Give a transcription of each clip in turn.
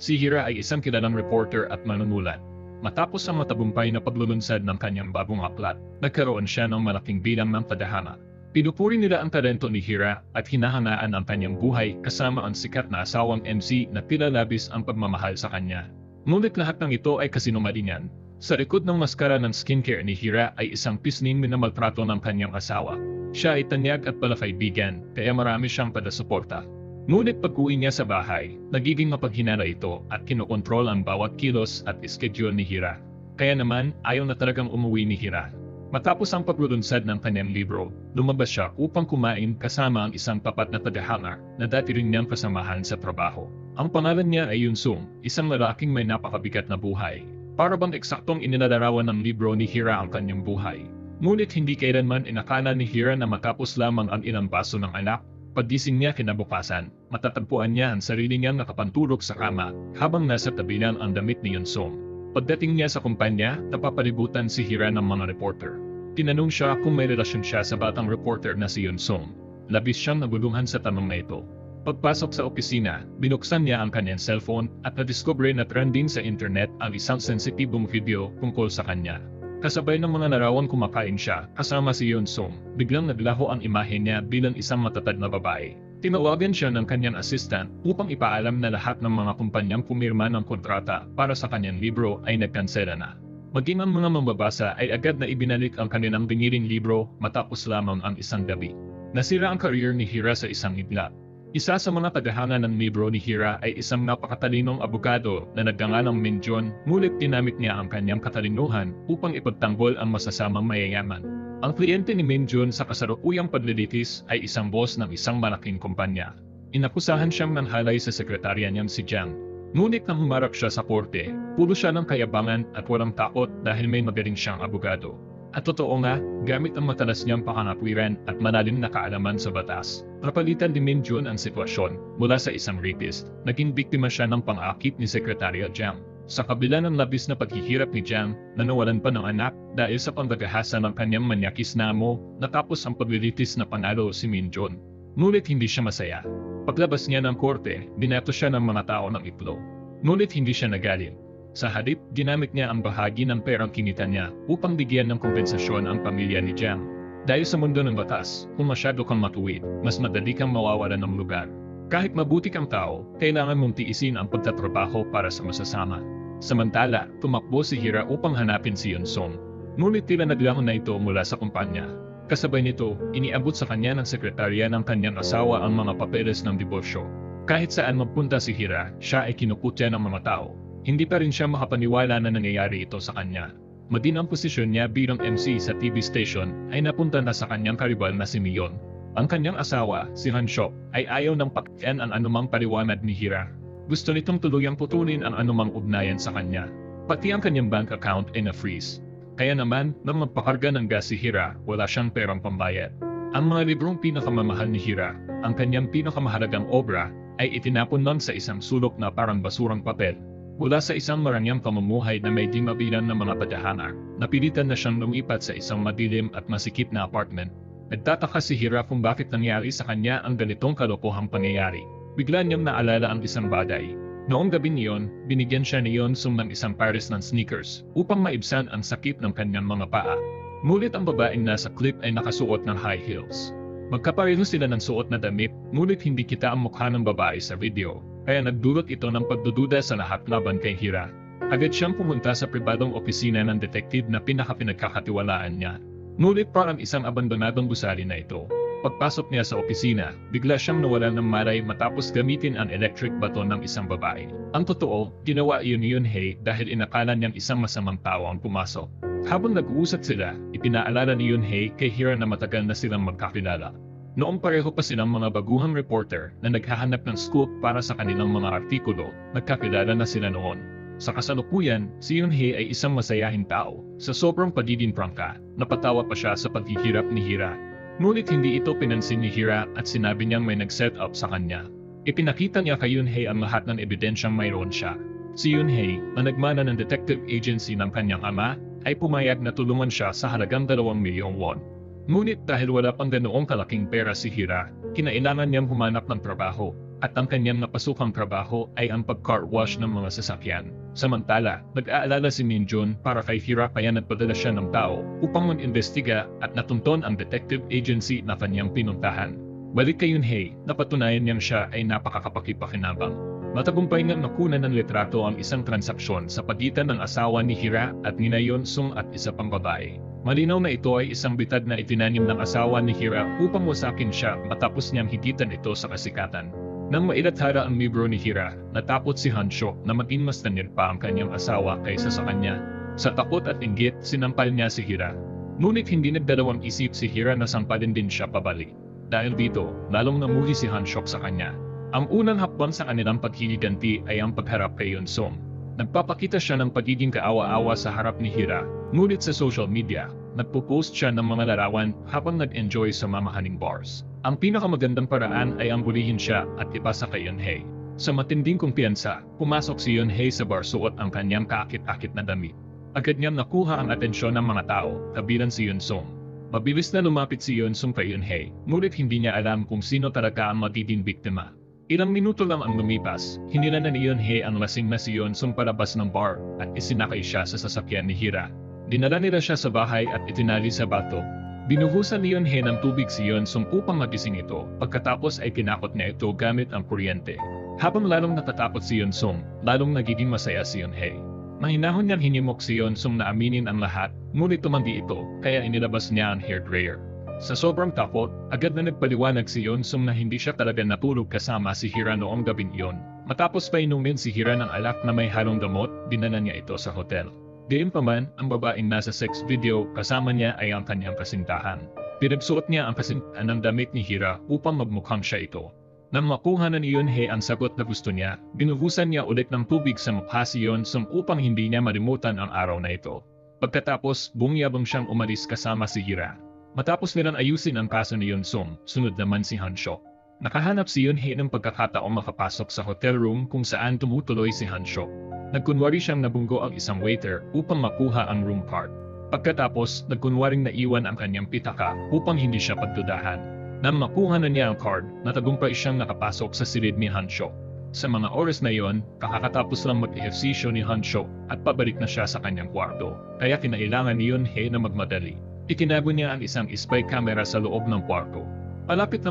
Si Hira ay isang kilalang reporter at manunulat. Matapos ang matagumpay na paglulunsad ng kanyang bagong aklat, nagkaroon siya ng malaking bilang ng tadhana. Pinupuri nila ang talento ni Hira at hinahangaan ang kanyang buhay kasama ang sikat na asawang MC na tila labis ang pagmamahal sa kanya. Ngunit lahat ng ito ay kasinungalingan. Sa likod ng maskara ng skincare ni Hira ay isang pisning minamaltrato ng kanyang asawa. Siya ay tanyag at palakaibigan, kaya marami siyang padasuporta. Ngunit pag-uwi niya sa bahay, nagiging mapaghinala ito at kinokontrol ang bawat kilos at schedule ni Hira. Kaya naman, ayaw na talagang umuwi ni Hira. Matapos ang paglulunsad ng kanyang libro, lumabas siya upang kumain kasama ang isang tapat na tagahanga na dati rin niyang kasamahan sa trabaho. Ang pangalan niya ay Yun Sung, isang lalaking may napakabigat na buhay. Para bang eksaktong inilalarawan ng libro ni Hira ang kanyang buhay. Ngunit hindi kailanman inakala ni Hira na matapos lamang ang ilang baso ng anak, paggising niya kinabukasan, matatagpuan niya ang sarili niyang nakapantulog sa kama habang nasa tabi niya ang damit ni Yun Sung. Pagdating niya sa kumpanya, napapalibutan si Hira ng mga reporter. Tinanong siya kung may relasyon siya sa batang reporter na si Yun Sung. Labis siyang nagulungan sa tanong na ito. Pagpasok sa opisina, binuksan niya ang kanyang cellphone at nadiskubre na trending sa internet ang isang sensitibong video tungkol sa kanya. Kasabay ng mga larawan kumakain siya kasama si Yun Sung, biglang naglaho ang imahe niya bilang isang matatag na babae. Tinawagan siya ng kanyang assistant upang ipaalam na lahat ng mga kumpanyang pumirma ng kontrata para sa kanyang libro ay nagkansela na. Maging ang mga mambabasa ay agad na ibinalik ang kanilang biniling libro matapos lamang ang isang gabi. Nasira ang career ni Hira sa isang iglap. Isa sa mga tagahanga ng libro ni Hira ay isang napakatalinong abogado na nagngangalang Min Jun, ngunit ginamit niya ang kanyang katalinuhan upang ipagtanggol ang masasamang mayayaman. Ang kliyente ni Min Jun sa kasalukuyang paglilitis ay isang boss ng isang malaking kumpanya. Inakusahan siyang nanghalay sa sekretarya niyang si Jiang. Ngunit nang humarap siya sa korte, pulo siya ng kayabangan at walang takot dahil may magaling siyang abogado. At totoo nga, gamit ang matalas niyang pakangapwiran at malalim na kaalaman sa batas, napalitan ni Min Jun ang sitwasyon mula sa isang rapist, naging biktima siya ng pang-akit ni Sekretarya Jiang. Sa kabila ng labis na paghihirap ni Jiang, nawalan pa ng anak dahil sa panggagahasa ng kanyang manyakis na amo, natapos ang paglilitis na panalo si Min Jun. Ngunit hindi siya masaya. Paglabas niya ng korte, binato siya ng mga tao ng iplo. Ngunit hindi siya nagalit. Sa halip, ginamit niya ang bahagi ng perang kinita niya upang bigyan ng kompensasyon ang pamilya ni Jiang. Dahil sa mundo ng batas, kung masyado kang matuwid, mas madali kang mawawalan ng lugar. Kahit mabuti kang tao, kailangan mong tiisin ang pagtatrabaho para sa masasama. Samantala, tumakbo si Hira upang hanapin si Yun Sung. Ngunit tila naglangon na ito mula sa kumpanya. Kasabay nito, iniabot sa kanya ng sekretarya ng kanyang asawa ang mga papeles ng diborsyo. Kahit saan magpunta si Hira, siya ay kinukutya ng mga tao. Hindi pa rin siya makapaniwala na nangyayari ito sa kanya. Maging ang posisyon niya bilang MC sa TV station ay napunta na sa kanyang karibal na si Mion. Ang kanyang asawa, si Han Shok, ay ayaw ng pakyan ang anumang paliwanag ni Hira. Gusto nitong tuluyang putulin ang anumang ugnayan sa kanya. Pati ang kanyang bank account ay na-freeze. Kaya naman, nang magpakarga ng gas si Hira, wala siyang perang pambayad. Ang mga librong pinakamamahal ni Hira, ang kanyang pinakamahalagang obra, ay itinapon lang sa isang sulok na parang basurang papel. Mula sa isang marangyang pamumuhay na may di mabilang na mga tadhana, napilitan na siyang lumipat sa isang madilim at masikip na apartment. Nagtataka si Hira kung bakit nangyari sa kanya ang ganitong kalokohang pangyayari. Bigla niyang naalala ang isang bagay. Noong gabi niyon, binigyan siya ni Yun Sung ng isang pares ng sneakers upang maibsan ang sakit ng kanyang mga paa. Ngunit ang babaeng nasa clip ay nakasuot ng high heels. Magkapareho sila ng suot na damit, ngunit hindi kita ang mukha ng babae sa video. Kaya nagdulot ito ng pagdududa sa lahat laban kay Hira. Agad siyang pumunta sa pribadong opisina ng detective na pinakapinagkakatiwalaan niya. Ngunit parang isang abandonadong gusali na ito. Pagpasok niya sa opisina, bigla siyang nawalan ng malay matapos gamitin ang electric baton ng isang babae. Ang totoo, ginawa iyon ni Yun Hei dahil inakala niyang isang masamang tao ang pumasok. Habang nag-uusap sila, ipinaalala ni Yun Hei kay Hira na matagal na silang magkakilala. Noong pareho pa silang mga baguhang reporter na naghahanap ng scoop para sa kanilang mga artikulo, nagkakilala na sila noon. Sa kasalukuyan, si Yun Hei ay isang masayahing tao. Sa sobrang pagiging prangka, napatawa pa siya sa paghihirap ni Hira. Ngunit hindi ito pinansin ni Hira at sinabi niyang may nag-set up sa kanya. Ipinakita niya kay Yun Hei ang lahat ng ebidensyang mayroon siya. Si Yun Hei, na nagmana ng detective agency ng kanyang ama, ay pumayag na tulungan siya sa halagang 2 milyong won. Ngunit dahil wala pang ganoong kalaking pera si Hira, kinailangan niyang humanap ng trabaho. at ang kanyang napasukang trabaho ay ang pag-car wash ng mga sasakyan. Samantala, nag-aalala si Minjun para kay Hira kaya nagpadala siya ng tao upang mag-imbestiga at natunton ang detective agency na kanyang pinuntahan. Balik kay Yunhei, napatunayan niyang siya ay napakakapakipakinabang. Matagumpay niyang nakunan ng litrato ang isang transaksyon sa pagitan ng asawa ni Hira at ni Yeon-sung at isa pang babae. Malinaw na ito ay isang bitad na itinanim ng asawa ni Hira upang wasakin siya matapos niyang higitan ito sa kasikatan. Nang mailathara ang libro ni Hira, natakot si Hansho na maging mas tanir pa ang kanyang asawa kaysa sa kanya. Sa takot at inggit, sinampal niya si Hira. Ngunit hindi nagdalawang isip si Hira na sampalin din siya pabalik. Dahil dito, lalong namuhi si Hanshok sa kanya. Ang unang hakbang sa kanilang paghihiganti ay ang pagharap kay Yeon-sung. Nagpapakita siya ng pagiging kaawa-awa sa harap ni Hira, ngunit sa social media, nagpo-post siya ng mga larawan habang nag-enjoy sa mamahaling bars. Ang pinakamagandang paraan ay ang bulihin siya at ipasa kay Yunhei. Sa matinding kumpiyansa, pumasok si Yunhei sa bar suot ang kanyang kaakit-akit na damit. Agad niyang nakuha ang atensyon ng mga tao, kabilang si Yeon-sung. Mabilis na lumapit si Yeon-sung kay Yunhei, ngunit hindi niya alam kung sino talaga ang magiging biktima. Ilang minuto lang ang lumipas, hinila na ni Yunhei ang lasing na si Yeon-sung palabas ng bar at isinakay siya sa sasakyan ni Hira. Dinala nila siya sa bahay at itinali sa bato. Binuhusan ni Yunhei ng tubig si Yeon-sung upang magising ito, pagkatapos ay kinakot niya ito gamit ang kuryente. Habang lalong natatakot si Yeon-sung, lalong nagiging masaya si Yunhei. Mahinahon niyang hinimok si Yeon-sung na aminin ang lahat, ngunit tumanggi ito, kaya inilabas niya ang hair dryer. Sa sobrang takot, agad na nagpaliwanag si Yeon-sung na hindi siya talaga natulog kasama si Hira noong gabing iyon. Matapos pa inumin si Hira ng alak na may halong gamot, dinala niya ito sa hotel. Gayunpaman, ang babaeng nasa sex video kasama niya ay ang kanyang kasintahan. Pinagsuot niya ang kasintahan ng damit ni Hira upang magmukhang siya ito. Nang makuha na ni Yunhei ang sagot na gusto niya, binuhusan niya ulit ng tubig sa mukha si Yeon-sung upang hindi niya marimutan ang araw na ito. Pagkatapos, bumiyabang siyang umalis kasama si Hira. Matapos nilang ayusin ang kaso ni Yeon-sung, sunod naman si Hanshok. Nakahanap si Yunhei ng pagkakataong makapasok sa hotel room kung saan tumutuloy si Hanshok. Nagkunwari siyang nabunggo ang isang waiter upang makuha ang room card. Pagkatapos, nagkunwaring naiwan ang kanyang pitaka upang hindi siya pagdudahan. Nang makuha na niya ang card, natagumpay siyang nakapasok sa silid ni Hanshok. Sa mga oras na iyon, kakatapos lang mag-ehersisyo ni Hanshok at pabalik na siya sa kanyang kwarto, kaya kinailangan ni Yunhei na magmadali. Itinago niya ang isang spy camera sa loob ng kwarto. Palapit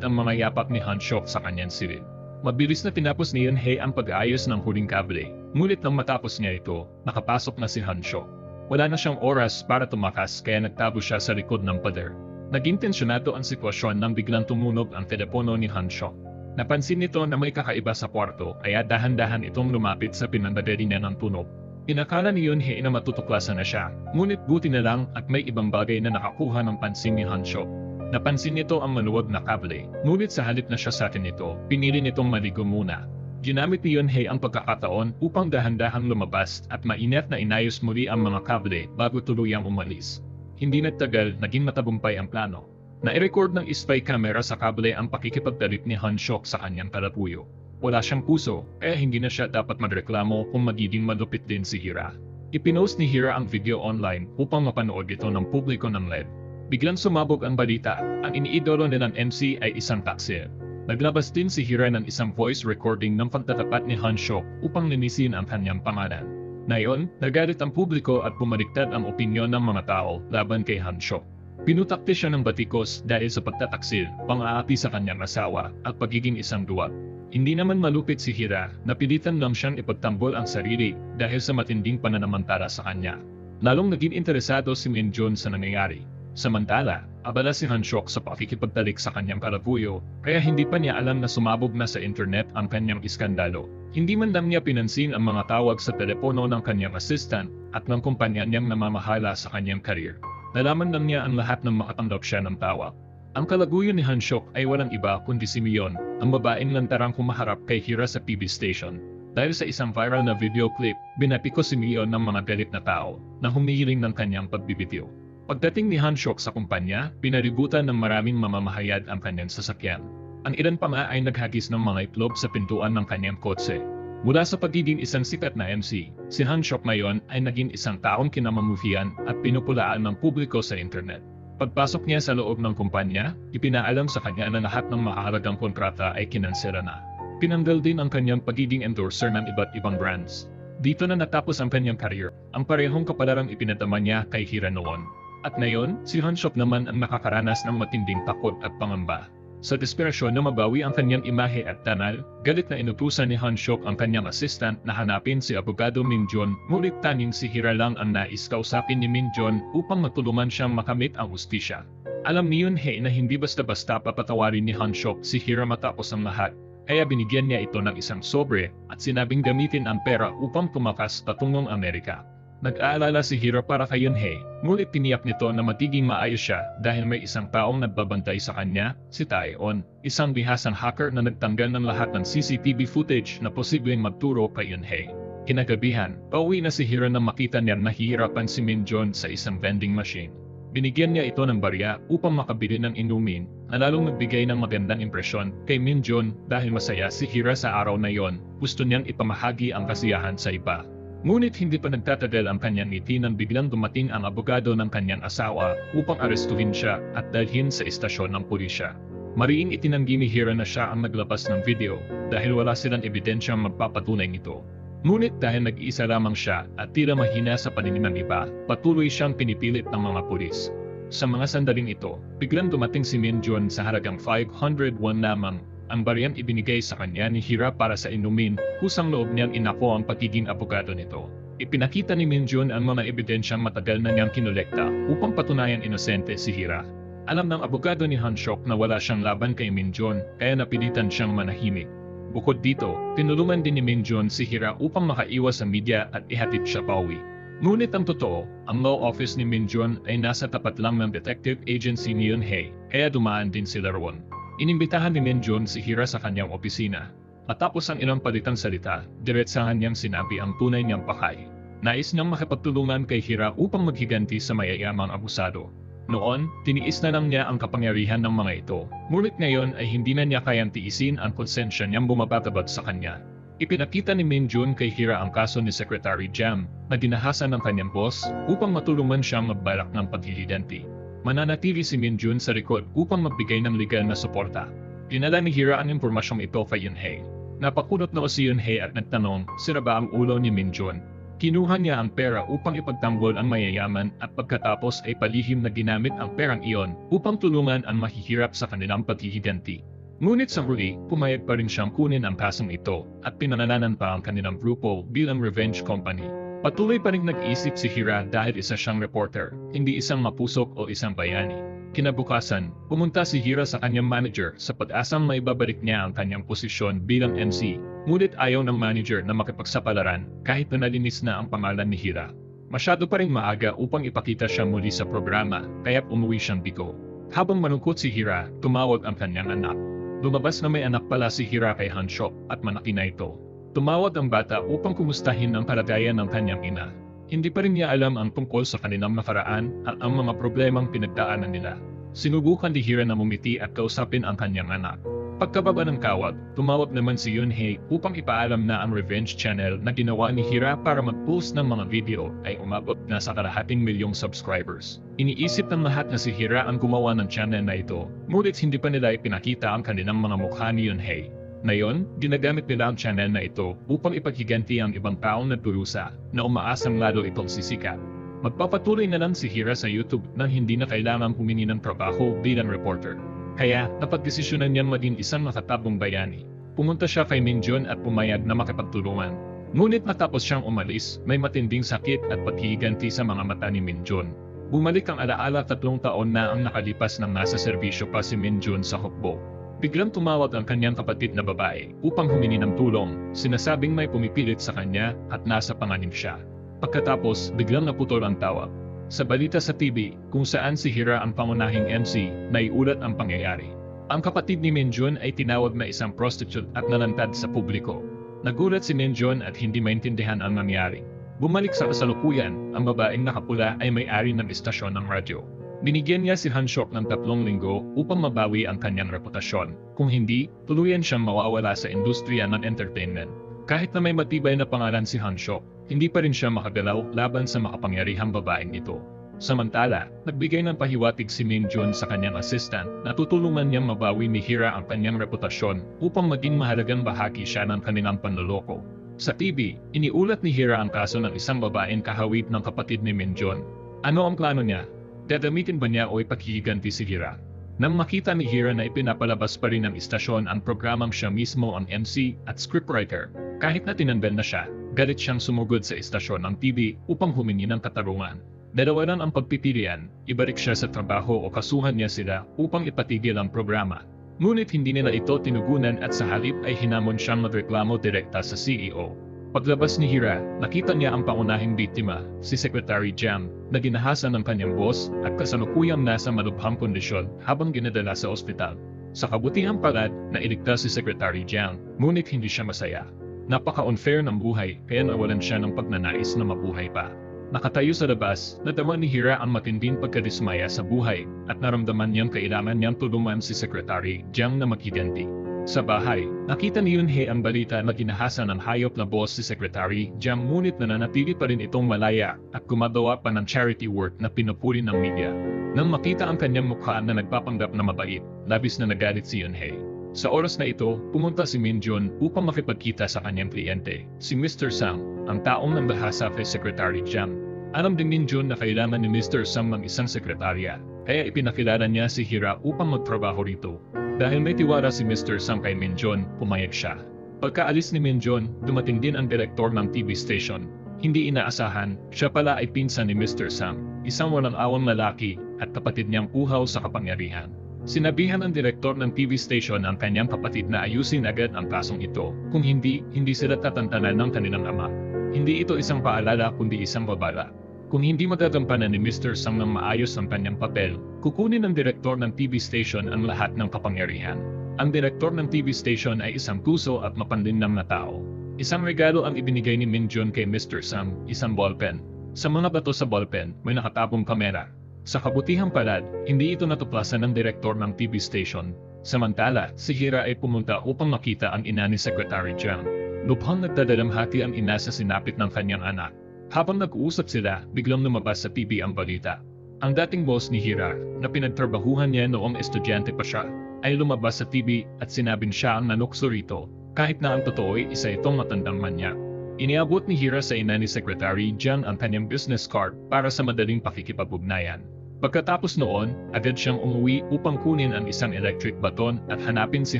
ang mga yapak ni Hanshok sa kanyang silid. Mabilis na tinapos ni Yunhei ang pag-aayos ng huling kable, ngunit nang matapos niya ito, nakapasok na si Hanshok. Wala na siyang oras para tumakas kaya nagtago siya sa likod ng pader. Naging tensyonado ang sitwasyon nang biglang tumunog ang telepono ni Hanshok. Napansin nito na may kakaiba sa kwarto kaya dahan-dahan itong lumapit sa pinandaderi niya ng tunog. Inakala ni Yunhei na matutuklasan na siya, ngunit buti na lang at may ibang bagay na nakakuha ng pansin ni Hanshok. Napansin nito ang maluwag na kable, ngunit sa halip na siya sa atin nito, pinili nitong maligo muna. Ginamit ni Yunhei ang pagkakataon upang dahan-dahang lumabas at maingat na inayos muli ang mga kable bago tuluyang umalis. Hindi nagtagal, naging matagumpay ang plano. Nai-record ng spy camera sa kable ang pakikipagdalip ni Hanshok sa kanyang kalapuyo. Wala siyang puso, kaya hindi na siya dapat magreklamo kung magiging malupit din si Hira. Ipinost ni Hira ang video online upang mapanood ito ng publiko ng LED. Biglang sumabog ang balita, ang iniidolo nilang MC ay isang taksil. Naglabas din si Hira ng isang voice recording ng pagtatapat ni Hanshok upang linisin ang kanyang pangalan. Ngayon, nagalit ang publiko at bumaliktad ang opinyon ng mga tao laban kay Hanshok. Pinutakti siya ng batikos dahil sa pagtataksil, pang-aapi sa kanyang asawa at pagiging isang duwag. Hindi naman malupit si Hira, napilitan lang siyang ipagtanggol ang sarili dahil sa matinding pananamantala sa kanya. Lalong naging interesado si Minjun sa nangyayari. Samantala, abala si Hanshok sa pakikipagtalik sa kanyang kalapuyo, kaya hindi pa niya alam na sumabog na sa internet ang kanyang iskandalo. Hindi man lang niya pinansin ang mga tawag sa telepono ng kanyang assistant at ng kumpanya niyang namamahala sa kanyang career. Nalaman lang niya ang lahat ng makatanggap siya ng tawag. Ang kalaguyo ni Hanshok ay walang iba kundi si Mion, ang babaeng lantarang kumaharap kay Hira sa PB station. Dahil sa isang viral na video clip, binapiko si Mion ng mga galit na tao na humihiling ng kanyang pagbibitiw. Pagdating ni Hanshok sa kumpanya, pinaributan ng maraming mamamahayag ang kanyang sasakyan. Ang ilan pa nga ay naghagis ng mga itlog sa pintuan ng kanyang kotse. Mula sa pagiging isang sikat na MC, si Hanshok ngayon ay naging isang taong kinamamamuhian at pinupulaan ng publiko sa internet. Pagpasok niya sa loob ng kumpanya, ipinaalam sa kanya na lahat ng mahalagang kontrata ay kinansela na. Pinanggal din ang kanyang pagiging endorser ng iba't ibang brands. Dito na natapos ang kanyang career, ang parehong kapalarang ipinadama niya kay Hira noon. At ngayon, si Hanshok naman ang nakakaranas ng matinding takot at pangamba. Sa desperasyon na mabawi ang kanyang imahe at tanal, galit na inutusan ni Hanshok ang kanyang assistant na hanapin si Abogado Minjon, ngunit tanging si Hira lang ang nais kausapin ni Minjon upang matulungan siyang makamit ang hustisya. Alam ni Yunhei na hindi basta-basta papatawarin ni Hanshok si Hira matapos ang lahat, kaya binigyan niya ito ng isang sobre at sinabing gamitin ang pera upang tumakas patungong Amerika. Nag-aalala si Hira para kay Yunhei, ngunit tiniyak nito na magiging maayos siya dahil may isang taong nagbabantay sa kanya, si Taeon, isang bihasang hacker na nagtanggal ng lahat ng CCTV footage na posibleng magturo kay Yunhei. Kinagabihan, pauwi na si Hira nang makita niyang nahihirapan si Minjon sa isang vending machine. Binigyan niya ito ng barya upang makabili ng inumin na lalong nagbigay ng magandang impresyon kay Minjon dahil masaya si Hira sa araw na yon, gusto niyang ipamahagi ang kasiyahan sa iba. Ngunit hindi pa nagtatagal ang kanyang ngiti nang biglang dumating ang abogado ng kanyang asawa upang arestuhin siya at dalhin sa istasyon ng pulisya. Mariing itinanggi ni Hira na siya ang naglabas ng video dahil wala silang ebidensyang magpapatunay nito. Ngunit dahil nag-iisa lamang siya at tila mahina sa paningin ng iba, patuloy siyang pinipilit ng mga pulis. Sa mga sandaling ito, biglang dumating si Minjon sa halagang 501 lamang. Ang baryang ibinigay sa kanya ni Hira para sa inumin, kusang loob niyang inako ang pagiging abogado nito. Ipinakita ni Minjon ang mga ebidensyang matagal na niyang kinolekta upang patunayan inosente si Hira. Alam ng abogado ni Hanshok na wala siyang laban kay Minjon, kaya napilitan siyang manahimik. Bukod dito, tinulungan din ni Minjon si Hira upang makaiwas sa media at ihatid siya pauwi. Ngunit ang totoo, ang law office ni Minjon ay nasa tapat lang ng detective agency ni Yunhei, kaya dumaan din sila roon. Inimbitahan ni Minjon si Hira sa kanyang opisina. Matapos ang ilang palitang salita, diretsahan niyang sinabi ang tunay niyang pakay. Nais niyang makipagtulungan kay Hira upang maghiganti sa mayayamang abusado. Noon, tiniis na lang niya ang kapangyarihan ng mga ito, ngunit ngayon ay hindi na niya kayang tiisin ang konsensya niyang bumabatabag sa kanya. Ipinakita ni Minjon kay Hira ang kaso ni Secretary Jam na dinahasan ng kanyang boss upang matulungan siyang magbalak ng paghihiganti. Mananatili si Minjon sa likod upang magbigay ng legal na suporta. Dinala ni Hira ang impormasyong ito kay Yunhei. Napakunot na si Yunhei at nagtanong, sira ba ang ulo ni Minjon? Kinuha niya ang pera upang ipagtanggol ang mayayaman at pagkatapos ay palihim na ginamit ang perang iyon upang tulungan ang mahihirap sa kanilang paghihiganti. Ngunit sa huli, pumayag pa rin siyang kunin ang kasong ito at pinanalanan pa ang kanilang grupo bilang revenge company. Patuloy pa rin nag-iisip si Hira dahil isa siyang reporter, hindi isang mapusok o isang bayani. Kinabukasan, pumunta si Hira sa kanyang manager sa pag-asang maibabalik niya ang kanyang posisyon bilang MC. Ngunit ayaw ng manager na makipagsapalaran kahit na nalinis na ang pangalan ni Hira. Masyado pa rin maaga upang ipakita siya muli sa programa, kaya umuwi siyang bigo. Habang malungkot si Hira, tumawag ang kanyang anak. Lumabas na may anak pala si Hira kay Hanshok at malaki na ito. Tumawag ang bata upang kumustahin ang kalagayan ng kanyang ina. Hindi pa rin niya alam ang tungkol sa kanilang nakaraan at ang mga problemang pinagdaanan nila. Sinubukan ni Hira na mumiti at kausapin ang kanyang anak. Pagkababa ng kawag, tumawag naman si Yunhei upang ipaalam na ang revenge channel na ginawa ni Hira para mag-post ng mga video ay umabot na sa 250,000 subscribers. Iniisip ng lahat na si Hira ang gumawa ng channel na ito, ngunit hindi pa nila ipinakita ang kanilang mga mukha ni Yunhei. Ngayon, ginagamit nila ang channel na ito upang ipaghiganti ang ibang taong nagdurusa na umaasang lalo itong sisikat. Magpapatuloy na lang si Hira sa YouTube nang hindi na kailangang humingi ng trabaho bilang reporter. Kaya, napagdesisyonan niyang maging isang makatabong bayani. Pumunta siya kay Minjon at pumayag na makipagtulungan. Ngunit matapos siyang umalis, may matinding sakit at paghihiganti sa mga mata ni Minjon. Bumalik ang alaala 3 taon na ang nakalipas nang nasa serbisyo pa si Minjon sa hukbo. Biglang tumawag ang kanyang kapatid na babae upang humingi ng tulong, sinasabing may pumipilit sa kanya at nasa panganib siya. Pagkatapos, biglang naputol ang tawag. Sa balita sa TV, kung saan si Hira ang pangunahing MC, naiulat ang pangyayari. Ang kapatid ni Minjon ay tinawag na isang prostitute at nalantad sa publiko. Nagulat si Minjon at hindi maintindihan ang nangyari. Bumalik sa kasalukuyan, ang babaeng nakapula ay may-ari ng istasyon ng radyo. Binigyan niya si Hanshok ng 3 linggo upang mabawi ang kanyang reputasyon. Kung hindi, tuluyan siyang mawawala sa industriya ng entertainment. Kahit na may matibay na pangalan si Hanshok, hindi pa rin siya makagalaw laban sa makapangyarihang babaeng ito. Samantala, nagbigay ng pahiwatig si Min Jun sa kanyang assistant na tutulungan niyang mabawi ni Hira ang kanyang reputasyon upang maging mahalagang bahagi siya ng kanilang panloloko. Sa TV, iniulat ni Hira ang kaso ng isang babaeng kahawig ng kapatid ni Min Jun. Ano ang plano niya? Gagamitin ba niya o ipaghihiganti si Hira? Nang makita ni Hira na ipinapalabas pa rin ng istasyon ang programang siya mismo ang MC at scriptwriter, kahit na tinanggal na siya, galit siyang sumugod sa istasyon ng TV upang humingi ng katarungan. Dalawa ang pagpipilian, ibalik siya sa trabaho o kasuhan niya sila upang ipatigil ang programa. Ngunit hindi nila ito tinugunan at sa halip ay hinamon siyang magreklamo direkta sa CEO. Paglabas ni Hira, nakita niya ang pangunahing biktima, si Secretary Jam, na ginahasa ng kanyang boss at kasalukuyang nasa malubhang kondisyon habang ginadala sa ospital. Sa kabutihang palad, nailigtas si Secretary Jam, ngunit hindi siya masaya. Napaka-unfair ng buhay kaya nawalan siya ng pagnanais na mabuhay pa. Nakatayo sa labas, nadama ni Hira ang matinding pagkadismaya sa buhay at naramdaman niyang kailangan niyang tulungan si Secretary Jiang na maghiganti. Sa bahay, nakita ni Yunhei ang balita na ginahasa ng hayop na boss si Secretary Jiang ngunit nananatili pa rin itong malaya at gumagawa pa ng charity work na pinupuri ng media. Nang makita ang kanyang mukha na nagpapanggap na mabait, labis na nagalit si Yunhei. Sa oras na ito, pumunta si Min Jun upang makipagkita sa kanyang kliyente, si Mr. Sang, ang taong nambahasa kay Secretary Jiang. Alam din Min Jun na kailangan ni Mr. Sang ng isang sekretarya, kaya ipinakilala niya si Hira upang magtrabaho rito. Dahil may tiwala si Mr. Sang kay Min Jun, pumayag siya. Pagkaalis ni Min Jun, dumating din ang direktor ng TV station. Hindi inaasahan, siya pala ay pinsan ni Mr. Sang, isang walang-awang lalaki at kapatid niyang uhaw sa kapangyarihan. Sinabihan ng direktor ng TV station ang kanyang kapatid na ayusin agad ang kasong ito, kung hindi sila tatantanan ng kanilang ama. Hindi ito isang paalala kundi isang babala. Kung hindi magagampanan ni Mr. Sang ng maayos ang kanyang papel, kukunin ng direktor ng TV station ang lahat ng kapangyarihan. Ang direktor ng TV station ay isang puso at mapanlinlang na tao. Isang regalo ang ibinigay ni Min Jun kay Mr. Sang, isang ballpen. Sa mga bato sa ballpen, may nakatapong kamera. Sa kabutihang palad, hindi ito natuklasan ng direktor ng TV station. Samantala, si Hira ay pumunta upang makita ang ina ni Secretary Jiang. Lubhang nagdadalamhati ang ina sa sinapit ng kanyang anak. Habang nag-uusap sila, biglang lumabas sa TV ang balita. Ang dating boss ni Hira, na pinagtrabahuhan niya noong estudyante pa siya, ay lumabas sa TV at sinabing siya ang nanukso rito, kahit na ang totoo ay isa itong matandang manyak. Iniabot ni Hira sa ina ni Secretary Jiang ang kanyang business card para sa madaling pakikipag-ugnayan. Pagkatapos noon, agad siyang umuwi upang kunin ang isang electric baton at hanapin si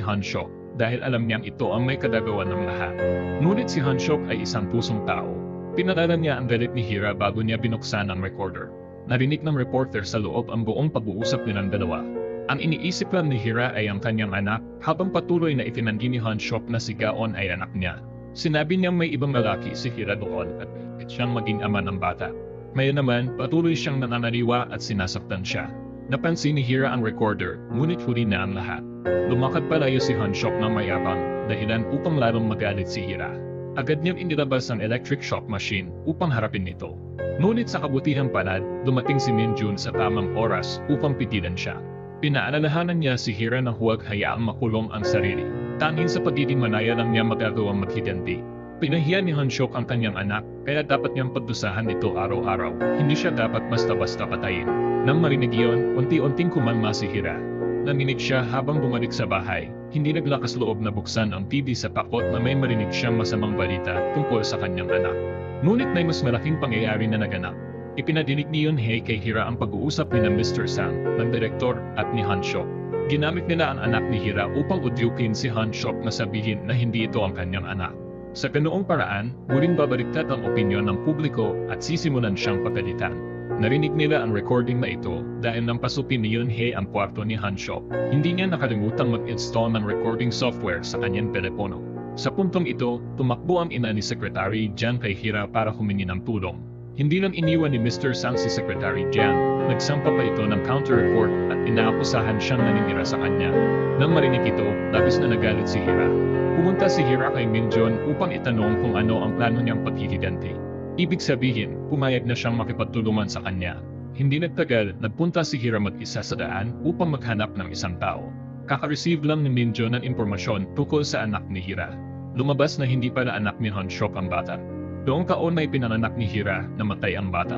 Han Shok dahil alam niyang ito ang may kadagawan ng lahat. Ngunit si Han Shok ay isang pusong tao. Pinaralan niya ang galit ni Hira bago niya binuksan ang recorder. Narinig ng reporter sa loob ang buong pag-uusap nilang dalawa. Ang iniisip lang ni Hira ay ang kanyang anak habang patuloy na itinanggi ni Han Shok na si Gaon ay anak niya. Sinabi niyang may ibang lalaki si Hira doon at siyang maging ama ng bata. Ngayon naman, patuloy siyang nananaliwa at sinasaktan siya. Napansin ni Hira ang recorder, ngunit huli na ang lahat. Lumakad palayo si Han Shok ng mayabang, dahilan upang lalong magalit si Hira. Agad niyang inilabas ang electric shock machine upang harapin ito. Ngunit sa kabutihang palad, dumating si Min Jun sa tamang oras upang pigilan siya. Pinaalalahanan niya si Hira na huwag hayaang makulong ang sarili. Tanging sa pagiging manaya lang niya magagawang maghiganti. Pinahiya ni Han Shok ang kanyang anak, kaya dapat niyang pagdusahan ito araw-araw. Hindi siya dapat basta-basta patayin. Nang marinig iyon, unti-unting kumalma si Hira. Nanginig siya habang bumalik sa bahay. Hindi naglakas loob na buksan ang TV sa takot na may marinig siyang masamang balita tungkol sa kanyang anak. Ngunit may mas malaking pangyayari na naganap. Ipinadinig ni Yunhei kay Hira ang pag-uusap ni Mr. Sang, ng direktor, at ni Han Shok. Ginamit nila ang anak ni Hira upang udyukin si Han Shok na sabihin na hindi ito ang kanyang anak. Sa ganoong paraan, muling babaliktad ang opinyon ng publiko at sisimulan siyang pagalitan. Narinig nila ang recording na ito dahil nang pasukin ni Yunhei ang kwarto ni Han Shok. Hindi niya nakalimutang mag-install ng recording software sa kanyang telepono. Sa puntong ito, tumakbo ang ina ni Secretary Jiang kay Hira para humingi ng tulong. Hindi lang iniwan ni Mr. Sang si Secretary Jiang, nagsampa pa ito ng counter-report at inaakusahan siyang naninira sa kanya. Nang marinig ito, labis na nagalit si Hira. Pumunta si Hira kay Min Jun upang itanong kung ano ang plano niyang paghihiganti. Ibig sabihin, pumayag na siyang makipagtulungan sa kanya. Hindi nagtagal, nagpunta si Hira mag-isa sa daan upang maghanap ng isang tao. Kaka-receive lang ni Min Jun ng impormasyon tungkol sa anak ni Hira. Lumabas na hindi pala anak ni Han Shok ang bata. Noong taon may pinanganak ni Hira, namatay ang bata.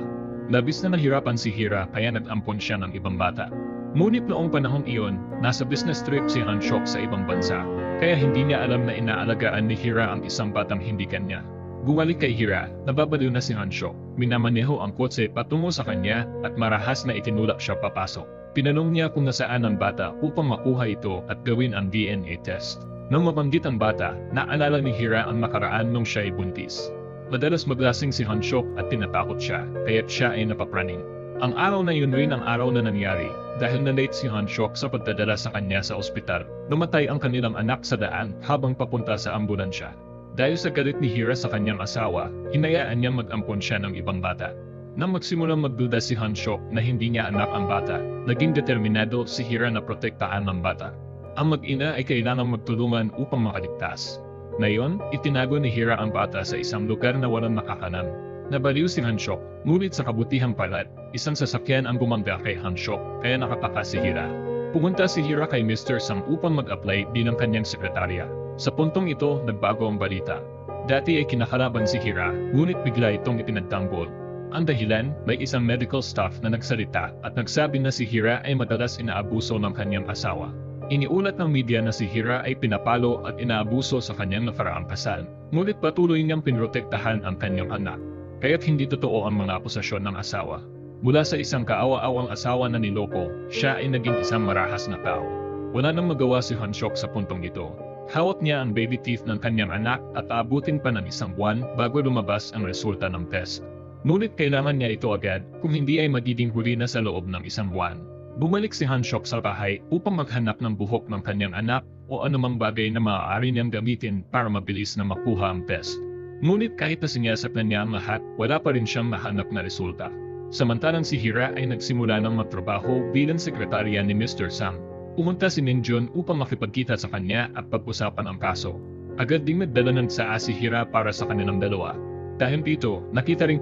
Labis na nahirapan si Hira kaya nag-ampon siya ng ibang bata. Ngunit noong panahon iyon, nasa business trip si Hanshok sa ibang bansa, kaya hindi niya alam na inaalagaan ni Hira ang isang batang hindi kanya. Bumalik kay Hira, nababaliw na si Hanshok. Minamaneho ang kotse patungo sa kanya at marahas na itinulak siya papasok. Pinanong niya kung nasaan ang bata upang makuha ito at gawin ang DNA test. Nang mabanggit ang bata, naalala ni Hira ang nakaraan nung siya ay buntis. Madalas maglasing si Hanshok at tinatakot siya, kaya't siya ay napapraning. Ang araw na yun rin ang araw na nangyari, dahil na-late si Hanshok sa pagdadala sa kanya sa ospital. Namatay ang kanilang anak sa daan habang papunta sa ambulansya. Dahil sa galit ni Hira sa kanyang asawa, hinayaan niya mag-ampon siya ng ibang bata. Nang magsimulang magduda si Hanshok na hindi niya anak ang bata, naging determinado si Hira na protektahan ang bata. Ang mag-ina ay kailangang magtulungan upang makaligtas. Ngayon, itinago ni Hira ang bata sa isang lugar na walang nakakanam. Nabaliw si Hanshok, ngunit sa kabutihang palad, isang sasakyan ang bumangga kay Hanshok, kaya nakatakas si Hira. Pumunta si Hira kay Mr. Sam upang mag-apply bilang kanyang sekretarya. Sa puntong ito, nagbago ang balita. Dati ay kinakalaban si Hira, ngunit bigla itong ipinagtanggol. Ang dahilan, may isang medical staff na nagsalita at nagsabi na si Hira ay madalas inaabuso ng kanyang asawa. Iniulat ng media na si Hira ay pinapalo at inaabuso sa kanyang nakaraang kasal, ngunit patuloy niyang pinrotektahan ang kanyang anak. Kaya't hindi totoo ang mga akusasyon ng asawa. Mula sa isang kaawa-awang asawa na niloko, siya ay naging isang marahas na tao. Wala nang magawa si Hanshok sa puntong ito. Hawak niya ang baby teeth ng kanyang anak at aabutin pa ng isang buwan bago lumabas ang resulta ng test. Ngunit kailangan niya ito agad kung hindi ay magiging huli na sa loob ng isang buwan. Bumalik si Hanshok sa bahay upang maghanap ng buhok ng kanyang anak o anumang bagay na maaari niyang gamitin para mabilis na makuha ang test. Ngunit kahit na siniyasap na niya ang lahat, wala pa rin siyang mahanap na resulta. Samantalang si Hira ay nagsimula ng magtrabaho bilang sekretarya ni Mr. Sam. Pumunta si Minjun upang makipagkita sa kanya at pag-usapan ang kaso. Agad ding nagdala ng tsaa si Hira para sa kanilang dalawa. Dahil dito, nakita rin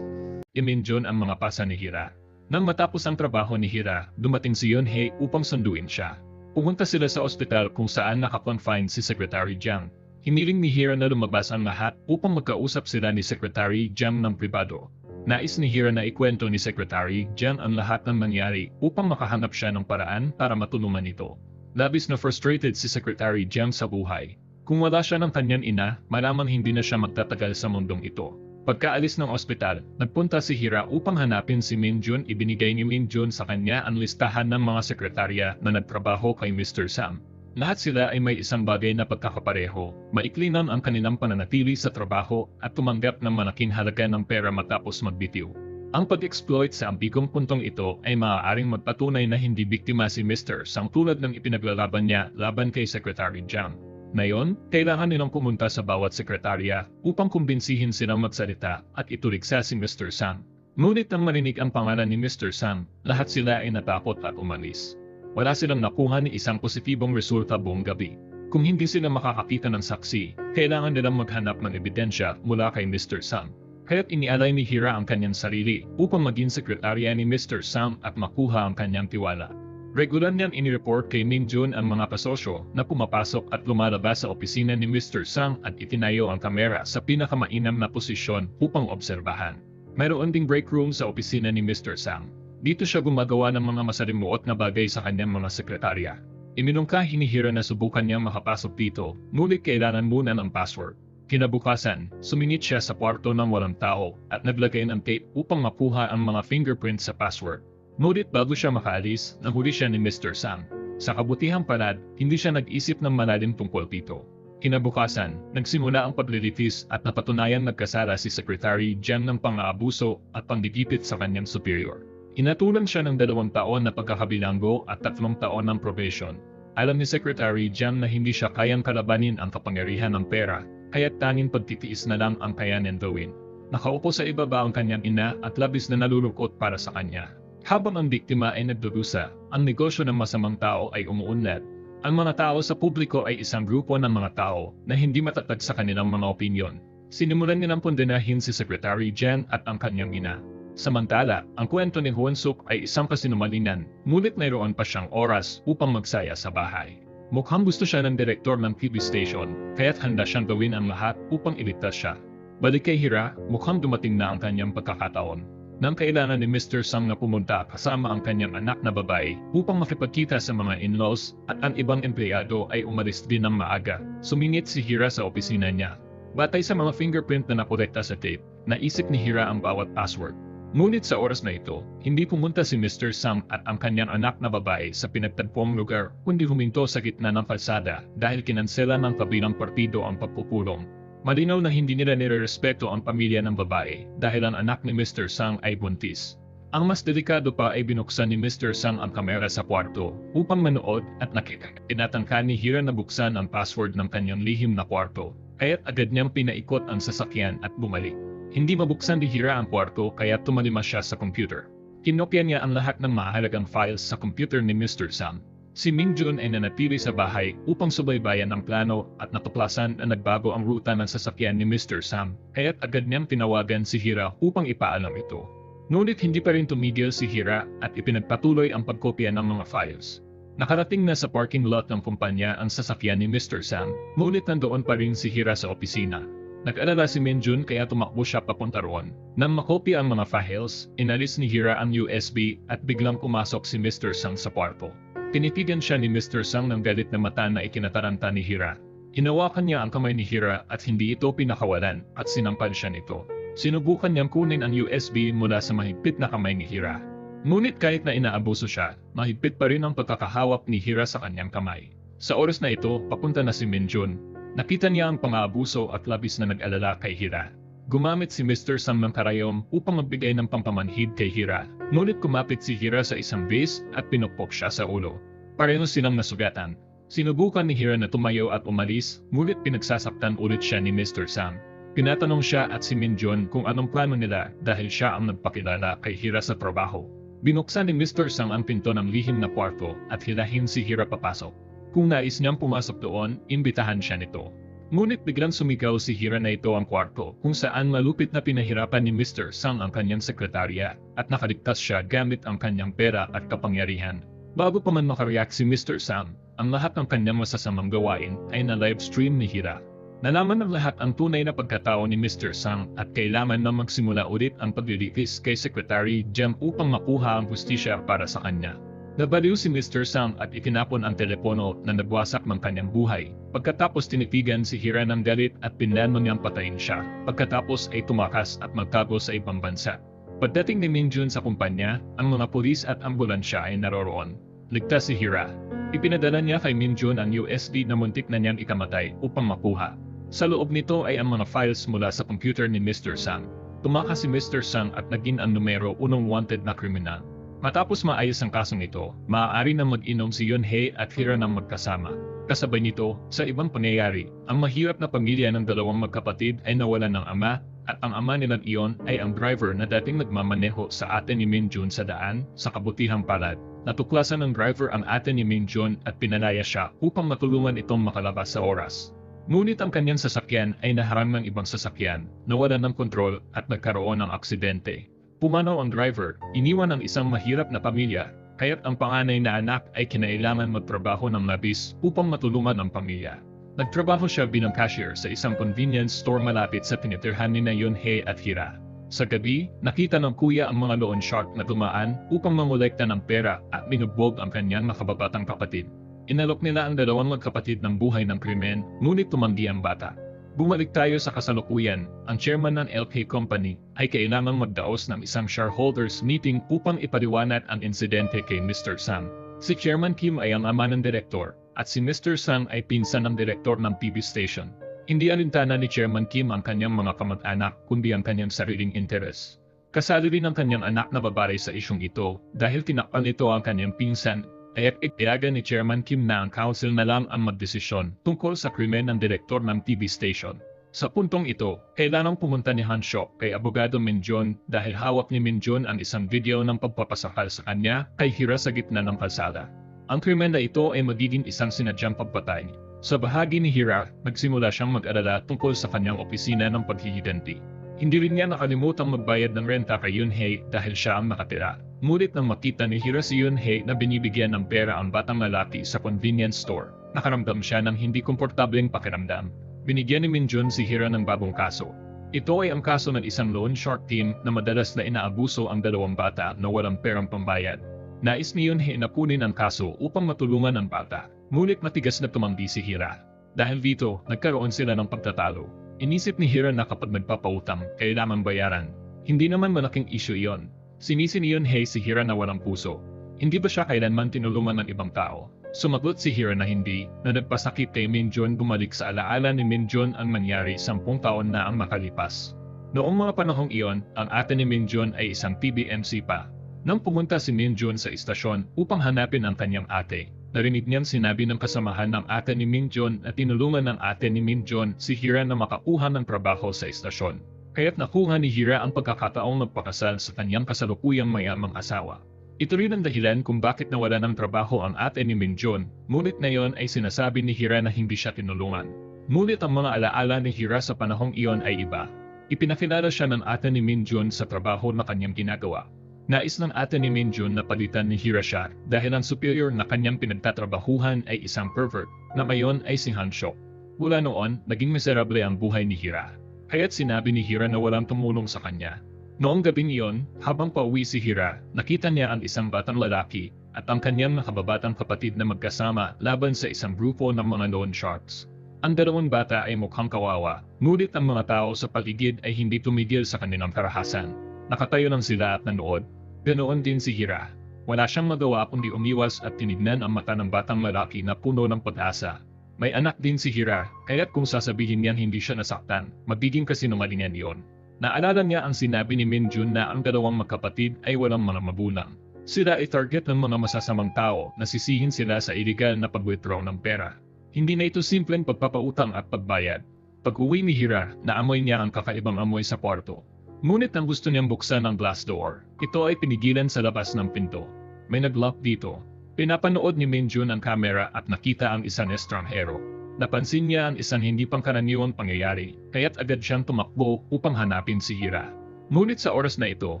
ni Minjun ang mga pasa ni Hira. Nang matapos ang trabaho ni Hira, dumating si Yunhei upang sunduin siya. Pumunta sila sa ospital kung saan nakakonfine si Secretary Jiang. Hiniling ni Hira na lumabas ang lahat upang magkausap sila ni Secretary Jiang ng pribado. Nais ni Hira na ikwento ni Secretary Jiang ang lahat ng nangyari upang makahanap siya ng paraan para matulungan ito. Labis na frustrated si Secretary Jiang sa buhay. Kung wala siya ng kanyang ina, malamang hindi na siya magtatagal sa mundong ito. Pagkaalis ng ospital, nagpunta si Hira upang hanapin si Minjun. Ibinigay ni Minjun sa kanya ang listahan ng mga sekretarya na nagtrabaho kay Mr. Sam. Lahat sila ay may isang bagay na pagkakapareho. Maikli lang ang kanilang pananatili sa trabaho at tumanggap ng malaking halaga ng pera matapos magbitiw. Ang pag-exploit sa ambigong puntong ito ay maaaring magpatunay na hindi biktima si Mr. Sam tulad ng ipinaglalaban niya laban kay Secretary Jiang. Ngayon, kailangan nilang pumunta sa bawat sekretarya upang kumbinsihin silang magsalita at ituligsa si Mr. Sam. Ngunit nang marinig ang pangalan ni Mr. Sam, lahat sila ay natakot at umalis. Wala silang nakuha ni isang positibong resulta buong gabi. Kung hindi sila makakakita ng saksi, kailangan nilang maghanap ng ebidensya mula kay Mr. Sam. Kaya't inialay ni Hira ang kanyang sarili upang maging sekretarya ni Mr. Sam at makuha ang kanyang tiwala. Regular niyang inireport kay Minjun ang mga kasosyo na pumapasok at lumalabas sa opisina ni Mr. Sam at itinayo ang kamera sa pinakamainam na posisyon upang obserbahan. Mayroon ding break room sa opisina ni Mr. Sam. Dito siya gumagawa ng mga masalimuot na bagay sa kanyang mga sekretarya. Iminungkahi ni Hira na subukan niyang makapasok dito, ngunit kailangan muna ng password. Kinabukasan, sumingit siya sa kwarto ng walang tao at naglagay ng tape upang makuha ang mga fingerprints sa password. Ngunit bago siya makaalis, nahuli siya ni Mr. Sam. Sa kabutihang palad, hindi siya nag-isip ng malalim tungkol dito. Kinabukasan, nagsimula ang paglilitis at napatunayang nagkasala si Secretary Jiang ng pang-aabuso at pangdidipit sa kanyang superior. Inatulan siya ng 2 taon na pagkakabilanggo at 3 taon ng probation. Alam ni Secretary Jiang na hindi siya kayang kalabanin ang kapangyarihan ng pera, kaya't tanging pagtitiis na lang ang kayanin gawin. Nakaupo sa ibaba ang kanyang ina at labis na nalulungkot para sa kanya. Habang ang biktima ay nagdudusa, ang negosyo ng masamang tao ay umuunlad. Ang mga tao sa publiko ay isang grupo ng mga tao na hindi matatag sa kanilang mga opinyon. Sinimulan nilang kondenahin si Secretary Jiang at ang kanyang ina. Samantala, ang kwento ni Huansuk ay isang kasinungalingan, ngunit mayroon pa siyang oras upang magsaya sa bahay. Mukhang gusto siya ng direktor ng TV station, kaya't handa siyang gawin ang lahat upang iligtas siya. Balik kay Hira, mukhang dumating na ang kanyang pagkakataon. Nang kailangan ni Mr. Sang na pumunta kasama ang kanyang anak na babae upang makipagkita sa mga in-laws at ang ibang empleyado ay umalis din ng maaga. Sumingit si Hira sa opisina niya. Batay sa mga fingerprint na nakolekta sa tape, naisip ni Hira ang bawat password. Ngunit sa oras na ito, hindi pumunta si Mr. Sang at ang kanyang anak na babae sa pinagtagpong lugar kundi huminto sa gitna ng kalsada dahil kinansela ng kabilang partido ang pagpupulong. Malinaw na hindi nila nirerespeto ang pamilya ng babae dahil ang anak ni Mr. Sang ay buntis. Ang mas delikado pa ay binuksan ni Mr. Sang ang kamera sa kwarto upang manood at nakita. Tinatangka ni Hira na buksan ang password ng kanyang lihim na kwarto, kaya't agad niyang pinaikot ang sasakyan at bumalik. Hindi mabuksan ni Hira ang kwarto kaya tumalima siya sa computer. Kinopya niya ang lahat ng mahalagang files sa computer ni Mr. Sang. Si Mingjun ay nanatili sa bahay upang subaybayan ang plano at natuklasan na nagbago ang ruta ng sasakyan ni Mr. Sang, kaya't agad niyang tinawagan si Hira upang ipaalam ito. Ngunit hindi pa rin tumigil si Hira at ipinagpatuloy ang pagkopya ng mga files. Nakarating na sa parking lot ng kumpanya ang sasakyan ni Mr. Sang, ngunit nandoon pa rin si Hira sa opisina. Nag-alala si Minjun kaya tumakbo siya papunta roon. Nang makopya ang mga files, inalis ni Hira ang USB at biglang pumasok si Mr. Sang sa kwarto. Tinitigan siya ni Mr. Sang ng galit na mata na ikinataranta ni Hira. Hinawakan niya ang kamay ni Hira at hindi ito pinakawalan at sinampal siya nito. Sinubukan niyang kunin ang USB mula sa mahigpit na kamay ni Hira. Ngunit kahit na inaabuso siya, mahigpit pa rin ang pagkakahawak ni Hira sa kanyang kamay. Sa oras na ito, papunta na si Minjun. Nakita niya ang pang-aabuso at labis na nag-alala kay Hira. Gumamit si Mr. Sang ng karayom upang magbigay ng pampamanhid kay Hira. Ngunit kumapit si Hira sa isang base at pinukpok siya sa ulo. Pareho silang nasugatan. Sinubukan ni Hira na tumayo at umalis, ngunit pinagsasaktan ulit siya ni Mr. Sang. Pinatanong siya at si Minjun kung anong plano nila dahil siya ang nagpakilala kay Hira sa trabaho. Binuksan ni Mr. Sang ang pinto ng lihim na kwarto at hilahin si Hira papasok. Kung nais niyang pumasok doon, imbitahan siya nito. Ngunit biglang sumigaw si Hira na ito ang kwarto kung saan malupit na pinahirapan ni Mr. Sang ang kanyang sekretarya at nakaligtas siya gamit ang kanyang pera at kapangyarihan. Bago pa man makareact si Mr. Sang, ang lahat ng kanyang masasamang gawain ay na-livestream ni Hira. Nalaman ng lahat ang tunay na pagkatao ni Mr. Sang at kailangan na magsimula ulit ang paglilitis kay Secretary Jem upang makuha ang hustisya para sa kanya. Nabaliw si Mr. Sang at itinapon ang telepono na nagwasak ng kanyang buhay. Pagkatapos tinitigan si Hira ng galit at pinlano niyang patayin siya. Pagkatapos ay tumakas at magtago sa ibang bansa. Pagdating ni Minjun sa kumpanya, ang mga pulis at ambulansya ay naroroon. Ligtas si Hira. Ipinadala niya kay Minjun ang USD na muntik na niyang ikamatay upang makuha. Sa loob nito ay ang mga files mula sa computer ni Mr. Sang. Tumakas si Mr. Sang at naging ang numero 1 wanted na kriminal. Matapos maayos ang kasong ito, maaari na mag-inom si Yunhei at Hira ng magkasama. Kasabay nito, sa ibang pangyayari, ang mahirap na pamilya ng dalawang magkapatid ay nawalan ng ama, at ang ama nila iyon ay ang driver na dating nagmamaneho sa ate ni Minjun sa daan, sa kabutihang palad. Natuklasan ng driver ang ate ni Minjun at pinalaya siya upang matulungan itong makalabas sa oras. Ngunit ang kanyang sasakyan ay naharang ng ibang sasakyan, nawalan ng kontrol at nagkaroon ng aksidente. Pumanaw ang driver, iniwan ang isang mahirap na pamilya, kaya't ang panganay na anak ay kinailangan magtrabaho ng labis upang matulungan ang pamilya. Nagtrabaho siya bilang cashier sa isang convenience store malapit sa tinitirhan ni Yunhei at Hira. Sa gabi, nakita ng kuya ang mga loan shark na tumaan upang mangolekta ng pera at binugbog ang kanyang nakababatang kapatid. Inalok nila ang dalawang magkapatid ng buhay ng krimen, ngunit tumanggi ang bata. Bumalik tayo sa kasalukuyan, ang chairman ng LK Company ay kailangang magdaos ng isang shareholders meeting upang ipaliwanag ang insidente kay Mr. Sang. Si Chairman Kim ay ang ama ng direktor, at si Mr. Sang ay pinsan ng direktor ng TV station. Hindi alintana ni Chairman Kim ang kanyang mga kamag-anak kundi ang kanyang sariling interes. Kasali rin ang kanyang anak na babae sa isyong ito dahil tinakpan ito ang kanyang pinsan. Ay iyagan ni Chairman Kim na ang council na lang ang magdesisyon tungkol sa krimen ng direktor ng TV station. Sa puntong ito, kailangang pumunta ni Han Shok kay Abogado Minjun dahil hawak ni Minjun ang isang video ng pagpapasakal sa kanya kay Hira sa gitna ng kalsada. Ang krimen na ito ay magiging isang sinadyang pagpatay. Sa bahagi ni Hira, nagsimula siyang mag-alala tungkol sa kanyang opisina ng paghihiganti. Hindi rin niya nakalimutang magbayad ng renta kay Yunhei dahil siya ang nakatira. Ngunit nang makita ni Hira si Yunhei na binibigyan ng pera ang batang lalaki sa convenience store, nakaramdam siya ng hindi komportableng pakiramdam. Binigyan ni Minjun si Hira ng bagong kaso. Ito ay ang kaso ng isang loan shark team na madalas na inaabuso ang dalawang bata na walang perang pambayad. Nais ni Yunhei na kunin ang kaso upang matulungan ang bata, ngunit matigas na tumanggi si Hira. Dahil dito, nagkaroon sila ng pagtatalo. Inisip ni Hira na kapag nagpapautang, kailangan bayaran. Hindi naman malaking issue iyon. Sinisi ni Yunhei si Hira na walang puso. Hindi ba siya kailanman tinulungan ng ibang tao? Sumagot si Hira na hindi, na nagpasakit kay Minjun. Bumalik sa alaala ni Minjun ang nangyari 10 taon na ang makalipas. Noong mga panahong iyon, ang ate ni Minjun ay isang PBMC pa. Nang pumunta si Minjun sa istasyon upang hanapin ang kanyang ate, narinig niyang sinabi ng kasamahan ng ate ni Minjun at tinulungan ng ate ni Minjun si Hira na makakuha ng trabaho sa istasyon. Kaya't nakuha ni Hira ang pagkakataong magpakasal sa kanyang kasalukuyang mayamang asawa. Ito rin ang dahilan kung bakit nawala ng trabaho ang ate ni Minjun, ngunit ngayon ay sinasabi ni Hira na hindi siya tinulungan. Ngunit ang mga alaala ni Hira sa panahong iyon ay iba. Ipinakilala siya ng ate ni Minjun sa trabaho na kanyang ginagawa. Nais ng ate ni Minjun na palitan ni Hira siya dahil ang superior na kanyang pinagtatrabahuhan ay isang pervert na mayon ay si Hansho. Mula noon, naging miserable ang buhay ni Hira. Kaya't sinabi ni Hira na walang tumulong sa kanya. Noong gabing iyon, habang pauwi si Hira, nakita niya ang isang batang lalaki at ang kanyang nakababatang kapatid na magkasama laban sa isang grupo ng mga loan sharks. Ang dalawang bata ay mukhang kawawa, ngunit ang mga tao sa paligid ay hindi tumigil sa kanilang karahasan. Nakatayo lang sila at nanood. Ganoon din si Hira. Wala siyang magawa kundi umiwas at tinignan ang mata ng batang lalaki na puno ng pag-asa. May anak din si Hira, kaya't kung sasabihin niyang hindi siya nasaktan, magiging kasinungalingan iyon. Naalala niya ang sinabi ni Minjun na ang dalawang magkapatid ay walang mga magulang. Sila ay target ng mga masasamang tao na sisihin sila sa illegal na pag-withdraw ng pera. Hindi na ito simpleng pagpapautang at pagbayad. Pag-uwi ni Hira, naamoy niya ang kakaibang amoy sa kwarto. Ngunit ang gusto niyang buksan ang glass door. Ito ay pinigilan sa labas ng pinto. May nag-lock dito. Pinapanood ni Minjun ang kamera at nakita ang isang estranghero. Napansin niya ang isang hindi pangkaraniwang pangyayari, kaya't agad siyang tumakbo upang hanapin si Hira. Ngunit sa oras na ito,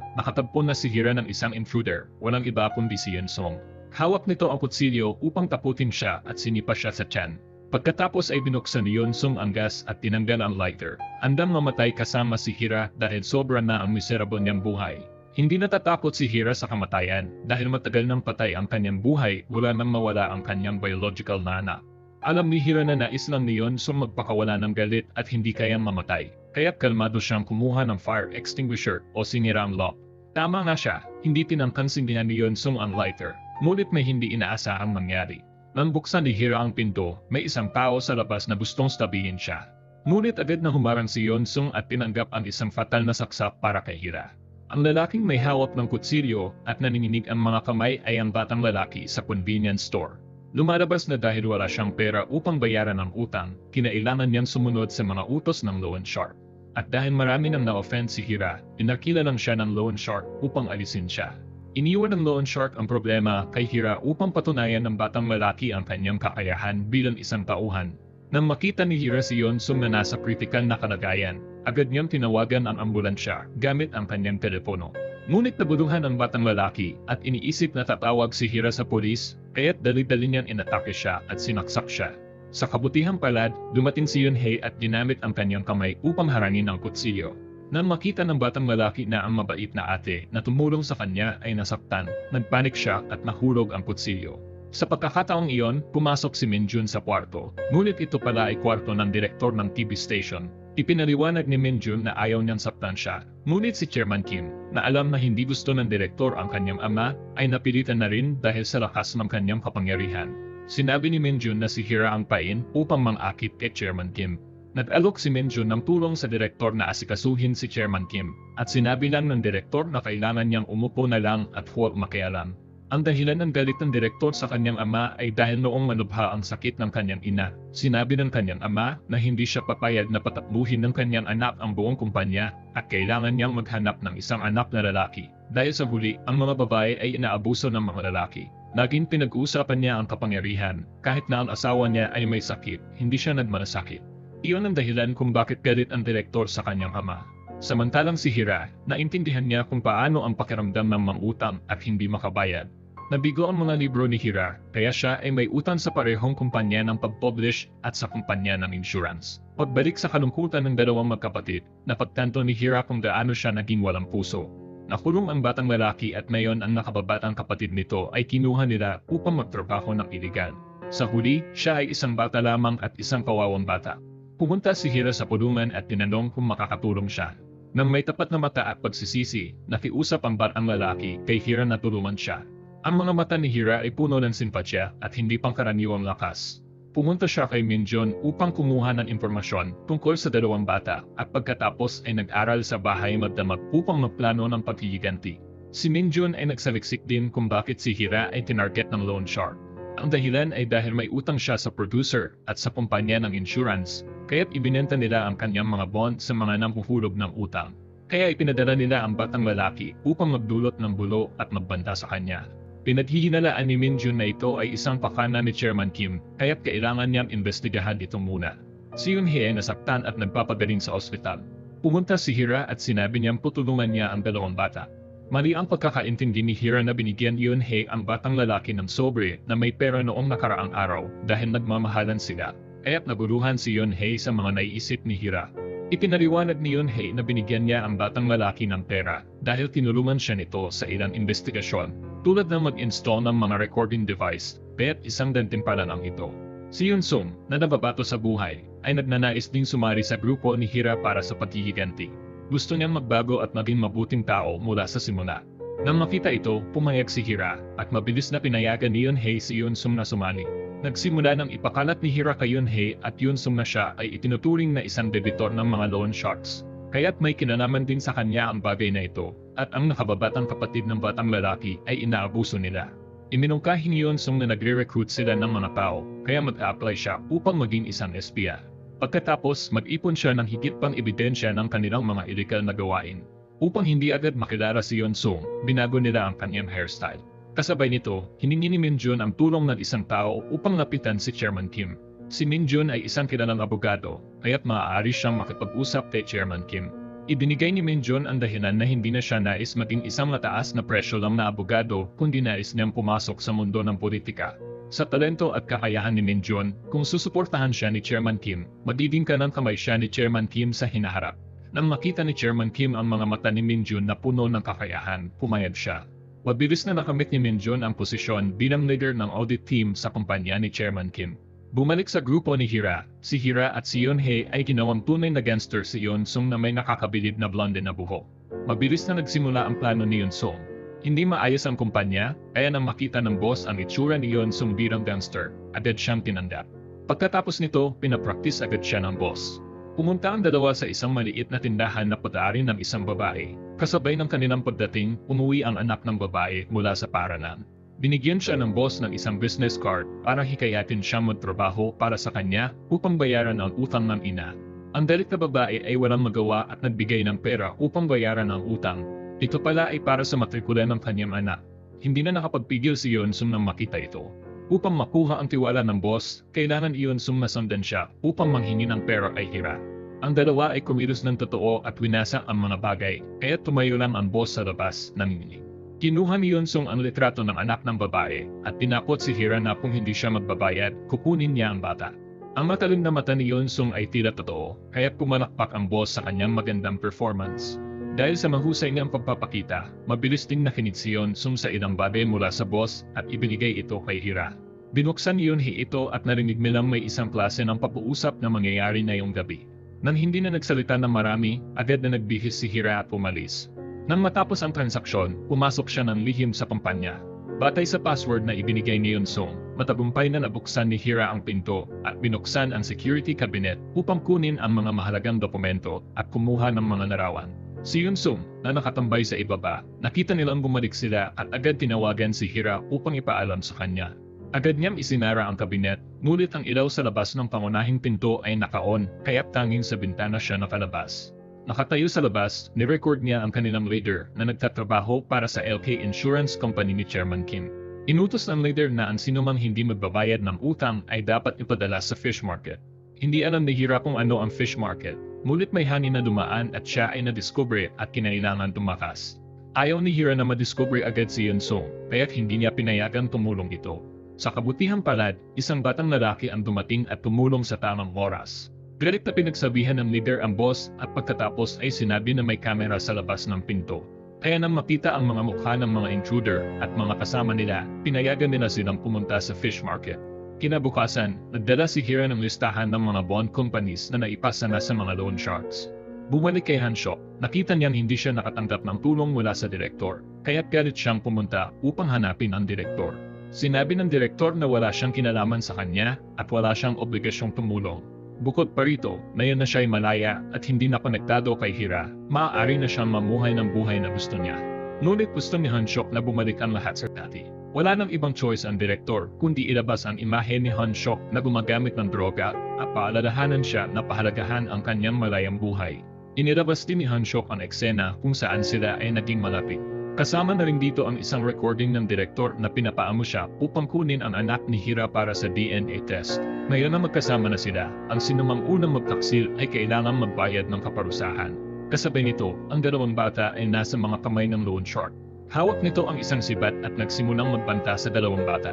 nakatagpo na si Hira ng isang intruder, walang iba kundi si Yensong. Hawak nito ang kutsilyo upang taputin siya at sinipa siya sa tiyan. Pagkatapos ay binuksan ni Yensong ang gas at tinanggal ang lighter. Andang mamatay kasama si Hira dahil sobra na ang miserable niyang buhay. Hindi natatakot si Hira sa kamatayan dahil matagal nang patay ang kanyang buhay mula nang mawala ang kanyang biological na anak. Alam ni Hira na nais lang ni Yonsong magpakawala ng galit at hindi kayang mamatay, kaya't kalmado siyang kumuha ng fire extinguisher o sinira ang lock. Tama nga siya, hindi tinangkansin niya ni Yonsong ang lighter, ngunit may hindi inaasahang mangyari. Nang buksan ni Hira ang pinto, may isang tao sa labas na gustong stabihin siya. Ngunit agad na humarang si Yonsong at tinanggap ang isang fatal na saksak para kay Hira. Ang lalaking may hawak ng kutsilyo at nanininig ang mga kamay ay ang batang lalaki sa convenience store. Lumalabas na dahil wala siyang pera upang bayaran ang utang, kinailangan niyang sumunod sa mga utos ng loan shark. At dahil marami nang na-offend si Hira, inakila lang siya ng loan shark upang alisin siya. Iniwan ng loan shark ang problema kay Hira upang patunayan ng batang lalaki ang kanyang kakayahan bilang isang tauhan. Nang makita ni Hira si Yonsong na nasa kritikal na kalagayan, agad niyang tinawagan ang ambulansya gamit ang kanyang telepono. Ngunit nabuluhan ang batang lalaki at iniisip na tatawag si Hira sa polis, kaya't dali-dali niyang inatake siya at sinaksak siya. Sa kabutihang palad, dumating si Yunhei at ginamit ang kanyang kamay upang harangin ang kutsilyo. Nang makita ng batang lalaki na ang mabait na ate na tumulong sa kanya ay nasaktan, nagpanik siya at nahulog ang kutsilyo. Sa pagkakataong iyon, pumasok si Minjun sa kwarto, ngunit ito pala ay kwarto ng direktor ng TV station. Ipinaliwanag ni Minjun na ayaw niyang saktan siya, ngunit si Chairman Kim, na alam na hindi gusto ng direktor ang kanyang ama, ay napilitan na rin dahil sa lakas ng kanyang kapangyarihan. Sinabi ni Minjun na si Hira ang pain upang mangakit kay Chairman Kim. Nag-alok si Minjun ng tulong sa direktor na asikasuhin si Chairman Kim, at sinabi lang ng direktor na kailangan niyang umupo na lang at huwag makialam. Ang dahilan ng galit ng direktor sa kanyang ama ay dahil noong malubha ang sakit ng kanyang ina. Sinabi ng kanyang ama na hindi siya papayag na patakbuhin ng kanyang anak ang buong kumpanya at kailangan niyang maghanap ng isang anak na lalaki. Dahil sa huli, ang mga babae ay inaabuso ng mga lalaki. Naging pinag-uusapan niya ang kapangyarihan. Kahit na ang asawa niya ay may sakit, hindi siya nagmanasakit. Iyon ang dahilan kung bakit galit ang direktor sa kanyang ama. Samantalang si Hira, naintindihan niya kung paano ang pakiramdam ng mangutang at hindi makabayad. Nabigo ang mga libro ni Hira, kaya siya ay may utang sa parehong kumpanya ng pag-publish at sa kumpanya ng insurance. Pagbalik sa kalungkutan ng dalawang magkapatid, napagtanto ni Hira kung gaano siya naging walang puso. Nakulong ang batang lalaki at ngayon ang nakababatang kapatid nito ay kinuha nila upang magtrabaho ng iligal. Sa huli, siya ay isang bata lamang at isang kawawang bata. Pumunta si Hira sa pulungan at tinanong kung makakatulong siya. Nang may tapat na mata at pagsisisi, nakiusap ang batang lalaki kay Hira na tulungan siya. Ang mga mata ni Hira ay puno ng simpatya at hindi pangkaraniwang lakas. Pumunta siya kay Minjun upang kumuha ng impormasyon tungkol sa dalawang bata at pagkatapos ay nag-aral sa bahay magdamag upang magplano ng paghihiganti. Si Minjun ay nagsaliksik din kung bakit si Hira ay tinarget ng loan shark. Ang dahilan ay dahil may utang siya sa producer at sa kumpanya ng insurance, kaya't ibinenta nila ang kanyang mga bond sa mga nampuhulog ng utang. Kaya ipinadala nila ang batang lalaki upang magdulot ng bulo at magbanta sa kanya. Pinaghihinalaan ni Minjun na ito ay isang pakana ni Chairman Kim, kaya't kailangan niyang investigahan ito muna. Si Yun-hee ay nasaktan at nagpapagaling sa ospital. Pumunta si Hira at sinabi niyang tutulungan niya ang dalawang bata. Mali ang pagkakaintindi ni Hira na binigyan ni Yun-hee ang batang lalaki ng sobre na may pera noong nakaraang araw dahil nagmamahalan sila. Kaya't naguluhan si Yun-hee sa mga naiisip ni Hira. Ipinaliwanag ni Yun-hee na binigyan niya ang batang lalaki ng pera dahil tinulungan siya nito sa ilang investigasyon, tulad ng mag-install ng mga recording device, kaya't isang gantimpala lang ito. Si Yun-sung, na nababato sa buhay, ay nagnanais ding sumari sa grupo ni Hira para sa paghihiganti. Gusto niyang magbago at maging mabuting tao mula sa simula. Nang makita ito, pumayag si Hira at mabilis na pinayagan ni Yun-hee si Yun-sung na sumali. Nagsimula ng ipakalat ni Hira kay Yun-hee at Yun-sung na siya ay itinuturing na isang debitor ng mga loan sharks. Kaya't may kinalaman din sa kanya ang bagay na ito, at ang nakababatang kapatid ng batang lalaki ay inaabuso nila. Iminungkahi ni Yun-sung na nagre-recruit sila ng mga tao, kaya mag-a-apply siya upang maging isang espiya. Pagkatapos, mag-ipon siya ng higit pang ebidensya ng kanilang mga illegal na gawain. Upang hindi agad makilala si Yun-sung, binago nila ang kanyang hairstyle. Kasabay nito, hiningi ni Minjun ang tulong ng isang tao upang lapitan si Chairman Kim. Si Minjun ay isang kilalang abogado, kaya't maaari siyang makipag-usap kay Chairman Kim. Ibinigay ni Minjun ang dahilan na hindi na siya nais maging isang mataas na presyo lang na abogado kundi nais niyang pumasok sa mundo ng politika. Sa talento at kakayahan ni Minjun, kung susuportahan siya ni Chairman Kim, magiging kanang kamay siya ni Chairman Kim sa hinaharap. Nang makita ni Chairman Kim ang mga mata ni Minjun na puno ng kakayahan, pumayag siya. Mabilis na nakamit ni Minjun ang posisyon bilang leader ng audit team sa kumpanya ni Chairman Kim. Bumalik sa grupo ni Hira, si Hira at si Yun-hee ay ginawang tunay na gangster si Yun-sung na may nakakabilib na blonde na buhok. Mabilis na nagsimula ang plano ni Yun-sung. Hindi maayos ang kumpanya, kaya nang makita ng boss ang itsura ni Yun-sung bilang gangster, agad siyang tinanggap. Pagkatapos nito, pinapraktis agad siya ng boss. Pumunta ang dalawa sa isang maliit na tindahan na pag-aari ng isang babae. Kasabay ng kanilang pagdating, umuwi ang anak ng babae mula sa paaralan. Binigyan siya ng boss ng isang business card para hikayatin siyang magtrabaho para sa kanya upang bayaran ang utang ng ina. Ang dalit na babae ay walang magawa at nagbigay ng pera upang bayaran ang utang. Ito pala ay para sa matrikula ng kanyang anak. Hindi na nakapagpigil si Yun-sung nang makita ito. Upang makuha ang tiwala ng boss, kailangan Yun-sung masundan siya upang manghingi ng pera kay Hira. Ang dalawa ay kumilos ng totoo at winasak ang mga bagay, kaya tumayo lang ang boss sa labas, nanginginig. Kinuha ni Yun-sung ang litrato ng anak ng babae at tinakot si Hira na kung hindi siya magbabayad, kukunin niya ang bata. Ang matalim na mata ni Yun-sung ay tila totoo, kaya pumalakpak ang boss sa kanyang magandang performance. Dahil sa mahusay niyang pagpapakita, mabilis ding nakinig si Yun-sung sa ilang bagay mula sa boss at ibinigay ito kay Hira. Binuksan ni Yun-hee ito at narinig nilang may isang klase ng pag-uusap na mangyayari ngayong gabi. Nang hindi na nagsalita ng marami, agad na nagbihis si Hira at umalis. Nang matapos ang transaksyon, pumasok siya ng lihim sa kumpanya. Batay sa password na ibinigay ni Yun-sung, matagumpay na nabuksan ni Hira ang pinto at binuksan ang security cabinet upang kunin ang mga mahalagang dokumento at kumuha ng mga larawan. Si Yun-sung, na nakatambay sa ibaba, nakita nilang bumalik sila at agad tinawagan si Hira upang ipaalam sa kanya. Agad niyang isinara ang kabinet, ngunit ang ilaw sa labas ng pangunahing pinto ay naka-on, kaya't tanging sa bintana siya nakalabas. Nakatayo sa labas, nirecord niya ang kanilang leader na nagtatrabaho para sa LK Insurance Company ni Chairman Kim. Inutos ng leader na ang sinumang hindi magbabayad ng utang ay dapat ipadala sa fish market. Hindi alam ni Hira kung ano ang fish market, ngunit may hangin na dumaan at siya ay nadiskubre at kinailangan tumakas. Ayaw ni Hira na madiscover agad si Yeon-sung, kaya't hindi niya pinayagan tumulong ito. Sa kabutihang palad, isang batang lalaki ang dumating at tumulong sa tamang oras. Galit na pinagsabihan ng leader ang boss at pagkatapos ay sinabi na may kamera sa labas ng pinto. Kaya nang makita ang mga mukha ng mga intruder at mga kasama nila, pinayagan nila silang pumunta sa fish market. Kinabukasan, nagdala si Hira ng listahan ng mga bond companies na naipasa na sa mga loan sharks. Bumalik kay Hanshok, nakita niyang hindi siya nakatanggap ng tulong mula sa direktor, kaya't galit siyang pumunta upang hanapin ang direktor. Sinabi ng direktor na wala siyang kinalaman sa kanya at wala siyang obligasyong tumulong. Bukod pa rito, ngayon na siya'y malaya at hindi na konektado kay Hira, maaari na siyang mamuhay ng buhay na gusto niya. Ngunit gusto ni Hanshok na bumalik ang lahat sa dati. Wala nang ibang choice ang direktor kundi ilabas ang imahe ni Hanshok na gumagamit ng droga at paalalahanan siya na pahalagahan ang kanyang malayang buhay. Inilabas din ni Hanshok ang eksena kung saan sila ay naging malapit. Kasama na rin dito ang isang recording ng direktor na pinapaamo siya upang kunin ang anak ni Hira para sa DNA test. Ngayon na magkasama na sila, ang sinumang unang magtaksil ay kailangan magbayad ng kaparusahan. Kasabay nito, ang dalawang bata ay nasa mga kamay ng loan shark. Hawak nito ang isang sibat at nagsimulang magbanta sa dalawang bata.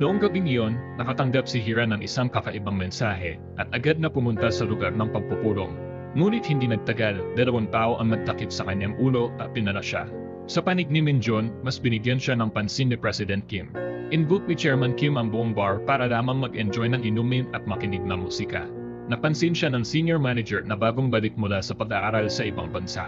Noong gabing iyon, nakatanggap si Hira ng isang kakaibang mensahe at agad na pumunta sa lugar ng pagpupulong. Ngunit hindi nagtagal, dalawang tao ang nagtakip sa kanyang ulo at pinala siya. Sa panig ni Minjon, mas binigyan siya ng pansin ni President Kim. Inbook ni Chairman Kim ang buong bar para lamang mag-enjoy ng inumin at makinig ng musika. Napansin siya ng senior manager na bagong balik mula sa pag-aaral sa ibang bansa.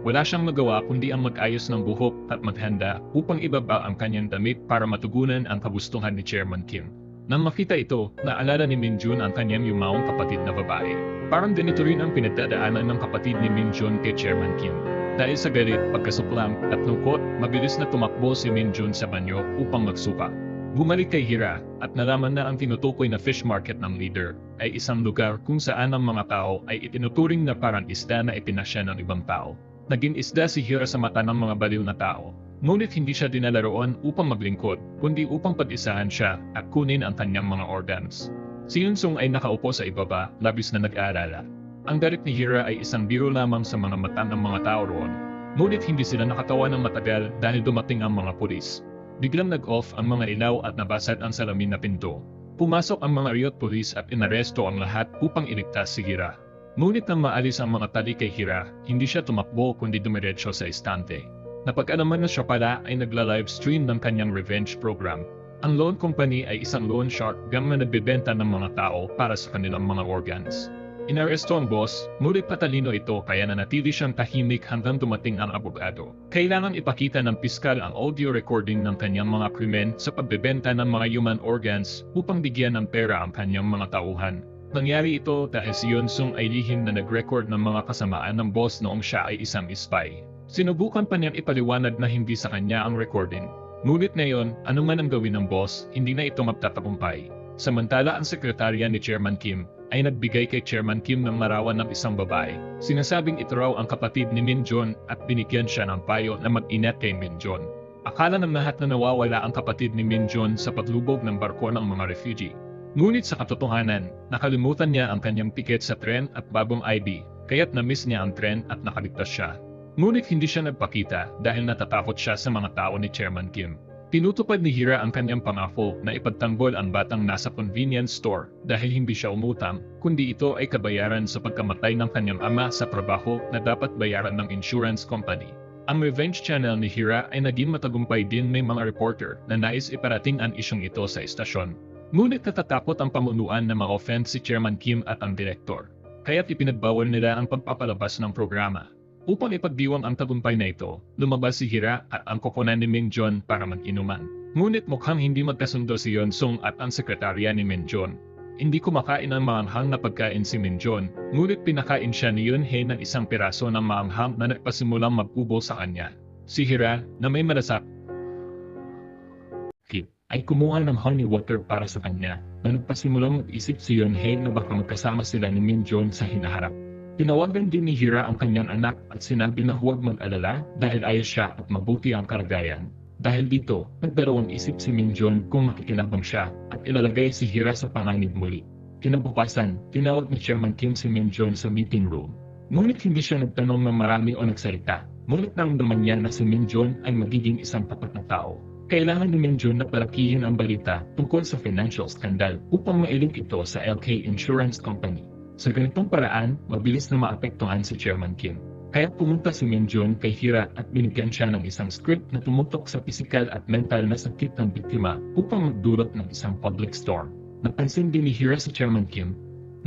Wala siyang magawa kundi ang mag-ayos ng buhok at maghanda upang ibaba ang kanyang damit para matugunan ang kagustuhan ni Chairman Kim. Nang makita ito, naalala ni Minjun ang kanyang yumaong kapatid na babae. Parang ganito rin ang pinagdadaanan ng kapatid ni Minjun kay Chairman Kim. Dahil sa galit, pagkasuklam at lungkot, mabilis na tumakbo si Minjun sa banyo upang magsuka. Bumalik kay Hira at nalaman na ang tinutukoy na fish market ng leader ay isang lugar kung saan ang mga tao ay itinuturing na parang isda na ipinasya ng ibang tao. Naging isda si Hira sa mata ng mga baliw na tao. Ngunit hindi siya dinala roon upang maglingkod, kundi upang pag-isahan siya at kunin ang kanyang mga organs. Si Yeon-sung ay nakaupo sa ibaba, labis na nag-aalala. Ang galit ni Hira ay isang biro lamang sa mga mata ng mga tao roon. Ngunit hindi sila nakatawa ng matagal dahil dumating ang mga pulis. Biglang nag-off ang mga ilaw at nabasag ang salamin na pinto. Pumasok ang mga Ryot Police at inaresto ang lahat upang iligtas si Hira. Ngunit nang maalis ang mga tali kay Hira, hindi siya tumakbo kundi dumiretso sa istante. Napag-alaman na siya pala ay nagla-livestream ng kanyang revenge program. Ang loan company ay isang loan shark gang na nagbebenta ng mga tao para sa kanilang mga organs. Inaresto ang boss, ngunit patalino ito kaya nanatili siyang tahimik hanggang dumating ang abogado. Kailangan ipakita ng piskal ang audio recording ng kanyang mga krimen sa pagbebenta ng mga human organs upang bigyan ng pera ang kanyang mga tauhan. Nangyari ito dahil si Yeon-sung ay lihim na nag-record ng mga kasamaan ng boss noong siya ay isang spy. Sinubukan pa niyang ipaliwanag na hindi sa kanya ang recording. Ngunit ngayon, anuman ang gawin ng boss, hindi na ito magtatagumpay. Samantala ang sekretarya ni Chairman Kim ay nagbigay kay Chairman Kim ng larawan ng isang babae. Sinasabing ito raw ang kapatid ni Minjon at binigyan siya ng payo na mag-ingat kay Minjon. Akala ng lahat na nawawala ang kapatid ni Minjon sa paglubog ng barko ng mga refugee. Ngunit sa katotohanan, nakalimutan niya ang kanyang tiket sa tren at bagong ID, kaya't na-miss niya ang tren at nakaligtas siya. Ngunit hindi siya nagpakita dahil natatakot siya sa mga tao ni Chairman Kim. Tinutupad ni Hira ang kanyang pangako na ipagtanggol ang batang nasa convenience store dahil hindi siya umutang, kundi ito ay kabayaran sa pagkamatay ng kanyang ama sa trabaho na dapat bayaran ng insurance company. Ang revenge channel ni Hira ay naging matagumpay din, may mga reporter na nais iparating ang isyong ito sa istasyon. Ngunit natatakot ang pamunuan na ma-offend si Chairman Kim at ang direktor, kaya't ipinagbawal nila ang pagpapalabas ng programa. Upang ipagdiwang ang tagumpay na ito, lumabas si Hira at ang kokonan ni Minjon para mag-inuman. Ngunit mukhang hindi magkasundo si Yeon-sung at ang sekretarya ni Minjon. Hindi kumakain ng maanghang na pagkain si Minjon, ngunit pinakain siya ni Yeon-hae ng isang piraso ng maanghang na nagpasimulang mag-ubo sa kanya. Si Hira, na may malasak ay kumuha ng honey water para sa kanya, na nagpasimulang mag-isip si Yeon-hae na baka magkasama sila ni Minjon sa hinaharap. Tinawagan din ni Hira ang kanyang anak at sinabi na huwag mag-alala dahil ayos siya at mabuti ang kalagayan. Dahil dito, nagdarawang isip si Minjon kung makikinabang siya at ilalagay si Hira sa panganib muli. Kinabukasan, tinawag ni Chairman Kim si Minjon sa meeting room. Ngunit hindi siya nagtanong ng marami o nagsalita. Ngunit naramdaman niya na si Minjun ay magiging isang tapat na tao. Kailangan ni Minjun na palakihin ang balita tungkol sa financial scandal upang mailing ito sa LK Insurance Company. Sa ganitong paraan, mabilis na maapektuhan si Chairman Kim. Kaya pumunta si Minjun kay Hira at binigyan siya ng isang script na tumutok sa pisikal at mental na sakit ng biktima upang magdulot ng isang public storm. Napansin din ni Hira si Chairman Kim.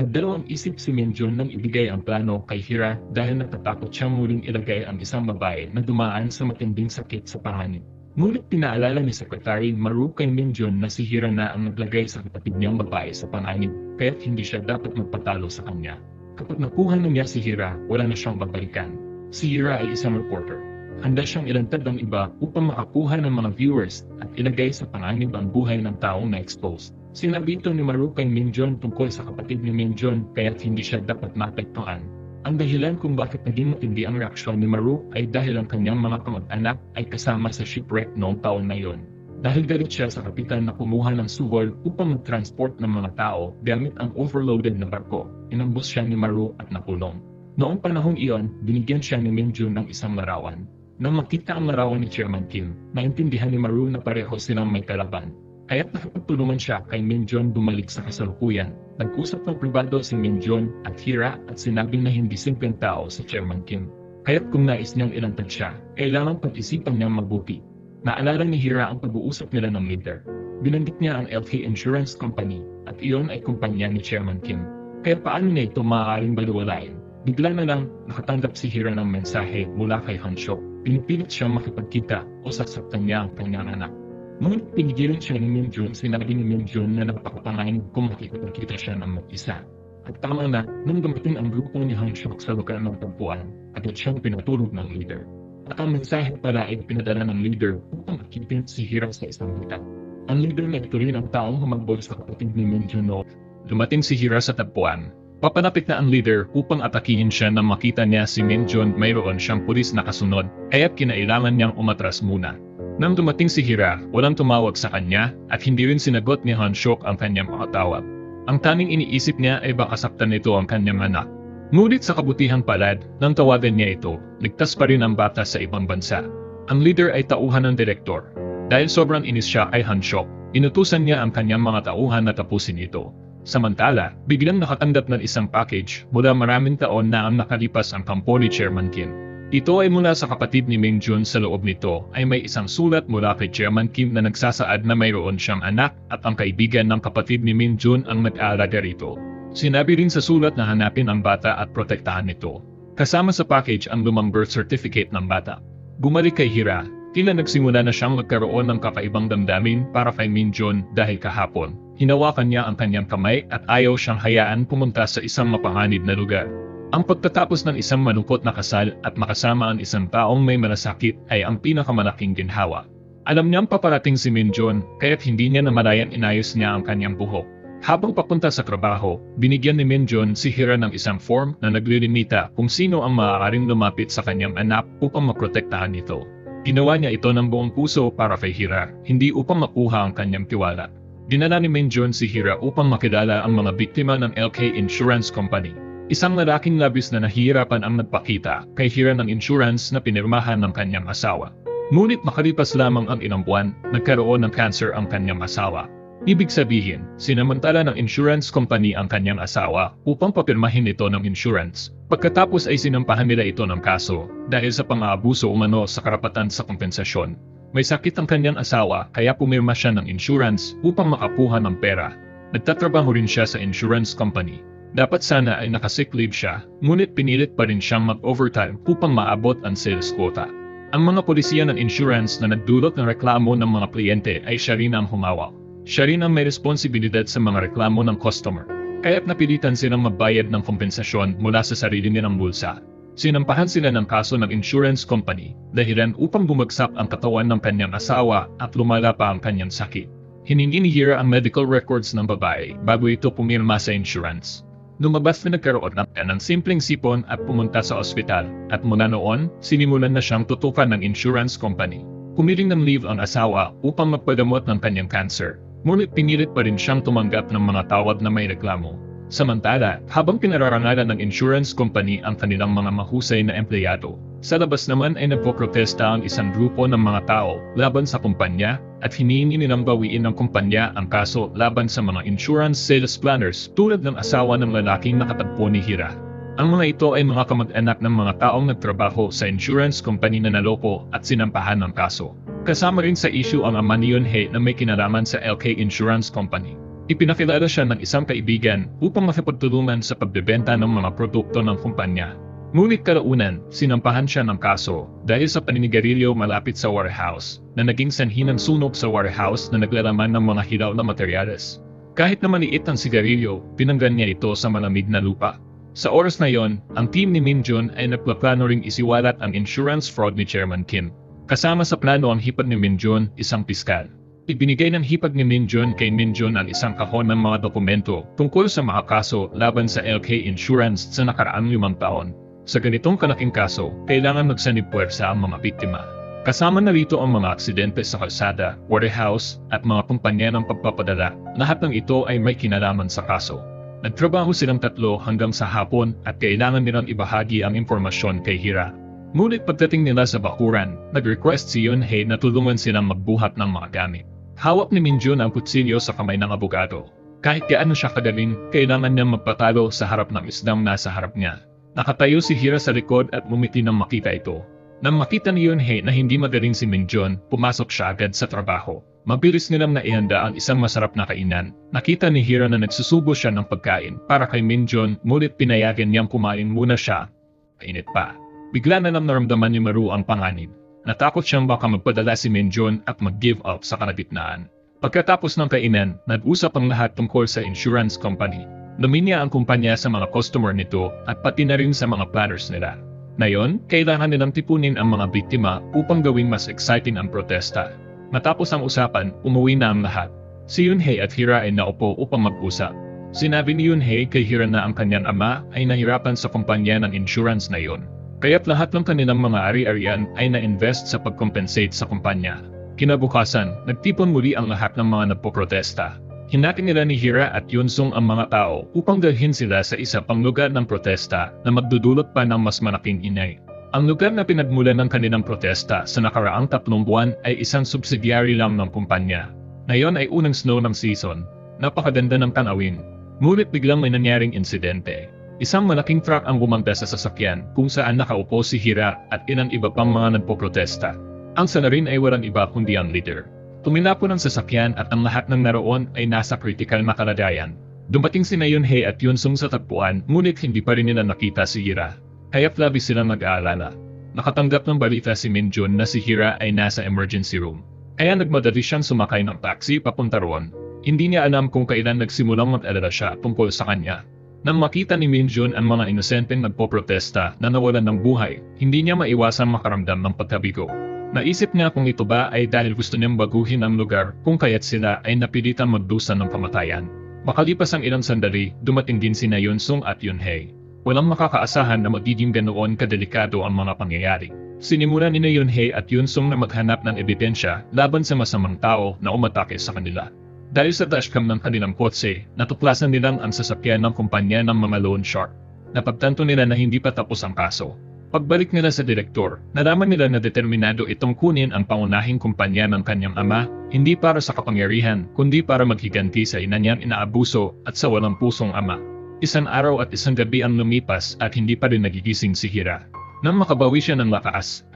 Nagdalawang isip si Minjun nang ibigay ang plano kay Hira dahil natatakot siya muling ilagay ang isang babae na dumaan sa matinding sakit sa panganib. Ngunit pinaalala ni Secretary Maru kay Minjun na si Hira na ang naglagay sa kapatid niyang babae sa panganib kaya't hindi siya dapat magpatalo sa kanya. Kapag nakuha na niya si Hira, wala na siyang babalikan. Si Hira ay isang reporter. Handa siyang ilantad ng iba upang makakuha ng mga viewers at ilagay sa panganib ang buhay ng taong na-expose. Sinabi ito ni Maru kay Minjun tungkol sa kapatid ni Minjun kaya't hindi siya dapat maapektuhan. Ang dahilan kung bakit naging matindi ang reaksyon ni Maru ay dahil ang kanyang mga kamag-anak ay kasama sa shipwreck noong taon na yon. Dahil galit siya sa kapitan na kumuha ng suwol upang mag-transport ng mga tao gamit ang overloaded na barko, inambos siya ni Maru at nakulong. Noong panahong iyon, binigyan siya ni Minjun ng isang larawan. Nang makita ang larawan ni Chairman Kim, naintindihan ni Maru na pareho silang may kalaban. Kaya't nakapagtulungan siya kay Minjun bumalik sa kasalukuyan. Nag-usap ng pribado si Minjun at Hira at sinabing na hindi simpleng tao si Chairman Kim. Kaya't kung nais niyang ilantad siya, kailangan pag-isipan niyang mabuti. Naalala ni Hira ang pag-uusap nila ng leader. Binanggit niya ang LK Insurance Company at iyon ay kumpanya ni Chairman Kim. Kaya paano niya ito maaaring baliwalain? Bigla na lang nakatanggap si Hira ng mensahe mula kay Hanshok. Pinipilit siyang makipagkita o sasaktan niya ang kanyang anak. Ngunit pinigilan siya ni Minjun, sinabi ni Minjun na napakapanganib kung makikipagkita siya ng mag-isa. At tama na, nung dumating ang grupo ni Hanshok sa lugar ng tagpuan, agad siyang pinatulog ng leader. At ang mensahe pala ay pinadala ng leader upang makipin si Hira sa isang bitat. Ang leader na ito rin ang taong humambol sa kapatid ni Minjun noon. Dumating si Hira sa tagpuan. Papanapit na ang leader upang atakihin siya nang makita niya si Minjun mayroon siyang pulis na kasunod, kaya't kinailangan niyang umatras muna. Nang dumating si Hira, walang tumawag sa kanya at hindi rin sinagot ni Hanshok ang kanyang mga tawag. Ang tanging iniisip niya ay baka saktan nito ang kanyang anak. Ngunit sa kabutihang palad, nang tawagan niya ito, ligtas pa rin ang bata sa ibang bansa. Ang leader ay tauhan ng direktor. Dahil sobrang inis siya kay Hanshok, inutusan niya ang kanyang mga tauhan na tapusin ito. Samantala, biglang nakatanggap ng isang package mula maraming taon na ang nakalipas ang kampo ni Chairman Kim. Ito ay mula sa kapatid ni Minjun. Sa loob nito ay may isang sulat mula kay Chairman Kim na nagsasaad na mayroon siyang anak at ang kaibigan ng kapatid ni Minjun ang nag-aalaga rito. Sinabi rin sa sulat na hanapin ang bata at protektahan ito. Kasama sa package ang lumang birth certificate ng bata. Bumalik kay Hira, tila nagsimula na siyang magkaroon ng kakaibang damdamin para kay Minjun dahil kahapon. Hinawakan niya ang kanyang kamay at ayaw siyang hayaan pumunta sa isang mapanganib na lugar. Ang pagtatapos ng isang malungkot na kasal at makasama ang isang taong may malasakit ay ang pinakamalaking ginhawa. Alam niyang paparating si Minjun, kaya't hindi niya namalayan inayos niya ang kanyang buhok. Habang papunta sa trabaho, binigyan ni Minjun si Hira ng isang form na naglilimita kung sino ang maaaring lumapit sa kanyang anak upang maprotektahan ito. Ginawa niya ito ng buong puso para kay Hira, hindi upang makuha ang kanyang tiwala. Dinala ni Minjun si Hira upang makilala ang mga biktima ng LK Insurance Company. Isang lalaking labis na nahihirapan ang nagpakita kay Hira ng insurance na pinirmahan ng kanyang asawa. Ngunit makalipas lamang ang ilang buwan, nagkaroon ng cancer ang kanyang asawa. Ibig sabihin, sinamantala ng insurance company ang kanyang asawa upang papirmahin ito ng insurance. Pagkatapos ay sinampahan nila ito ng kaso dahil sa pang-aabuso umano sa karapatan sa kompensasyon. May sakit ang kanyang asawa kaya pumirma siya ng insurance upang makakuha ng pera. Nagtatrabaho rin siya sa insurance company. Dapat sana ay nakasick leave siya, ngunit pinilit pa rin siyang mag-overtime upang maabot ang sales quota. Ang mga polisiya ng insurance na nagdulot ng reklamo ng mga kliyente ay siya rin ang humawak. Siya rin ang may responsibilidad sa mga reklamo ng customer. Kaya't napilitan silang magbayad ng kompensasyon mula sa sarili nilang bulsa. Sinampahan sila ng kaso ng insurance company, dahilan upang bumagsak ang katawan ng kanyang asawa at lumala pa ang kanyang sakit. Hiningi ni Hira ang medical records ng babae bago ito pumirma sa insurance. Lumabas na nagkaroon ng simpleng sipon at pumunta sa ospital, at mula noon, sinimulan na siyang tutukan ng insurance company. Humiling ng leave ang asawa upang magpagamot ng kanyang cancer, ngunit pinilit pa rin siyang tumanggap ng mga tawag na may reklamo. Samantala, habang pinararangalan ng insurance company ang kanilang mga mahusay na empleyado, sa labas naman ay nagpoprotesta ang isang grupo ng mga tao laban sa kumpanya at hinihingi nilang bawiin ng kumpanya ang kaso laban sa mga insurance sales planners tulad ng asawa ng lalaking nakatagpo ni Hira. Ang mga ito ay mga kamag-anak ng mga taong nagtrabaho sa insurance company na naloko at sinampahan ng kaso. Kasama rin sa issue ang ama ni Yunhei na may kinalaman sa LK Insurance Company. Ipinakilala siya ng isang kaibigan upang makipagtulungan sa pagbebenta ng mga produkto ng kumpanya. Ngunit kalaunan, sinampahan siya ng kaso dahil sa paninigarilyo malapit sa warehouse na naging sanhi ng sunog sa warehouse na naglalaman ng mga hilaw na materyales. Kahit na maliit ang sigarilyo, pinanggan niya ito sa malamig na lupa. Sa oras na yon, ang team ni Min Jun ay nagplaplano ring isiwalat ang insurance fraud ni Chairman Kim. Kasama sa plano ang hipag ni Min Jun, isang piskal. Ibinigay ng hipag ni Min Jun kay Min Jun ang isang kahon ng mga dokumento tungkol sa mga kaso laban sa LK Insurance sa nakaraang 5 taon. Sa ganitong kalaking kaso, kailangan magsanib puwersa ang mga biktima. Kasama na rito ang mga aksidente sa kalsada, warehouse, at mga kumpanya ng pagpapadala. Lahat ng ito ay may kinalaman sa kaso. Nagtrabaho silang tatlo hanggang sa hapon at kailangan nilang ibahagi ang impormasyon kay Hira. Ngunit pagdating nila sa bakuran, nag-request si Yunhei na tulungan silang magbuhat ng mga gamit. Hawak ni Min Jun ang kutsilyo sa kamay ng abogado. Kahit gaano siya kagaling, kailangan niyang magpatalo sa harap ng isdang nasa harap niya. Nakatayo si Hira sa likod at bumiti nang makita ito. Nang makita ni Yunhei na hindi magaling si Min Jun, pumasok siya agad sa trabaho. Mabilis nilang naihanda ang isang masarap na kainan. Nakita ni Hira na nagsusubo siya ng pagkain para kay Min Jun, ngunit pinayagan niyang kumain muna siya. Painit pa. Bigla na lang naramdaman ni Maru ang panganib. Natakot siyang baka magpadala si Min Jun at mag-give up sa kalagitnaan. Pagkatapos ng kainan, nag-usap ang lahat tungkol sa insurance company. Luminya ang kumpanya sa mga customer nito at pati na rin sa mga planners nila. Ngayon, kailangan nilang tipunin ang mga biktima upang gawing mas exciting ang protesta. Matapos ang usapan, umuwi na ang lahat. Si Yunhei at Hira ay naupo upang mag-usap. Sinabi ni Yunhei kay Hira na ang kanyang ama ay nahirapan sa kumpanya ng insurance na iyon. Kaya't lahat ng kanilang mga ari-arian ay na-invest sa pag-compensate sa kumpanya. Kinabukasan, nagtipon muli ang lahat ng mga nagpoprotesta. Hinati nila ni Hira at Yunsung ang mga tao upang dalhin sila sa isa pang lugar ng protesta na magdudulot pa ng mas malaking inay. Ang lugar na pinagmulan ng kanilang protesta sa nakaraang 3 buwan ay isang subsidiary lang ng kumpanya. Ngayon ay unang snow ng season. Napakaganda ng tanawin. Ngunit biglang may nangyaring insidente. Isang malaking truck ang bumangga sa sasakyan kung saan nakaupo si Hira at ilang iba pang mga nagpoprotesta. Ang salarin ay walang iba kundi ang leader. Tumilapon ang sasakyan at ang lahat ng naroon ay nasa critical na kalagayan. Dumating si Yunhei at Yunsung sa tagpuan, ngunit hindi pa rin nila nakita si Hira. Kaya't labis silang nag-aalala. Nakatanggap ng balita si Min Jun na si Hira ay nasa emergency room. Kaya nagmadali siyang sumakay ng taxi papunta roon. Hindi niya alam kung kailan nagsimulang mag-alala siya tungkol sa kanya. Nang makita ni Min Jun ang mga inosenteng nagpoprotesta na nawalan ng buhay, hindi niya maiwasang makaramdam ng pagkabigo. Naisip niya kung ito ba ay dahil gusto niyang baguhin ang lugar kung kaya't sila ay napilitan magdusa ng kamatayan. Makalipas ang ilang sandali, dumating din sina Yunsung at Yunhei. Walang makakaasahan na magiging ganoon kadelikado ang mga pangyayari. Sinimulan ni Yunhei at Yunsung na maghanap ng ebidensya laban sa masamang tao na umatake sa kanila. Dahil sa dashcam ng kanilang kotse, natuklasan nilang ang sasakyan ng kumpanya ng mga loan shark. Napagtanto nila na hindi pa tapos ang kaso. Pagbalik nila sa direktor, nalaman nila na determinado itong kunin ang pangunahing kumpanya ng kanyang ama, hindi para sa kapangyarihan, kundi para maghiganti sa ina niyang inaabuso at sa walang pusong ama. Isang araw at isang gabi ang lumipas at hindi pa rin nagigising si Hira. Nang makabawi siya ng lakas,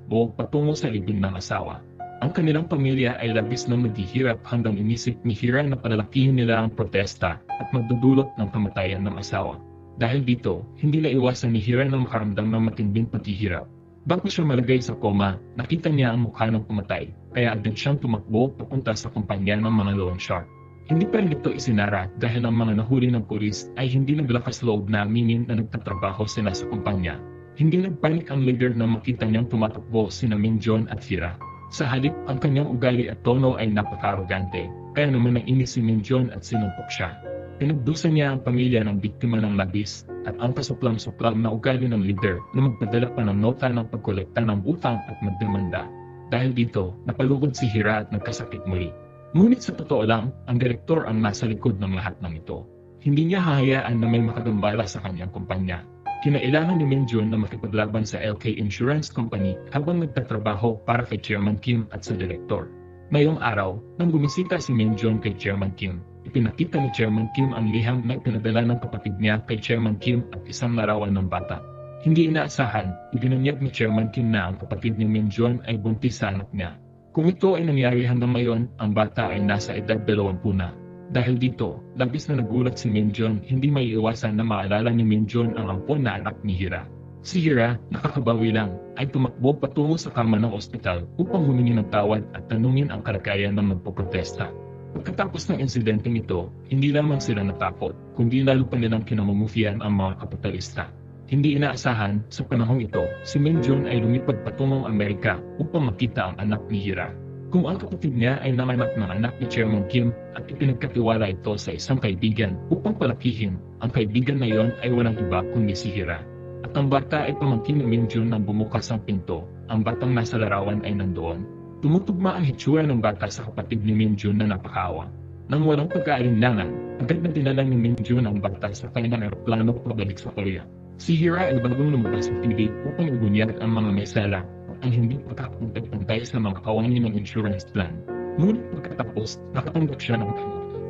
buong patungo sa libing ng asawa. Ang kanilang pamilya ay labis na naghihirap hanggang inisip ni Hira na palalakihin nila ang protesta at magdudulot ng kamatayan ng asawa. Dahil dito, hindi na iwasan ni Hira na makaramdam ng matinding paghihirap. Bago siya malagay sa koma, nakita niya ang mukha ng pumatay, kaya agad siyang tumakbo papunta sa kumpanya ng mga loan shark. Hindi pa rin ito isinara dahil ang mga nahuli ng pulis ay hindi naglakas loob na aminin na nagtatrabaho sila sa kumpanya. Hindi nagpanik ang leader na makita niyang tumatakbo sina Min Jun at Hira. Sa halip, ang kanyang ugali at tono ay napaka-arrogante, kaya naman nainis si Min Jun at sinumpok siya. Pinagdusa niya ang pamilya ng biktima ng labis at ang kasuklam-suklam na ugali ng leader na magpadala pa ng nota ng pagkolekta ng utang at magdemanda. Dahil dito, napalugod si Hira at nagkasakit muli. Ngunit sa totoo lang, ang direktor ang nasa likod ng lahat ng ito. hindi niya hahayaan na may makagambala sa kanyang kumpanya. Kinailangan ni Minjun na makipaglaban sa LK Insurance Company habang nagtatrabaho para kay Chairman Kim at sa direktor. Ngayong araw, nang bumisita si Minjun kay Chairman Kim, ipinakita ni Chairman Kim ang liham na ipinadala ng kapatid niya kay Chairman Kim at isang larawan ng bata. Hindi inaasahan, ibinunyag ni Chairman Kim na ang kapatid ni Minjun ay buntis sa anak niya. Kung ito ay nangyari hanggang ngayon, ang bata ay nasa edad 20 na. Dahil dito, labis na nagulat si Minjun, hindi may iwasan na maalala ni Minjun ang ampon na anak ni Hira. Si Hira, nakakabawi lang, ay tumakbo patungo sa kama ng ospital upang humingi ng tawad at tanungin ang kalagayan ng magpoprotesta. Pagkatapos ng insidenteng ito, hindi lamang sila natakot, kundi lalo pa nilang kinamumufian ang mga kapitalista. Hindi inaasahan, sa panahong ito, si Minjun ay lumipad patungong Amerika upang makita ang anak ni Hira. Kung ang kapatid niya ay nanganak ng anak ni Chairman Kim at ipinagkatiwala ito sa isang kaibigan upang palakihin, ang kaibigan na iyon ay walang iba kundi si Hira. At ang bata ay pamangkin ni Minjun nang bumukas ang pinto, ang batang nasa larawan ay nandoon. Tumutugma ang hitsura ng bata sa kapatid ni Minjun na napakaawa. Nang walang pagkaalinlangan, agad na dinala ni Minjun ang bata sa kanyang eroplano pabalik sa Korea. Si Hira ay bagong lumabas sa TV upang ibunyag ang mga mesala ang hindi pagkakapuntay sa mga kawani ng insurance plan. Ngunit pagkatapos, nakatanggap siya ng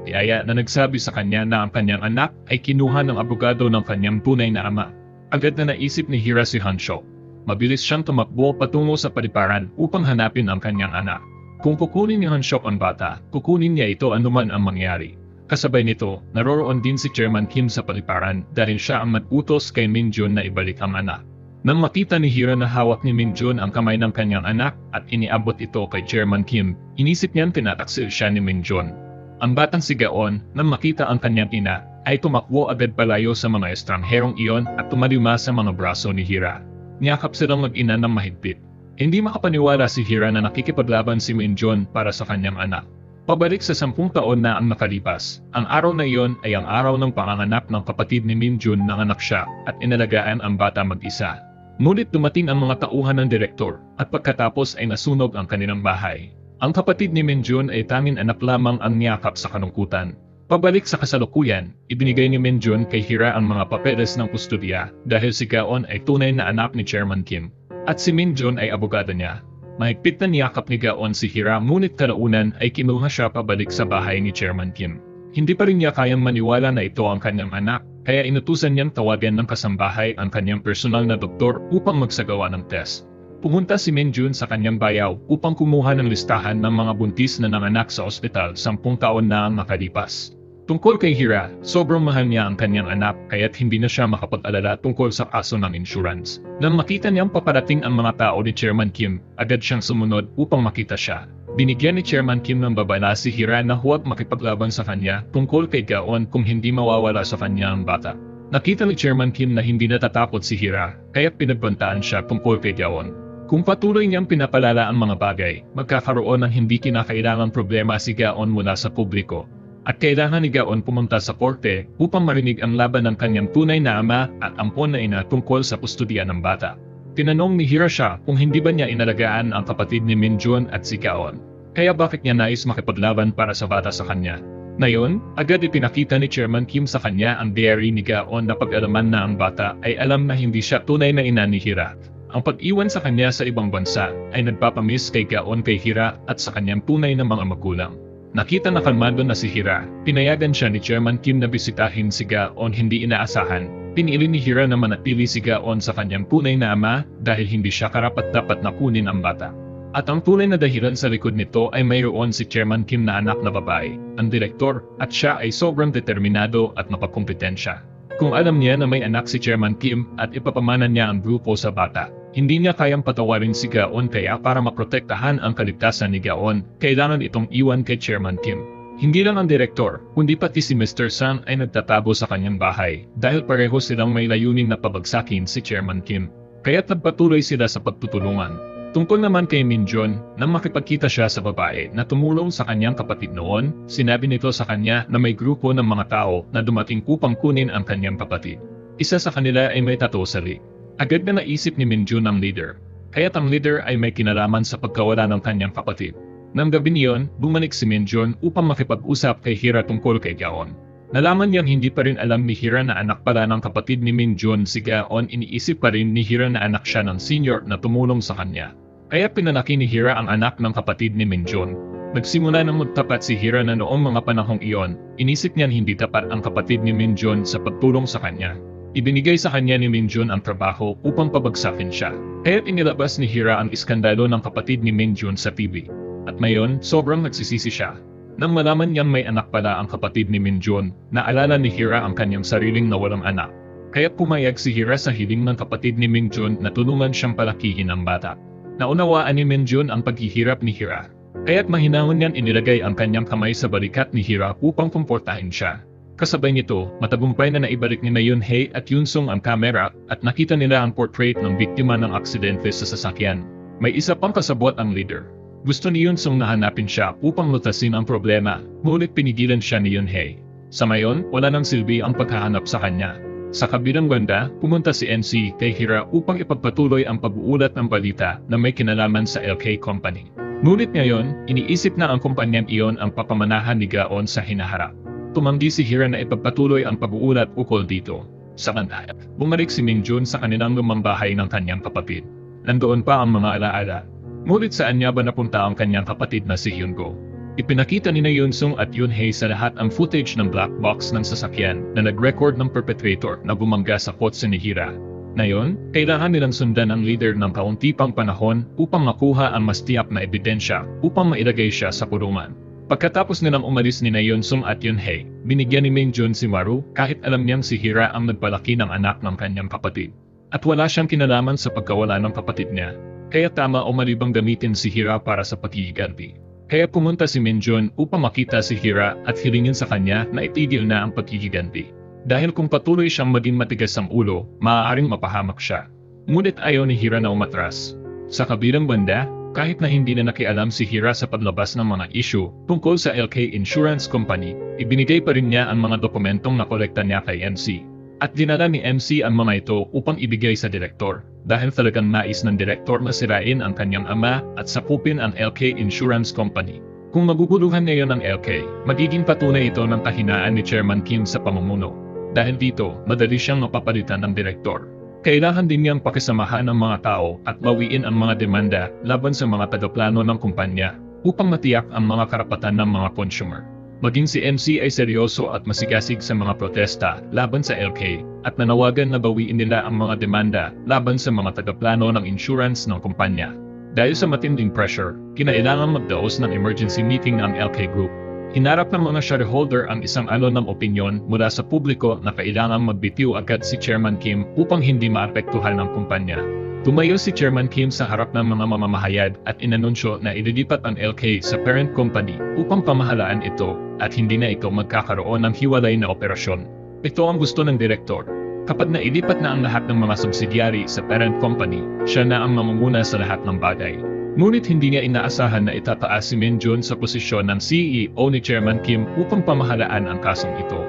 tiyaya na nagsabi sa kanya na ang kanyang anak ay kinuha ng abogado ng kanyang tunay na ama. Agad na naisip ni Hira si Hansho. Mabilis siyang tumakbo patungo sa paliparan upang hanapin ang kanyang anak. Kung kukunin ni Hansho ang bata, kukunin niya ito anuman ang mangyari. Kasabay nito, naroroon din si Chairman Kim sa paliparan dahil siya ang mag-utos kay Minjun na ibalik ang anak. Nang makita ni Hira na hawak ni Minjun ang kamay ng kanyang anak at iniabot ito kay Chairman Kim, inisip niyang tinataksil siya ni Minjun. Ang batang sigaon, nang makita ang kanyang ina, ay tumakbo agad palayo sa mga estrangherong iyon at tumalima sa mga braso ni Hira. Niyakap silang mag-ina ng mahigpit. Hindi makapaniwala si Hira na nakikipaglaban si Minjun para sa kanyang anak. Pabalik sa 10 taon na ang nakalipas, ang araw na iyon ay ang araw ng panganganak ng kapatid ni Minjun na anak siya at inalagaan ang bata mag-isa. Ngunit dumating ang mga tauhan ng direktor at pagkatapos ay nasunog ang kanilang bahay. Ang kapatid ni Minjun ay tanging anak lamang ang niyakap sa kalungkutan. Pabalik sa kasalukuyan, ibinigay ni Minjun kay Hira ang mga papeles ng kustodiya dahil si Gaon ay tunay na anak ni Chairman Kim at si Minjun ay abogado niya. Mahigpit na niyakap ni Gaon si Hira ngunit kalaunan ay kinuha siya pabalik sa bahay ni Chairman Kim. Hindi pa rin niya kayang maniwala na ito ang kanyang anak kaya inutusan niyang tawagan ng kasambahay ang kanyang personal na doktor upang magsagawa ng test. Pumunta si Minjun sa kanyang bayaw upang kumuha ng listahan ng mga buntis na nanganak sa ospital 10 taon na ang nakalipas. Tungkol kay Hira, sobrang mahal niya ang kanyang anak kaya't hindi na siya makapag-alala tungkol sa kaso ng insurance. Nang makita niyang paparating ang mga tao ni Chairman Kim, agad siyang sumunod upang makita siya. Binigyan ni Chairman Kim ng babala si Hira na huwag makipaglaban sa kanya tungkol kay Gaon kung hindi mawawala sa kanya ang bata. Nakita ni Chairman Kim na hindi natatakot si Hira, kaya't pinagbantaan siya tungkol kay Gaon. Kung patuloy niyang pinapalala ang mga bagay, magkakaroon ng hindi kinakailangang problema si Gaon mula sa publiko. At kailangan ni Gaon pumunta sa korte upang marinig ang laban ng kanyang tunay na ama at ampon na ina tungkol sa kustudiya ng bata. Tinanong ni Hira siya kung hindi ba niya inalagaan ang kapatid ni Minjun at si Gaon. Kaya bakit niya nais makipaglaban para sa bata sa kanya? Ngayon, agad ipinakita ni Chairman Kim sa kanya ang diary ni Gaon na pag-alaman na ang bata ay alam na hindi siya tunay na ina ni Hira. Ang pag-iwan sa kanya sa ibang bansa ay nagpapamiss kay Gaon kay Hira at sa kanyang tunay na mga magulang. Nakita na kalmado na si Hira, pinayagan siya ni Chairman Kim na bisitahin si Gaon hindi inaasahan. Pinili ni Hira na manatili si Gaon sa kanyang tunay na ama dahil hindi siya karapat-dapat na kunin ang bata. At ang tunay na dahilan sa likod nito ay mayroon si Chairman Kim na anak na babae, ang direktor, at siya ay sobrang determinado at mapakompetensya. Kung alam niya na may anak si Chairman Kim at ipapamana niya ang grupo sa bata, hindi niya kayang patawarin si Gaon kaya para maprotektahan ang kaligtasan ni Gaon, kailangan itong iwan kay Chairman Kim. Hindi lang ang direktor, kundi pati si Mr. Sang ay nagtatabo sa kanyang bahay dahil pareho silang may layunin na pabagsakin si Chairman Kim. Kaya't nagpatuloy sila sa pagtutulungan. Tungkol naman kay Minjun, nang makipagkita siya sa babae na tumulong sa kanyang kapatid noon, sinabi nito sa kanya na may grupo ng mga tao na dumating upang kunin ang kanyang kapatid. Isa sa kanila ay may tattoo sa leg. Agad na naisip ni Minjun ang leader, kaya't ang leader ay may kinalaman sa pagkawala ng kanyang kapatid. Nang gabi niyon, bumalik si Minjun upang makipag-usap kay Hira tungkol kay Gaon. Nalaman niyang hindi pa rin alam ni Hira na anak pala ng kapatid ni Min Jun si Gaon, iniisip pa rin ni Hira na anak siya ng senior na tumulong sa kanya. Kaya pinalaki ni Hira ang anak ng kapatid ni Min Jun. Nagsimula nang magtapat si Hira na noong mga panahong iyon, inisip niyan hindi tapat ang kapatid ni Min Jun sa pagtulong sa kanya. Ibinigay sa kanya ni Min Jun ang trabaho upang pabagsakin siya. Kaya't inilabas ni Hira ang iskandalo ng kapatid ni Min Jun sa TV. At ngayon, sobrang nagsisisi siya. Nang malaman niyang may anak pala ang kapatid ni Min Jun, naalala ni Hira ang kanyang sariling nawalang anak. Kaya't pumayag si Hira sa hiling ng kapatid ni Min Jun na tulungan siyang palakihin ang bata. Naunawaan ni Min Jun ang paghihirap ni Hira. Kaya't mahinahon niyan inilagay ang kanyang kamay sa balikat ni Hira upang komportahin siya. Kasabay nito, matagumpay na naibalik ni Yoon Hae at Yoon Sung ang kamera at nakita nila ang portrait ng biktima ng aksidente sa sasakyan. May isa pang kasabwat ang leader. Gusto ni Yoon Sung na hanapin siya upang lutasin ang problema, ngunit pinigilan siya ni Yoon Hae. Sa ngayon, wala nang silbi ang paghahanap sa kanya. Sa kabilang banda, pumunta si NC kay Hira upang ipagpatuloy ang pag-uulat ng balita na may kinalaman sa LK Company. Ngunit ngayon, iniisip na ang kumpanyang iyon ang papamanahan ni Gaon sa hinaharap. Tumanggi si Hira na ipagpatuloy ang pag-uulat ukol dito. Sa kanya, bumalik si Min Jun sa kanilang lumang bahay ng kanyang kapatid. Nandoon pa ang mga alaala. Ngunit saan niya ba napunta ang kanyang kapatid na si Hyun-go? Ipinakita ni Yoon Sung at Yoon Hae sa lahat ang footage ng black box ng sasakyan na nag-record ng perpetrator na bumangga sa kotse ni Hira. Ngayon, kailangan nilang sundan ang leader ng kaunti pang panahon upang makuha ang mas tiyak na ebidensya upang mailagay siya sa kulungan. Pagkatapos nilang umalis ni Yoon Sung at Yoon Hae, binigyan ni Min Jun si Maru kahit alam niyang si Hira ang nagpalaki ng anak ng kanyang kapatid. At wala siyang kinalaman sa pagkawala ng kapatid niya. Kaya tama o malibang gamitin si Hira para sa paghihiganti. Kaya pumunta si Min Jun upang makita si Hira at hilingin sa kanya na itigil na ang paghihiganti. Dahil kung patuloy siyang maging matigas ang ulo, maaaring mapahamak siya. Ngunit ayaw ni Hira na umatras. Sa kabilang banda, kahit na hindi na nakialam si Hira sa paglabas ng mga issue tungkol sa LK Insurance Company, ibinigay pa rin niya ang mga dokumentong nakolekta niya kay MC. At dinala ni MC ang mga ito upang ibigay sa direktor, dahil talagang nais ng direktor na sirain ang kanyang ama at sakupin ang LK Insurance Company. Kung maguguluhan ngayon ang LK, magiging patunay ito ng kahinaan ni Chairman Kim sa pamumuno. Dahil dito, madali siyang mapapalitan ng direktor. Kailangan din niyang pakisamahan ang mga tao at bawiin ang mga demanda laban sa mga tagaplano ng kumpanya upang matiyak ang mga karapatan ng mga consumer. Maging si MC ay seryoso at masigasig sa mga protesta laban sa LK at nanawagan na bawiin nila ang mga demanda laban sa mga tagaplano ng insurance ng kumpanya. Dahil sa matinding pressure, kinailangan magdaos ng emergency meeting ng LK Group. Hinarap ng mga shareholder ang isang alon ng opinyon mula sa publiko na kailangan magbitiw agad si Chairman Kim upang hindi maapektuhan ng kumpanya. Tumayo si Chairman Kim sa harap ng mga mamamahayag at inanunsyo na ililipat ang LK sa parent company upang pamahalaan ito at hindi na ito magkakaroon ng hiwalay na operasyon. Ito ang gusto ng direktor. Kapag nailipat na ang lahat ng mga subsidiary sa parent company, siya na ang mamumuna sa lahat ng bagay. Ngunit hindi niya inaasahan na itataas si Min Jun sa posisyon ng CEO ni Chairman Kim upang pamahalaan ang kasong ito.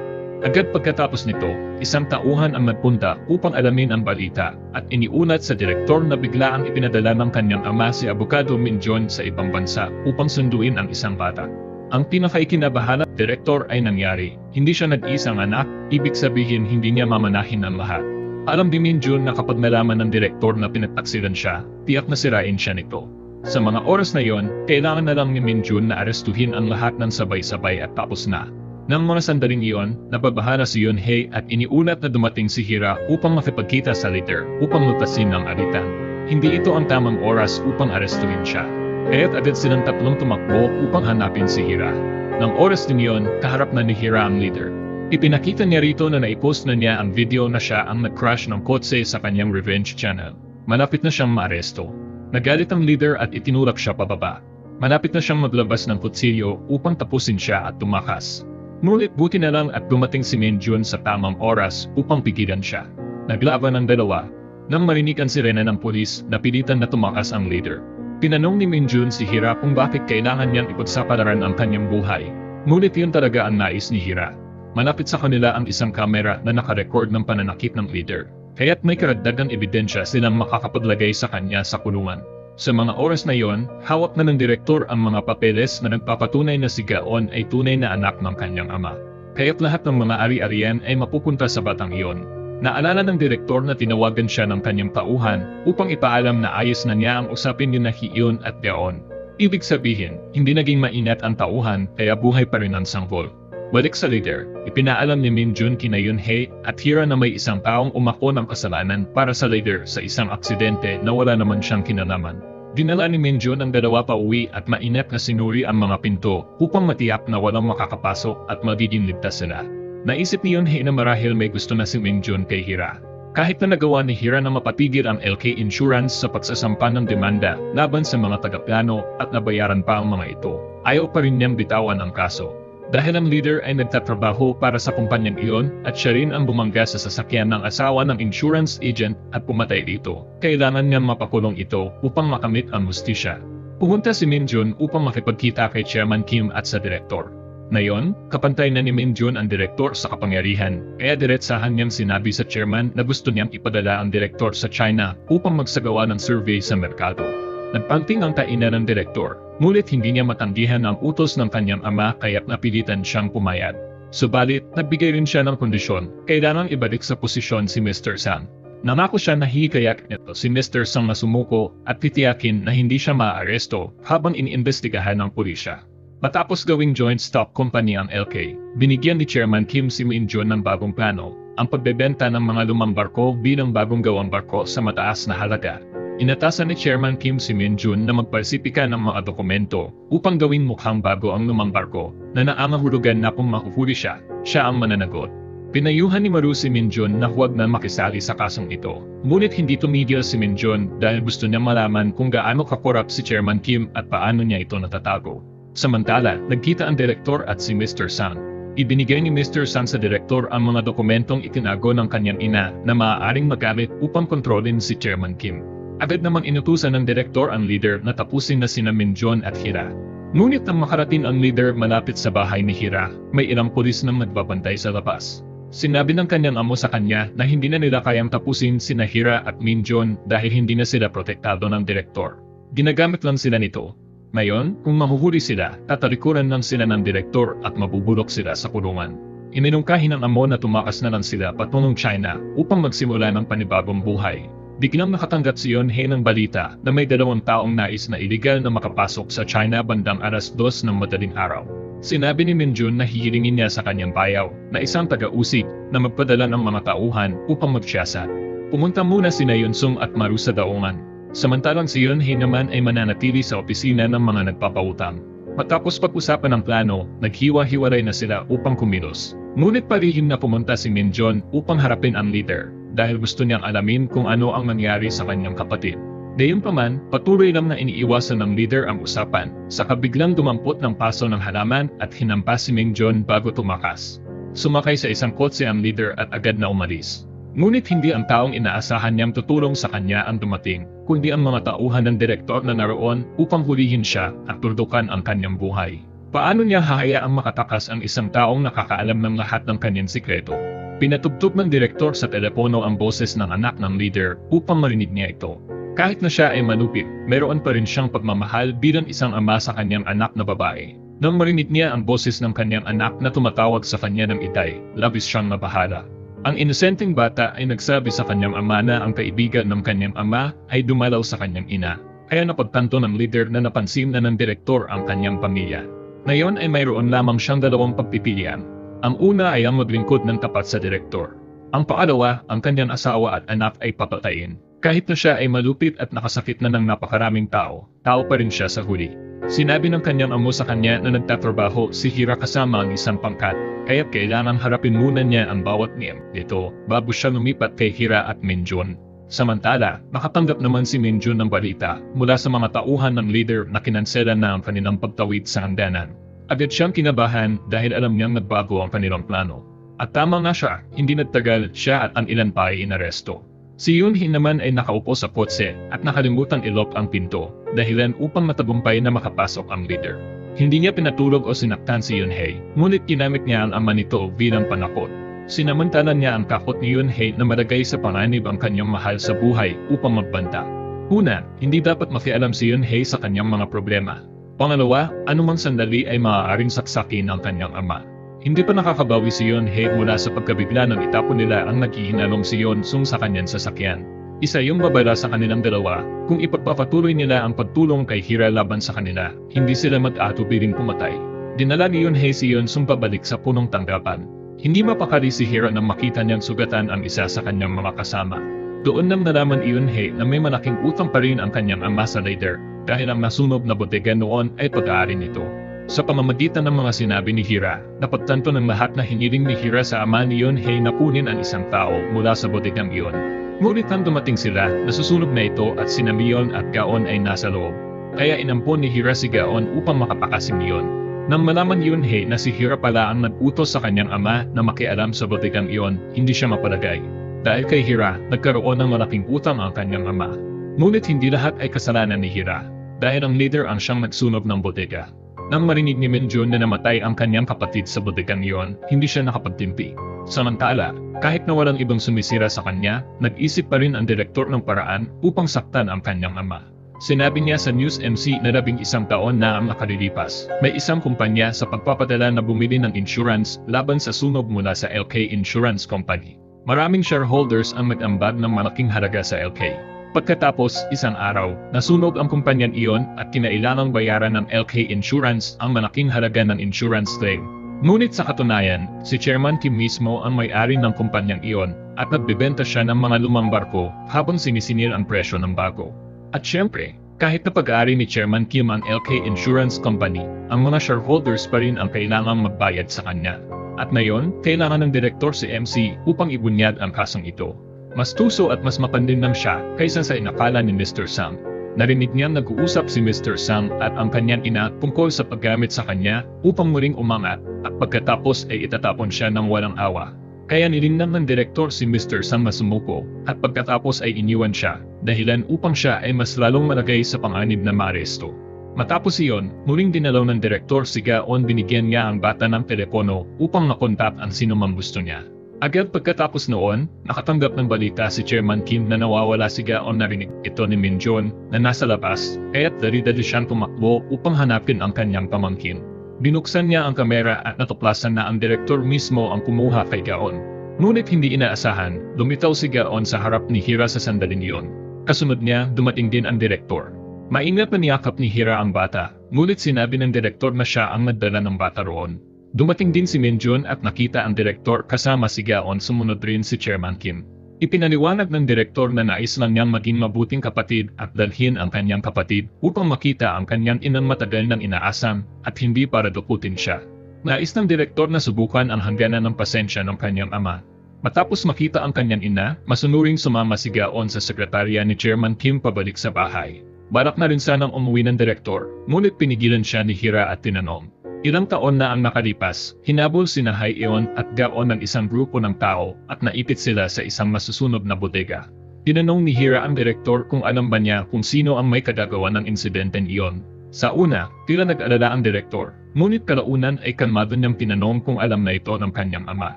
Agad pagkatapos nito, isang tauhan ang nagpunta upang alamin ang balita at iniulat sa direktor na bigla ang ipinadala ng kanyang ama si Abogado Min Jun sa ibang bansa upang sunduin ang isang bata. Ang pinakaikinabahala ng direktor ay nangyari. Hindi siya nag-isang anak, ibig sabihin hindi niya mamanahin ang lahat. Alam ni Min Jun na kapag nalaman ng direktor na pinagtaksilan siya, tiyak na sirain siya nito. Sa mga oras na yon, kailangan na lang ni Min Jun na arestuhin ang lahat ng sabay-sabay at tapos na. Nang mga sandaling iyon, nababahala si Yoon Hae at iniulat na dumating si Hira upang makipagkita sa leader upang lutasin ang alitan. Hindi ito ang tamang oras upang arestuhin siya. Kaya't agad silang tatlong tumakbo upang hanapin si Hira. Nang oras din iyon, kaharap na ni Hira ang leader. Ipinakita niya rito na naipost na niya ang video na siya ang nag-crash ng kotse sa kanyang revenge channel. Malapit na siyang maaresto. Nagalit ang leader at itinulak siya pababa. Malapit na siyang maglabas ng kutsilyo upang tapusin siya at tumakas. Ngunit buti na lang at dumating si Min Jun sa tamang oras upang pigilan siya. Naglaban ang dalawa. Nang marinig ang sirena ng pulis, napilitan na tumakas ang leader. Tinanong ni Min Jun si Hira kung bakit kailangan niyang ipagsapalaran ang kanyang buhay. Ngunit yun talaga ang nais ni Hira. Malapit sa kanila ang isang kamera na nakarecord ng pananakit ng leader. Kaya't may karagdagang ebidensya silang makakapaglagay sa kanya sa kulungan. Sa mga oras na yon, hawak na ng direktor ang mga papeles na nagpapatunay na si Gaon ay tunay na anak ng kanyang ama. kaya't lahat ng mga ari-arian ay mapupunta sa batang iyon. Naalala ng direktor na tinawagan siya ng kanyang tauhan upang ipaalam na ayos na niya ang usapin ni Hiyon at Deon. Ibig sabihin, hindi naging mainit ang tauhan kaya buhay pa rin ang sanggol. Balik sa leader, ipinaalam ni Min Jun kina Yunhei at Hira na may isang taong umako ng kasalanan para sa leader sa isang aksidente na wala naman siyang kinalaman. Dinala ni Min Jun ang dalawa pa uwi at mainit na sinuri ang mga pinto upang matiyak na walang makakapasok at magiging ligtas sila. Naisip ni Yunhei na marahil may gusto na si Min Jun kay Hira. Kahit na nagawa ni Hira na mapatigil ang LK Insurance sa pagsasampa ng demanda laban sa mga tagaplano at nabayaran pa ang mga ito, ayaw pa rin niyang bitawan ang kaso. Dahil ang leader ay nagtatrabaho para sa kumpanyang iyon at siya rin ang bumangga sa sasakyan ng asawa ng insurance agent at pumatay dito, kailangan niyang mapakulong ito upang makamit ang hustisya. Pumunta si Min Jun upang makipagkita kay Chairman Kim at sa direktor. Ngayon, kapantay na ni Min Jun ang direktor sa kapangyarihan, kaya diretsahan niyang sinabi sa chairman na gusto niyang ipadala ang direktor sa China upang magsagawa ng survey sa merkado. Nagpanting ang kainan ng direktor, ngunit hindi niya matanggihan ang utos ng kanyang ama kaya't napilitan siyang pumayag. Subalit, nagbigay rin siya ng kondisyon, kailangang ibalik sa posisyon si Mr. Sang. Nangako siya na hihikayak nito si Mr. Sang na sumuko at titiyakin na hindi siya maaaresto habang iniimbestigahan ng pulisya. Matapos gawing joint stock company ang LK, binigyan ni Chairman Kim si Min Jun ng bagong plano, ang pagbebenta ng mga lumang barko bilang bagong gawang barko sa mataas na halaga. Inatasan ni Chairman Kim si Min Jun na magpalsipika ng mga dokumento upang gawing mukhang bago ang lumang barko na naangahulugan na kung mahuhuli siya ang mananagot. Pinayuhan ni Maru si Min Jun na huwag na makisali sa kasong ito. Ngunit hindi tumigil si Min Jun dahil gusto niya malaman kung gaano kakorap si Chairman Kim at paano niya ito natatago. Samantala, nagkita ang direktor at si Mr. Sang. Ibinigay ni Mr. Sang sa direktor ang mga dokumentong itinago ng kanyang ina na maaaring magamit upang kontrolin si Chairman Kim. Agad namang inutusan ng direktor ang leader na tapusin na sina Min Jun at Hira. Ngunit nang makarating ang leader malapit sa bahay ni Hira, may ilang pulis nang nagbabantay sa labas. Sinabi ng kanyang amo sa kanya na hindi na nila kayang tapusin sina Hira at Min Jun dahil hindi na sila protektado ng direktor. Ginagamit lang sila nito. Ngayon, kung mahuhuli sila, tatalikuran lang sila ng direktor at mabubulok sila sa kulungan. Iminungkahi ng amo na tumakas na lang sila patungong China upang magsimula ng panibagong buhay. Biglang nakatanggap si Yunhei ng balita na may 2 taong nais na iligal na makapasok sa China bandang 2:00 ng madaling araw. Sinabi ni Min Jun na hihilingin niya sa kanyang bayaw na isang taga-usig na magpadala ng mga tauhan upang magsiyasat. Pumunta muna sina Yunsung at Maru sa daungan. Samantalang si Yunhei naman ay mananatili sa opisina ng mga nagpapautang. Matapos pag-usapan ng plano, naghiwa-hiwalay na sila upang kumilos. Ngunit parihim na pumunta si Min Jun upang harapin ang leader dahil gusto niyang alamin kung ano ang nangyari sa kanyang kapatid. Gayunpaman, patuloy lang na iniiwasan ng leader ang usapan, saka biglang dumampot ng paso ng halaman at hinampas si Min Jun bago tumakas. Sumakay sa isang kotse ang leader at agad na umalis. Ngunit hindi ang taong inaasahan niyang tutulong sa kanya ang dumating, kundi ang mga tauhan ng direktor na naroon upang hulihin siya at turdukan ang kanyang buhay. Paano niya hahayaang makatakas ang isang taong nakakaalam ng lahat ng kanyang sikreto? Pinatugtog ng direktor sa telepono ang boses ng anak ng leader upang marinig niya ito. Kahit na siya ay malupit, meron pa rin siyang pagmamahal bilang isang ama sa kanyang anak na babae. Nang marinig niya ang boses ng kanyang anak na tumatawag sa kanya ng itay, labis siyang nabahala. Ang inosenteng bata ay nagsabi sa kanyang ama na ang kaibigan ng kanyang ama ay dumalaw sa kanyang ina. Kaya napagtanto ng leader na napansin na ng direktor ang kanyang pamilya. Ngayon ay mayroon lamang siyang 2 pagpipilian. Ang una ay ang maglingkod ng tapat sa direktor. Ang pangalawa, ang kanyang asawa at anak ay papatayin. Kahit na siya ay malupit at nakasakit na ng napakaraming tao, tao pa rin siya sa huli. Sinabi ng kanyang amo sa kanya na nagtatrabaho si Hira kasama ang isang pangkat, kaya't kailangan harapin muna niya ang bawat niyem dito bago siya lumipat kay Hira at Min Jun. Samantala, nakatanggap naman si Min Jun ng balita mula sa mga tauhan ng leader na kinanselan na ang kanilang pagtawid sa hangganan. Agad siyang kinabahan dahil alam niyang nagbago ang kanilang plano. At tama nga siya, hindi nagtagal siya at ang ilan pa ay inaresto. Si Yunhei naman ay nakaupo sa kotse at nakalimutan ilok ang pinto, dahilan upang matagumpay na makapasok ang leader. Hindi niya pinatulog o sinaktan si Yunhei, ngunit ginamit niya ang ama nito bilang panakot. Sinamantalan niya ang kakot ni Yunhei na malagay sa panganib ang kanyang mahal sa buhay upang magbanta. Una, hindi dapat makialam si Yunhei sa kanyang mga problema. Pangalawa, anumang sandali ay maaaring saksakin ng kanyang ama. Hindi pa nakakabawi si Yeon-hae mula sa pagkabigla ng itapon nila ang naghihinalong si Yeon-sung sa kanyang sasakyan. Isa yung babala sa kanilang dalawa, kung ipagpapatuloy nila ang pagtulong kay Hira laban sa kanila, hindi sila mag-atubiling pumatay. Dinala ni Yeon-hae si Yeon-sung pabalik sa punong tanggapan. Hindi mapakali si Hira nang makita niyang sugatan ang isa sa kanyang mga kasama. Doon nang nalaman ni Yeon-hae na may malaking utang pa rin ang kanyang ama sa leader, dahil ang nasunog na bodega noon ay pag-aari nito. Sa pamamagitan ng mga sinabi ni Hira, napagtanto ng lahat na hiniling ni Hira sa ama ni Yeon-hae na kunin ang isang tao mula sa bodegang iyon. Ngunit nang dumating sila, nasusunog na ito at sina Mion at Gaon ay nasa loob. Kaya inampon ni Hira si Gaon upang makapakasin Mion. Nang malaman ni Yeon-hae na si Hira pala ang nag-utos sa kanyang ama na makialam sa bodegang iyon, hindi siya mapalagay. Dahil kay Hira, nagkaroon ng malaking utang ang kanyang ama. Ngunit hindi lahat ay kasalanan ni Hira, dahil ang leader ang siyang nagsunog ng bodega. Nang marinig ni Minjun na namatay ang kanyang kapatid sa bodegang iyon, hindi siya nakapagtimpi. Samantala, kahit na walang ibang sumisira sa kanya, nag-isip pa rin ang direktor ng paraan upang saktan ang kanyang ama. Sinabi niya sa News MC na 11 taon na ang nakalilipas. May isang kumpanya sa pagpapadala na bumili ng insurance laban sa sunog mula sa LK Insurance Company. Maraming shareholders ang nag-ambag ng malaking halaga sa LK. Pagkatapos, isang araw, nasunog ang kumpanyan iyon at kinailangang bayaran ng LK Insurance ang malaking halaga ng insurance claim. Ngunit sa katunayan, si Chairman Kim mismo ang may-ari ng kumpanyang iyon at nagbebenta siya ng mga lumang barko habang sinisinir ang presyo ng bago. At syempre, kahit na pag-aari ni Chairman Kim ang LK Insurance Company, ang mga shareholders pa rin ang kailangang magbayad sa kanya. At ngayon, kailangan ng direktor si MC upang ibunyag ang kasong ito. Mas tuso at mas mapanlinlang siya kaysa sa inakala ni Mr. Sang. Narinig niyang nag-uusap si Mr. Sang at ang kanyang ina tungkol sa paggamit sa kanya upang muling umangat at pagkatapos ay itatapon siya ng walang awa. Kaya nilinlang ng direktor si Mr. Sang masumuko at pagkatapos ay iniwan siya, dahilan upang siya ay mas lalong malagay sa panganib na maaresto. Matapos iyon, muling dinalaw ng direktor si Gaon, binigyan niya ang bata ng telepono upang makontak ang sino mang gusto niya. Agad pagkatapos noon, nakatanggap ng balita si Chairman Kim na nawawala si Gaon. Narinig ito ni Minjun na nasa labas, kaya't dali-dali siyang tumakbo upang hanapin ang kanyang pamangkin. Binuksan niya ang kamera at natuklasan na ang direktor mismo ang kumuha kay Gaon. Ngunit hindi inaasahan, lumitaw si Gaon sa harap ni Hira sa sandaling iyon. Kasunod niya, dumating din ang direktor. Maingat na niyakap ni Hira ang bata, ngunit sinabi ng direktor na siya ang nagdala ng bata roon. Dumating din si Minjun at nakita ang direktor kasama si Gaon, sumunod rin si Chairman Kim. Ipinaliwanag ng direktor na nais lang niyang maging mabuting kapatid at dalhin ang kanyang kapatid upang makita ang kanyang inang matagal nang inaasam at hindi para dukutin siya. Nais ng direktor na subukan ang hangganan ng pasensya ng kanyang ama. Matapos makita ang kanyang ina, masunuring sumama si Gaon sa sekretarya ni Chairman Kim pabalik sa bahay. Balak na rin sanang umuwi ng direktor, ngunit pinigilan siya ni Hira at tinanong. Ilang taon na ang nakalipas, hinabol sina Hae-eon at Gaon ng isang grupo ng tao at naipit sila sa isang masusunog na bodega. Tinanong ni Hira ang direktor kung alam ba niya kung sino ang may kagagawa ng insidenteng iyon. Sa una, tila nag-alala ang direktor, ngunit kalaunan ay kalmado niyang tinanong kung alam na ito ng kanyang ama.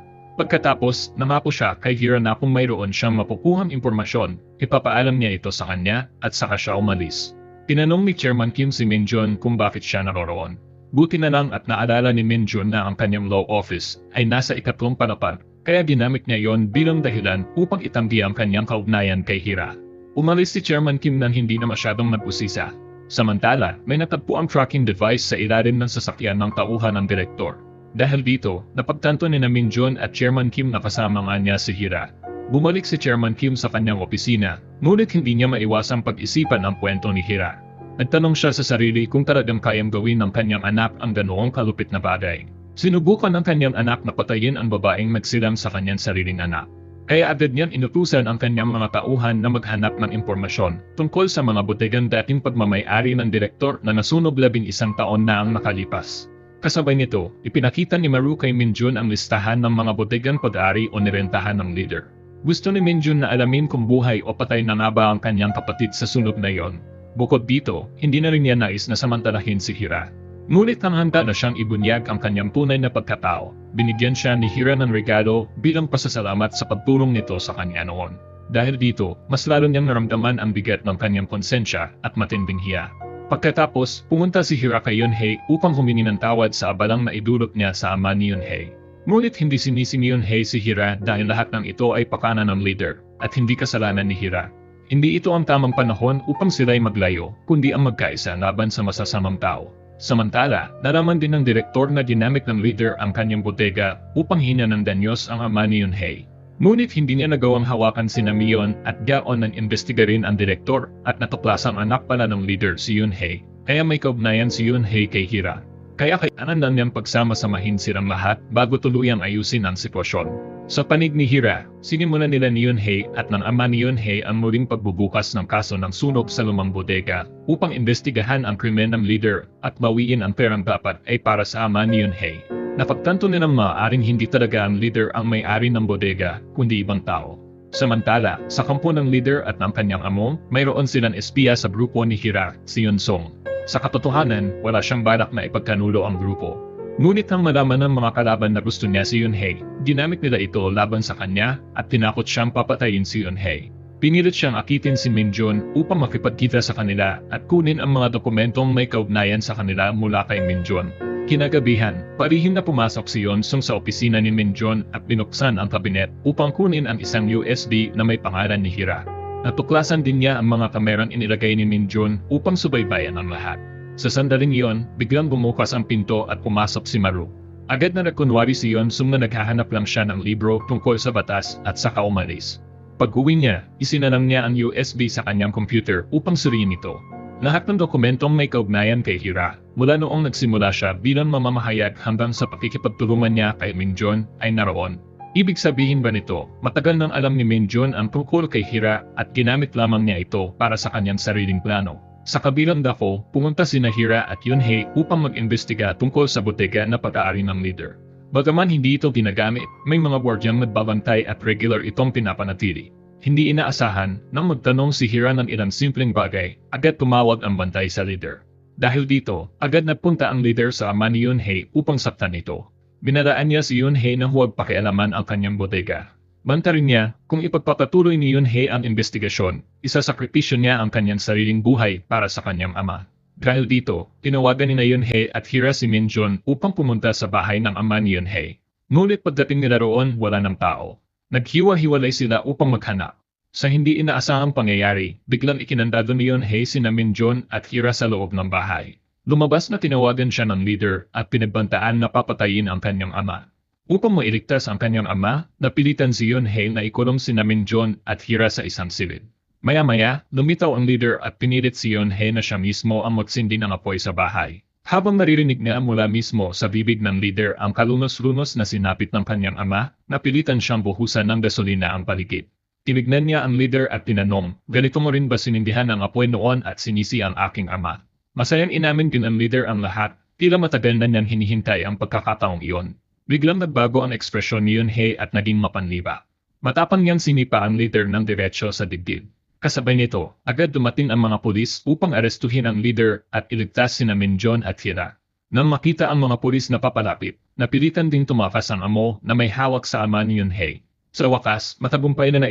Pagkatapos, nangako siya kay Hira na kung mayroon siyang mapukuhang impormasyon, ipapaalam niya ito sa kanya at saka siya umalis. Tinanong ni Chairman Kim si Minjun kung bakit siya naroroon. Buti na lang at naalala ni Minjun na ang kanyang law office ay nasa ikatlong palapag, kaya ginamit niya yon bilang dahilan upang itanggi ang kanyang kaugnayan kay Hira. Umalis si Chairman Kim nang hindi na masyadong nag-usisa. Samantala, may natagpo ang tracking device sa ilalim ng sasakyan ng tauhan ng direktor. Dahil dito, napagtanto ni Minjun at Chairman Kim na kasama nga niya si Hira. Bumalik si Chairman Kim sa kanyang opisina, ngunit hindi niya maiwasang pag-isipan ang kwento ni Hira. Nagtanong siya sa sarili kung talagang kayang gawin ng kanyang anak ang ganoong kalupit na bagay. Sinubukan ng kanyang anak na patayin ang babaeng nagsilang sa kanyang sariling anak. Kaya agad niyan inutusan ang kanyang mga tauhan na maghanap ng impormasyon tungkol sa mga bodegang dating pagmamay-ari ng direktor na nasunog 11 taon na ang nakalipas. Kasabay nito, ipinakita ni Maru kay Minjun ang listahan ng mga bodegang pag-ari o nirentahan ng leader. Gusto ni Minjun na alamin kung buhay o patay na nga ba ang kanyang kapatid sa sunog na iyon. Bukod dito, hindi na rin niya nais na samantalahin si Hira. Ngunit handa na siyang ibunyag ang kanyang tunay na pagkatao. Binigyan siya ni Hira ng regalo bilang pasasalamat sa pagtulong nito sa kanya noon. Dahil dito, mas lalo niyang naramdaman ang bigat ng kanyang konsensya at matinding hiya. Pagkatapos, pumunta si Hira kay Yunhei upang humingi ng tawad sa abalang na idulot niya sa ama ni Yunhei. Ngunit hindi sinisi ni Yunhei si Hira dahil lahat ng ito ay pakana ng leader at hindi kasalanan ni Hira. Hindi ito ang tamang panahon upang sila'y maglayo, kundi ang magkaisa laban sa masasamang tao. Samantala, naraman din ng direktor na ginamit ng leader ang kanyang bodega upang hina ng danyos ang ama ni Yunhei. Ngunit hindi niya nagawang hawakan si Namion at gaon ng investigarin ang direktor at natuklasang anak pala ng leader si Yunhei, kaya may kaugnayan si Yunhei kay Hira. Kaya kailangan niyang pagsama-samahin silang lahat bago tuluyang ayusin ang sitwasyon. Sa panig ni Hira, sinimulan nila ni Yunhei at ng ama ni Yunhei ang muling pagbubukas ng kaso ng sunog sa lumang bodega upang investigahan ang krimen ng leader at bawiin ang perang dapat ay para sa ama ni Yunhei. Napagtanto nilang maaaring hindi talaga ang leader ang may-ari ng bodega, kundi ibang tao. Samantala, sa kampo ng leader at ng kanyang amo, mayroon silang espiya sa grupo ni Hira, si Yun-song. Sa katotohanan, wala siyang balak na ipagkanulo ang grupo. Ngunit nang malaman ng mga kalaban na gusto niya si Yunhei, ginamit nila ito laban sa kanya at tinakot siyang papatayin si Yunhei. Pinilit siyang akitin si Minjun upang makipagkita sa kanila at kunin ang mga dokumentong may kaugnayan sa kanila mula kay Minjun. Kinagabihan, parihim na pumasok si Yun-song sa opisina ni Minjun at binuksan ang kabinet upang kunin ang isang USB na may pangalan ni Hira. Natuklasan din niya ang mga kamerang inilagay ni Minjun upang subaybayan ang lahat. Sa sandaling iyon, biglang bumukas ang pinto at pumasok si Maru. Agad na nagkunwari si Yun-song na naghahanap lang siya ng libro tungkol sa batas at saka umalis. Pag-uwi niya, isinalang niya ang USB sa kanyang computer upang suriin ito. Lahat ng dokumentong may kaugnayan kay Hira, mula noong nagsimula siya bilang mamamahayag hanggang sa pakikipagtulungan niya kay Minjun ay naroon. Ibig sabihin ba nito, matagal nang alam ni Minjun ang tungkol kay Hira at ginamit lamang niya ito para sa kanyang sariling plano. Sa kabilang dako, pumunta sina Hira at Yunhei upang mag-imbestiga tungkol sa botega na pag-aari ng leader. Bagaman hindi ito ginagamit, may mga gwardyang nagbabantay at regular itong pinapanatili. Hindi inaasahan, nang magtanong si Hira ng ilang simpleng bagay, agad tumawag ang bantay sa leader. Dahil dito, agad napunta ang leader sa ama ni Yunhei upang saktan ito. Binaraan niya si Yunhei na huwag pakialaman ang kanyang bodega. Banta rin niya, kung ipagpapatuloy ni Yunhei ang investigasyon, isasakripisyo niya ang kanyang sariling buhay para sa kanyang ama. Dahil dito, tinawagan ni Yunhei at Hira si Minjun upang pumunta sa bahay ng ama ni Yunhei. Ngunit pagdating nila roon, wala ng tao. Naghiwa-hiwalay sila upang maghanap. Sa hindi inaasahang pangyayari, biglang ikinandado ni Yunhei sina Minjun at Hira sa loob ng bahay. Lumabas na tinawagan siya ng leader at pinagbantaan na papatayin ang kanyang ama. Upang mailigtas ang kanyang ama, napilitan si Yunhei na ikulong sina Minjun at Hira sa isang silid. Maya-maya, lumitaw ang leader at pinilit si Yunhei na siya mismo ang magsindi ng apoy sa bahay. Habang naririnig niya mula mismo sa bibig ng leader ang kalunos-lunos na sinapit ng kanyang ama, napilitan siyang buhusan ng gasolina ang paligid. Tinignan niya ang leader at tinanong, "Ganito mo rin ba sinindihan ang apoy noon at sinisi ang aking ama?" Masayang inamin din ang leader ang lahat, tila matagal na niyang hinihintay ang pagkakataong iyon. Biglang nagbago ang ekspresyon ni Yunhei at naging mapanliba. Matapang niyang sinipa ang leader ng diretsyo sa dibdib. Kasabay nito, agad dumating ang mga pulis upang arestuhin ang leader at iligtas sina Minjun at Hira. Nang makita ang mga pulis na papalapit, napilitan ding tumakas ang amo na may hawak sa ama ni Yunhei. Sa wakas, matagumpay na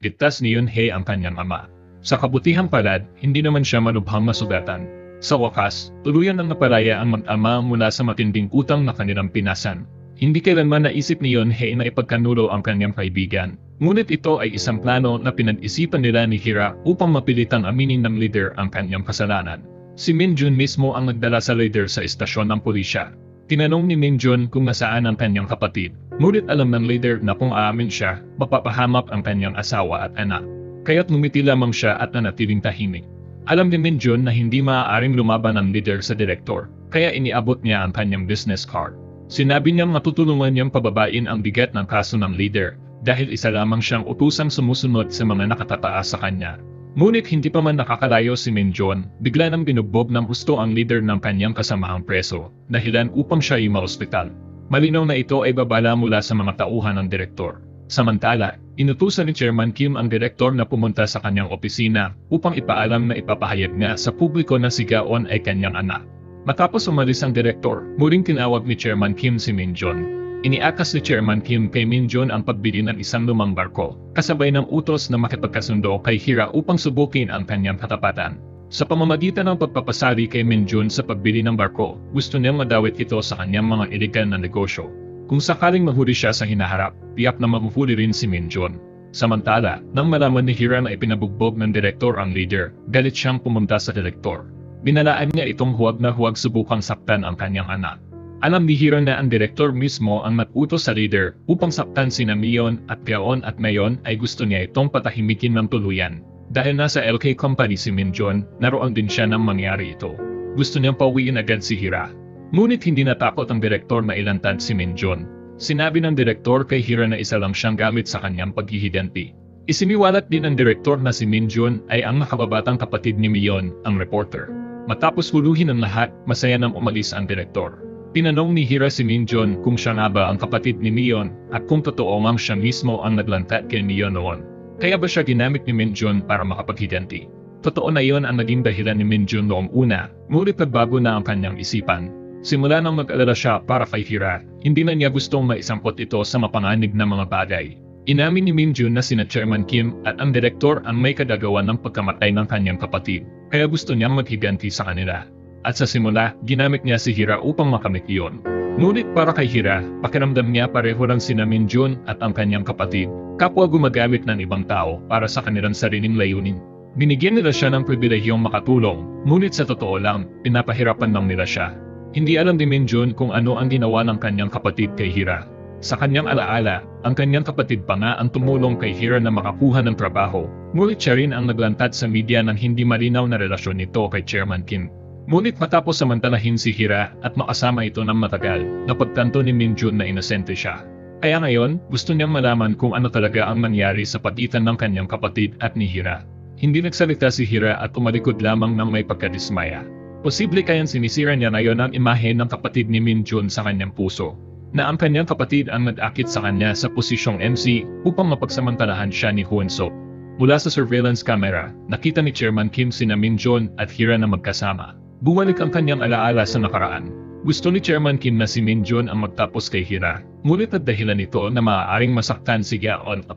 ligtas ni Yunhei ang kanyang ama. Sa kabutihang palad, hindi naman siya malubhang masugatan. Sa wakas, tuluyan ang napalaya ang mag-ama mula sa matinding utang na kanilang pinasan. Hindi kailanman naisip ni Yunhei na ipagkanulo ang kanyang kaibigan. Ngunit ito ay isang plano na pinag-isipan nila ni Hira upang mapilitang aminin ng leader ang kanyang kasalanan. Si Minjun mismo ang nagdala sa leader sa istasyon ng pulisya. Tinanong ni Minjun kung nasaan ang kanyang kapatid. Ngunit alam ng leader na kung aamin siya, mapapahamak ang kanyang asawa at anak. Kaya't ngumiti lamang siya at nanatiling tahimik. Alam ni Minjun na hindi maaaring lumaban ang leader sa direktor, kaya iniabot niya ang kanyang business card. Sinabi niyang matutulungan niyang pababain ang bigat ng kaso ng leader dahil isa lamang siyang utusang sumusunod sa mga nakatataas sa kanya. Ngunit hindi pa man nakakalayo si Minjun, bigla nang binugbog ng husto ang leader ng kanyang kasamahang preso, dahilan upang siya ay ma-ospital. Malinaw na ito ay babala mula sa mga tauhan ng direktor. Samantala, inutusan ni Chairman Kim ang direktor na pumunta sa kanyang opisina upang ipaalam na ipapahayag niya sa publiko na si Gaon ay kanyang anak. Matapos umalis ang direktor, muling tinawag ni Chairman Kim si Minjun. Iniakas ni Chairman Kim kay Minjun ang pagbili ng isang lumang barko, kasabay ng utos na makipagkasundo kay Hira upang subukin ang kanyang katapatan. Sa pamamagitan ng pagpapasali kay Min Jun sa pagbili ng barko, gusto niyang madawit ito sa kanyang mga iligal na negosyo. Kung sakaling mahuli siya sa hinaharap, tiyak na mahuhuli rin si Min Jun. Samantala, nang malaman ni Hira na ipinabugbog ng direktor ang leader, galit siyang pumunta sa direktor. Binalaan niya itong huwag na huwag subukang saktan ang kanyang anak. Alam ni Hira na ang direktor mismo ang nag-utos sa leader upang saktan sina Mion at Gaon at ngayon ay gusto niya itong patahimikin ng tuluyan. Dahil nasa LK company si Min Jun, naroon din siya nang mangyari ito. Gusto niyang pauwiin agad si Hira. Ngunit hindi natakot ang direktor na ilantad si Min Jun. Sinabi ng direktor kay Hira na isa lang siyang gamit sa kanyang paghihiganti. Isiniwalat din ng direktor na si Min Jun ay ang nakababatang kapatid ni Mion, ang reporter. Matapos huluhin ang lahat, masaya nang umalis ang direktor. Tinanong ni Hira si Min Jun kung siya nga ba ang kapatid ni Mion at kung totoo ngang siya mismo ang naglantad kay Mion noon. Kaya ba siya ginamit ni Min Jun para makapaghiganti? Totoo na iyon ang naging dahilan ni Min Jun noong una, ngunit nagbago na ang kanyang isipan. Simula nang mag-alala siya para kay Hira, hindi na niya gustong maisampot ito sa mapanganib na mga bagay. Inamin ni Min Jun na sina Chairman Kim at ang direktor ang may kadagawan ng pagkamatay ng kanyang kapatid, kaya gusto niyang maghiganti sa kanila. At sa simula, ginamit niya si Hira upang makamit iyon. Ngunit para kay Hira, pakiramdam niya pareho lang sina Min Jun at ang kanyang kapatid, kapwa gumagamit ng ibang tao para sa kanilang sariling layunin. Binigyan nila siya ng pribilehiyong makatulong, ngunit sa totoo lang, pinapahirapan lang nila siya. Hindi alam ni Min Jun kung ano ang ginawa ng kanyang kapatid kay Hira. Sa kanyang alaala, ang kanyang kapatid pa nga ang tumulong kay Hira na makakuha ng trabaho, ngunit siya rin ang naglantad sa media ng hindi malinaw na relasyon nito kay Chairman Kim. Ngunit matapos samantalahin si Hira at makasama ito ng matagal, napagtanto ni Min Jun na inosente siya. Kaya ngayon, gusto niyang malaman kung ano talaga ang nangyari sa pagitan ng kanyang kapatid at ni Hira. Hindi nagsalita si Hira at tumalikod lamang ng may pagkadismaya. Posible kayang sinisira niya ngayon ang imahe ng kapatid ni Min Jun sa kanyang puso, na ang kanyang kapatid ang nag-akit sa kanya sa posisyong MC upang mapagsamantalahan siya ni Hoon Suk. Mula sa surveillance camera, nakita ni Chairman Kim sina Min Jun at Hira na magkasama. Bumalik ang kanyang alaala sa nakaraan. Gusto ni Chairman Kim na si Min Jun ang magtapos kay Hira, ngunit at dahilan nito na maaaring masaktan si Gaon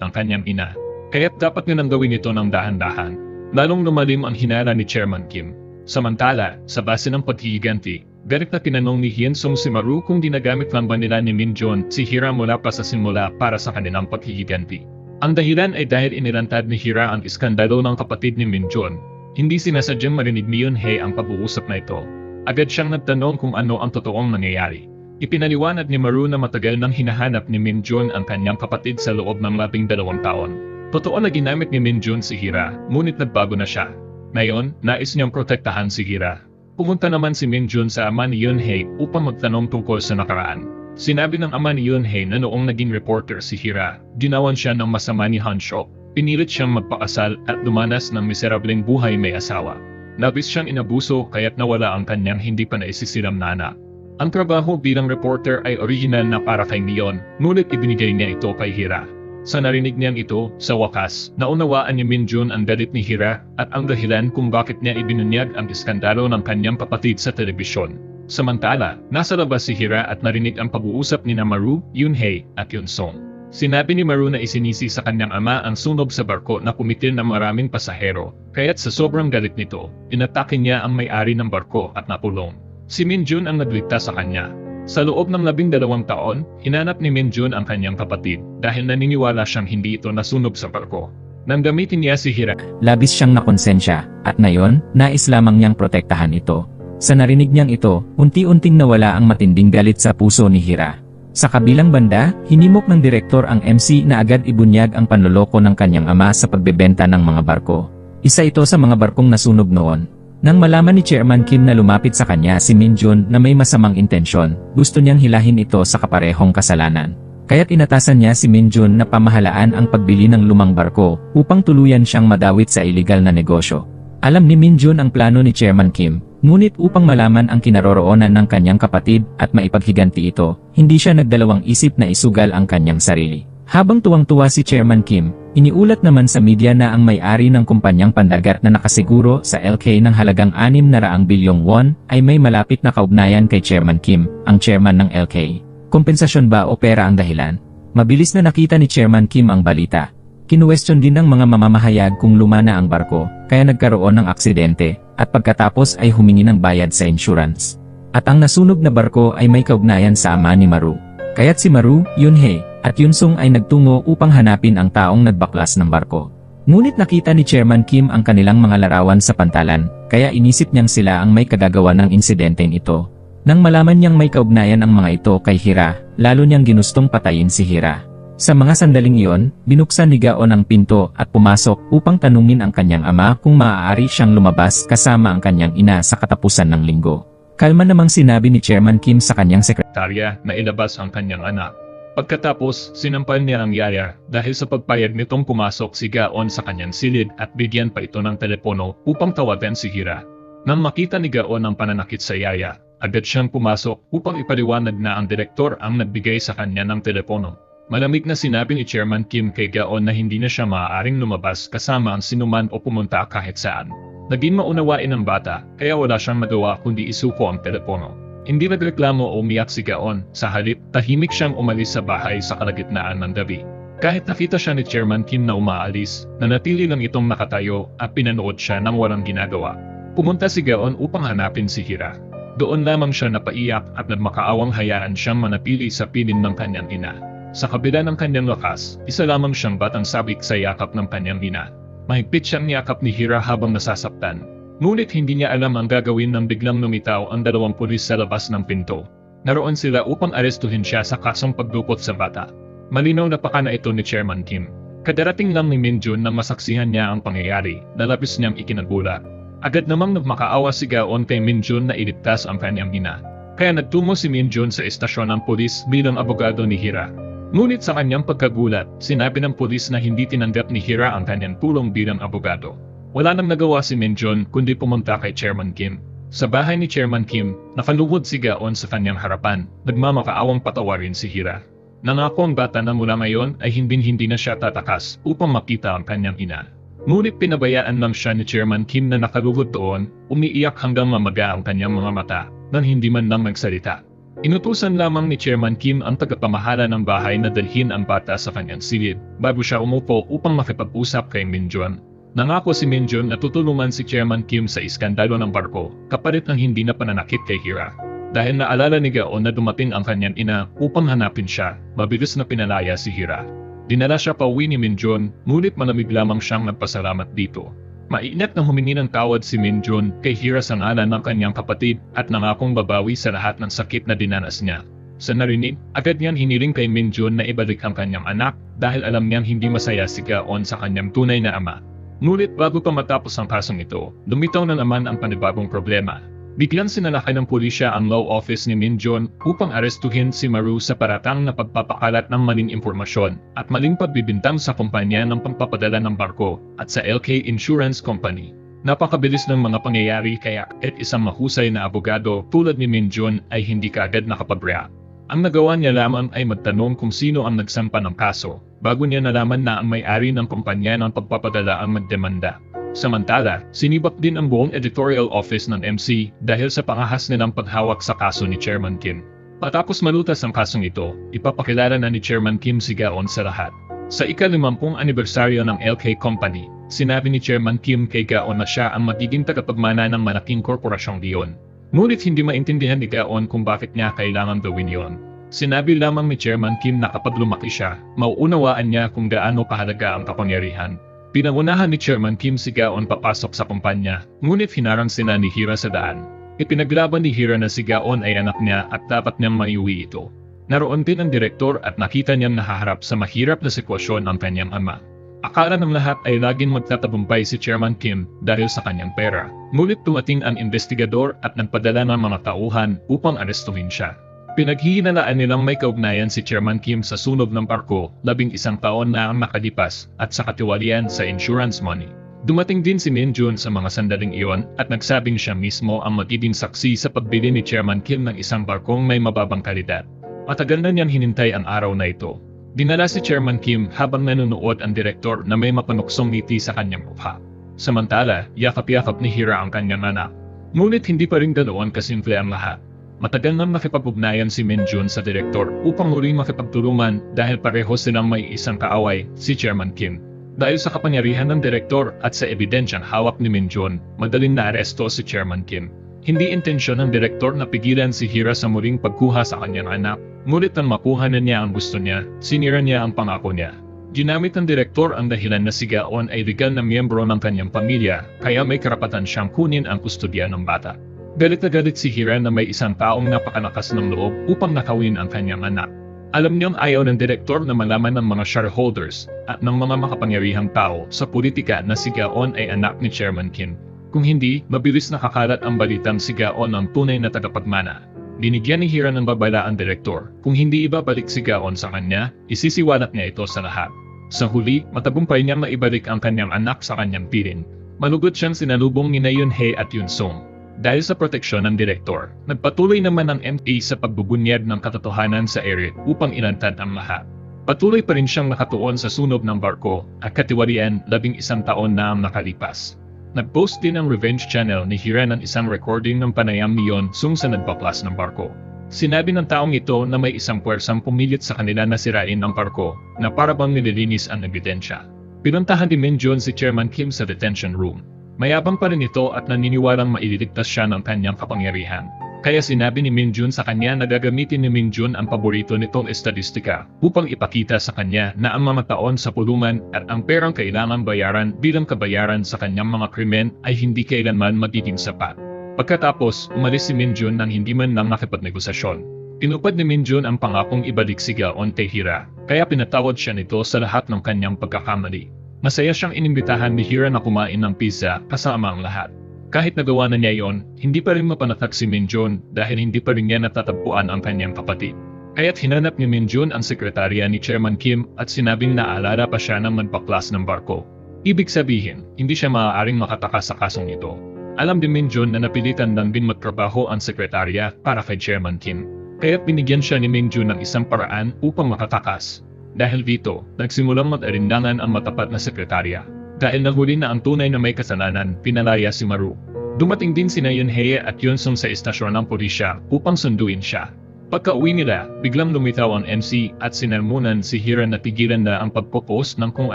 ang kanyang ina. Kaya't dapat nilang gawin ito ng dahan-dahan. Lalong lumalim ang hinala ni Chairman Kim. Samantala, sa base ng paghihiganti, galit na tinanong ni Hyun Sung si Maru kung dinagamit lang ba nila ni Min Jun si Hira mula pa sa simula para sa kanilang paghihiganti. Ang dahilan ay dahil inilantad ni Hira ang iskandalo ng kapatid ni Min Jun. Hindi sinasadyang marinig ni Yun-hye ang pag-uusap na ito. Agad siyang nagtanong kung ano ang totoong nangyayari. Ipinaliwanag ni Maru na matagal nang hinahanap ni Min Jun ang kanyang kapatid sa loob ng 12 taon. Totoo na ginamit ni Min Jun si Hira, ngunit nagbago na siya. Ngayon, nais niyang protektahan si Hira. Pumunta naman si Min Jun sa ama ni Yun-hye upang magtanong tungkol sa nakaraan. Sinabi ng ama ni Yun-hye na noong naging reporter si Hira, ginawan siya ng masama ni Han Shok. Pinilit siyang magpakasal at dumanas ng miserableng buhay may asawa. Labis siyang inabuso kaya't nawala ang kanyang hindi pa naisisilang na anak. Ang trabaho bilang reporter ay original na para kay Mion, ngunit ibinigay niya ito kay Hira. Sa narinig niyang ito, sa wakas, naunawaan ni Min Jun ang galit ni Hira at ang dahilan kung bakit niya ibinunyag ang iskandalo ng kanyang kapatid sa telebisyon. Samantala, nasa labas si Hira at narinig ang pag-uusap ni Maru, Yun-hye at Hyun Sung. Sinabi ni Maru na isinisi sa kanyang ama ang sunog sa barko na pumitil ng maraming pasahero, kaya't sa sobrang galit nito, inatake niya ang may-ari ng barko at napulong. Si Min Jun ang nagligtas sa kanya. Sa loob ng 12 taon, hinanap ni Min Jun ang kanyang kapatid dahil naniniwala siyang hindi ito nasunog sa barko. Nang gamitin niya si Hira, labis siyang nakonsensya, at ngayon, nais lamang niyang protektahan ito. Sa narinig niyang ito, unti-unting nawala ang matinding galit sa puso ni Hira. Sa kabilang banda, hinimok ng direktor ang MC na agad ibunyag ang panloloko ng kanyang ama sa pagbebenta ng mga barko. Isa ito sa mga barkong nasunog noon. Nang malaman ni Chairman Kim na lumapit sa kanya si Min Jun na may masamang intensyon, gusto niyang hilahin ito sa kaparehong kasalanan. Kaya't inatasan niya si Min Jun na pamahalaan ang pagbili ng lumang barko upang tuluyan siyang madawit sa iligal na negosyo. Alam ni Min Jun ang plano ni Chairman Kim, ngunit upang malaman ang kinaroroonan ng kanyang kapatid at maipaghiganti ito, hindi siya nagdalawang isip na isugal ang kanyang sarili. Habang tuwang-tuwa si Chairman Kim, iniulat naman sa media na ang may-ari ng kumpanyang pandagat na nakasiguro sa LK ng halagang 600 bilyong won ay may malapit na kaugnayan kay Chairman Kim, ang chairman ng LK. Kompensasyon ba o pera ang dahilan? Mabilis na nakita ni Chairman Kim ang balita. Kinuwestiyon din ng mga mamamahayag kung lumana ang barko, kaya nagkaroon ng aksidente, at pagkatapos ay humingi ng bayad sa insurance. At ang nasunog na barko ay may kaugnayan sa ama ni Maru. Kaya't si Maru, Yunhee, at Yunsung ay nagtungo upang hanapin ang taong nagbaklas ng barko. Ngunit nakita ni Chairman Kim ang kanilang mga larawan sa pantalan, kaya inisip niyang sila ang may kagagawa ng insidenteng ito. Nang malaman niyang may kaugnayan ang mga ito kay Hira, lalo niyang ginustong patayin si Hira. Sa mga sandaling iyon, binuksan ni Gaon ang pinto at pumasok upang tanungin ang kanyang ama kung maaari siyang lumabas kasama ang kanyang ina sa katapusan ng linggo. Kalma namang sinabi ni Chairman Kim sa kanyang Sekretarya na ilabas ang kanyang anak. Pagkatapos, sinampal niya ang yaya dahil sa pagpayag nitong pumasok si Gaon sa kanyang silid at bigyan pa ito ng telepono upang tawagan si Hira. Nang makita ni Gaon ang pananakit sa yaya, agad siyang pumasok upang ipaliwanag na ang direktor ang nagbigay sa kanya ng telepono. Malamig na sinabi ni Chairman Kim kay Gaon na hindi na siya maaaring lumabas kasama ang sinuman o pumunta kahit saan. Naging maunawain ng bata, kaya wala siyang magawa kundi isuko ang telepono. Hindi nagreklamo o umiyak si Gaon, sa halip tahimik siyang umalis sa bahay sa kalagitnaan ng gabi. Kahit nakita siya ni Chairman Kim na umaalis, nanatili lang itong nakatayo at pinanood siya ng walang ginagawa. Pumunta si Gaon upang hanapin si Hira. Doon lamang siya napaiyak at nagmakaawang hayaan siyang manatili sa piling ng kanyang ina. Sa kabila ng kanyang lakas, isa lamang siyang batang sabik sa yakap ng kanyang ina. Mahigpit siyang niyakap ni Hira habang nasasaktan. Ngunit hindi niya alam ang gagawin nang biglang lumitaw ang 2 pulis sa labas ng pinto. Naroon sila upang arestuhin siya sa kasong pagdukot sa bata. Malinaw na pakana ito ni Chairman Kim. Kadarating lang ni Min Jun nang masaksihan niya ang pangyayari, na labis niyang ikinagula. Agad namang nagmakaawa si Gaon kay Min Jun na iligtas ang kanyang ina. Kaya nagtungo si Min Jun sa istasyon ng pulis bilang abogado ni Hira. Ngunit sa kanyang pagkagulat, sinabi ng pulis na hindi tinanggap ni Hira ang kanyang tulong bilang abogado. Wala nang nagawa si Min Jun kundi pumunta kay Chairman Kim. Sa bahay ni Chairman Kim, nakaluhod si Gaon sa kanyang harapan, nagmamakaawang patawarin si Hira. Nangako ang bata na mula ngayon ay hindi na siya tatakas upang makita ang kanyang ina. Ngunit pinabayaan lang siya ni Chairman Kim na nakaluhod doon, umiiyak hanggang mamaga ang kanyang mga mata, nang hindi man lang magsalita. Inutusan lamang ni Chairman Kim ang tagapamahala ng bahay na dalhin ang bata sa kanyang silid, bago siya umupo upang makipag-usap kay Min Jun. Nangako si Min Jun na tutulungan si Chairman Kim sa iskandalo ng barko, kapalit ng hindi na pananakit kay Hira. Dahil naalala ni Gaon na dumating ang kanyang ina upang hanapin siya, mabilis na pinalaya si Hira. Dinala siya pa uwi ni Min Jun, ngunit malamig lamang siyang nagpasalamat dito. Mainit na humingi ng tawad si Min Jun kay Hira sa ngalan ng kanyang kapatid at nangakong babawi sa lahat ng sakit na dinanas niya. Sa narinig, agad niyang hiniling kay Min Jun na ibalik ang kanyang anak dahil alam niyang hindi masaya si Gaon sa kanyang tunay na ama. Ngunit bago pa matapos ang kasong ito, lumitaw na naman ang panibagong problema. Biglang sinalakay ng pulisya ang law office ni Min Jun upang arestuhin si Maru sa paratang na pagpapakalat ng maling impormasyon at maling pagbibintang sa kumpanya ng pagpapadala ng barko at sa LK Insurance Company. Napakabilis ng mga pangyayari kaya kahit isang mahusay na abogado tulad ni Min Jun ay hindi kaagad nakapag-react. Ang nagawa niya lamang ay magtanong kung sino ang nagsampa ng kaso, bago niya nalaman na ang may-ari ng kumpanya ng pagpapadala ang magdemanda. Samantala, sinibak din ang buong editorial office ng MC dahil sa pangahas nilang paghawak sa kaso ni Chairman Kim. Patapos malutas ang kasong ito, ipapakilala na ni Chairman Kim si Gaon sa lahat. Sa ika-50 anibersaryo ng LK Company, sinabi ni Chairman Kim kay Gaon na siya ang magiging tagapagmana ng malaking korporasyong iyon. Ngunit hindi maintindihan ni Gaon kung bakit niya kailangan gawin iyon. Sinabi lamang ni Chairman Kim na kapag lumaki siya, mauunawaan niya kung gaano kahalaga ang kapangyarihan. Pinangunahan ni Chairman Kim si Gaon papasok sa kumpanya, ngunit hinarang sila ni Hira sa daan. Ipinaglaban ni Hira na si Gaon ay anak niya at dapat niyang maiuwi ito. Naroon din ang direktor at nakita niyang nahaharap sa mahirap na sitwasyon ang kanyang ama. Akala ng lahat ay laging magtatagumpay si Chairman Kim dahil sa kanyang pera. Ngunit dumating ang investigador at nagpadala ng mga tauhan upang arestuhin siya. Pinaghihinalaan nilang may kaugnayan si Chairman Kim sa sunog ng barko 11 taon na ang makalipas at sa katiwalian sa insurance money. Dumating din si Min Jun sa mga sandaling iyon at nagsabing siya mismo ang magiging saksi sa pagbili ni Chairman Kim ng isang barkong may mababang kalidad. Matagal na niyang hinintay ang araw na ito. Dinala si Chairman Kim habang nanonood ang direktor na may mapanuksong ngiti sa kanyang mukha. Samantala, yakap-yakap ni Hira ang kanyang anak. Ngunit hindi pa rin ganoon kasimple ang lahat. Matagal nang nakipag-ugnayan si Min Jun sa direktor upang muling makipagtulungan dahil pareho silang may isang kaaway, si Chairman Kim. Dahil sa kapangyarihan ng direktor at sa ebidensyang hawak ni Minjun, madaling naaresto si Chairman Kim. Hindi intensyon ng direktor na pigilan si Hira sa muling pagkuha sa kanyang anak, ngunit nang makuha na niya ang gusto niya, sinira niya ang pangako niya. Ginamit ng direktor ang dahilan na si Gaon ay legal na miyembro ng kanyang pamilya, kaya may karapatan siyang kunin ang kustodya ng bata. Galit na galit si Hira na may isang taong napakalakas ng loob upang nakawin ang kanyang anak. Alam niyang ayaw ng direktor na malaman ng mga shareholders at ng mga makapangyarihang tao sa politika na si Gaon ay anak ni Chairman Kim. Kung hindi, mabilis nakakalat ang balitang si Gaon ang tunay na tagapagmana. Binigyan ni Hira ng babala ang direktor. Kung hindi ibabalik si Gaon sa kanya, isisiwalat niya ito sa lahat. Sa huli, matagumpay niyang maibalik ang kanyang anak sa kanyang piling. Malugod siyang sinalubong ni Yun Hei at Yun Sung. Dahil sa proteksyon ng direktor, nagpatuloy naman ang MA sa pagbubunyag ng katotohanan sa ere upang inantad ang lahat. Patuloy pa rin siyang nakatuon sa sunog ng barko at katiwalian 11 taon na ang nakalipas. Nag-post din ang Revenge Channel ni Hira ng isang recording ng panayam ni Yun Sung sa nagpaplas ng barko. Sinabi ng taong ito na may isang puwersang pumilit sa kanila na sirain ang barko na para bang nililinis ang ebidensya. Pinuntahan ni Minjun si Chairman Kim sa detention room. Mayabang pa rin ito at naniniwalang maililigtas siya ng kanyang kapangyarihan. Kaya sinabi ni Minjun sa kanya na gagamitin ni Minjun ang paborito nitong estadistika upang ipakita sa kanya na ang mga taon sa pulungan at ang perang kailangan bayaran bilang kabayaran sa kanyang mga krimen ay hindi kailanman magiging sapat. Pagkatapos, umalis si Minjun nang hindi man lang nakipagnegosasyon. Tinupad ni Minjun ang pangakong ibalik si Gaon kay Hira, kaya pinatawad siya nito sa lahat ng kanyang pagkakamali. Masaya siyang inimbitahan ni Hira na kumain ng pizza kasama ang lahat. Kahit nagawa na niya yon, hindi pa rin mapanatag si Minjun dahil hindi pa rin niya natatagpuan ang kanyang kapatid. Kaya't hinanap ni Minjun ang sekretarya ni Chairman Kim at sinabing naalala pa siya ng magpaklas ng barko. Ibig sabihin, hindi siya maaaring makatakas sa kasong ito. Alam ni Minjun na napilitan lang din magtrabaho ang sekretarya para kay Chairman Kim. Kaya't binigyan siya ni Minjun ng isang paraan upang makatakas. Dahil dito, nagsimulang mag-arindangan ang matapat na sekretarya. Dahil nahuli na ang tunay na may kasalanan, pinalaya si Maru. Dumating din sina Yun Hei at Yun Sung sa istasyon ng pulisya upang sunduin siya. Pagka-uwi nila, biglang lumitaw ang MC at sinalmunan si Hira na tigilan na ang pagpo-post ng kung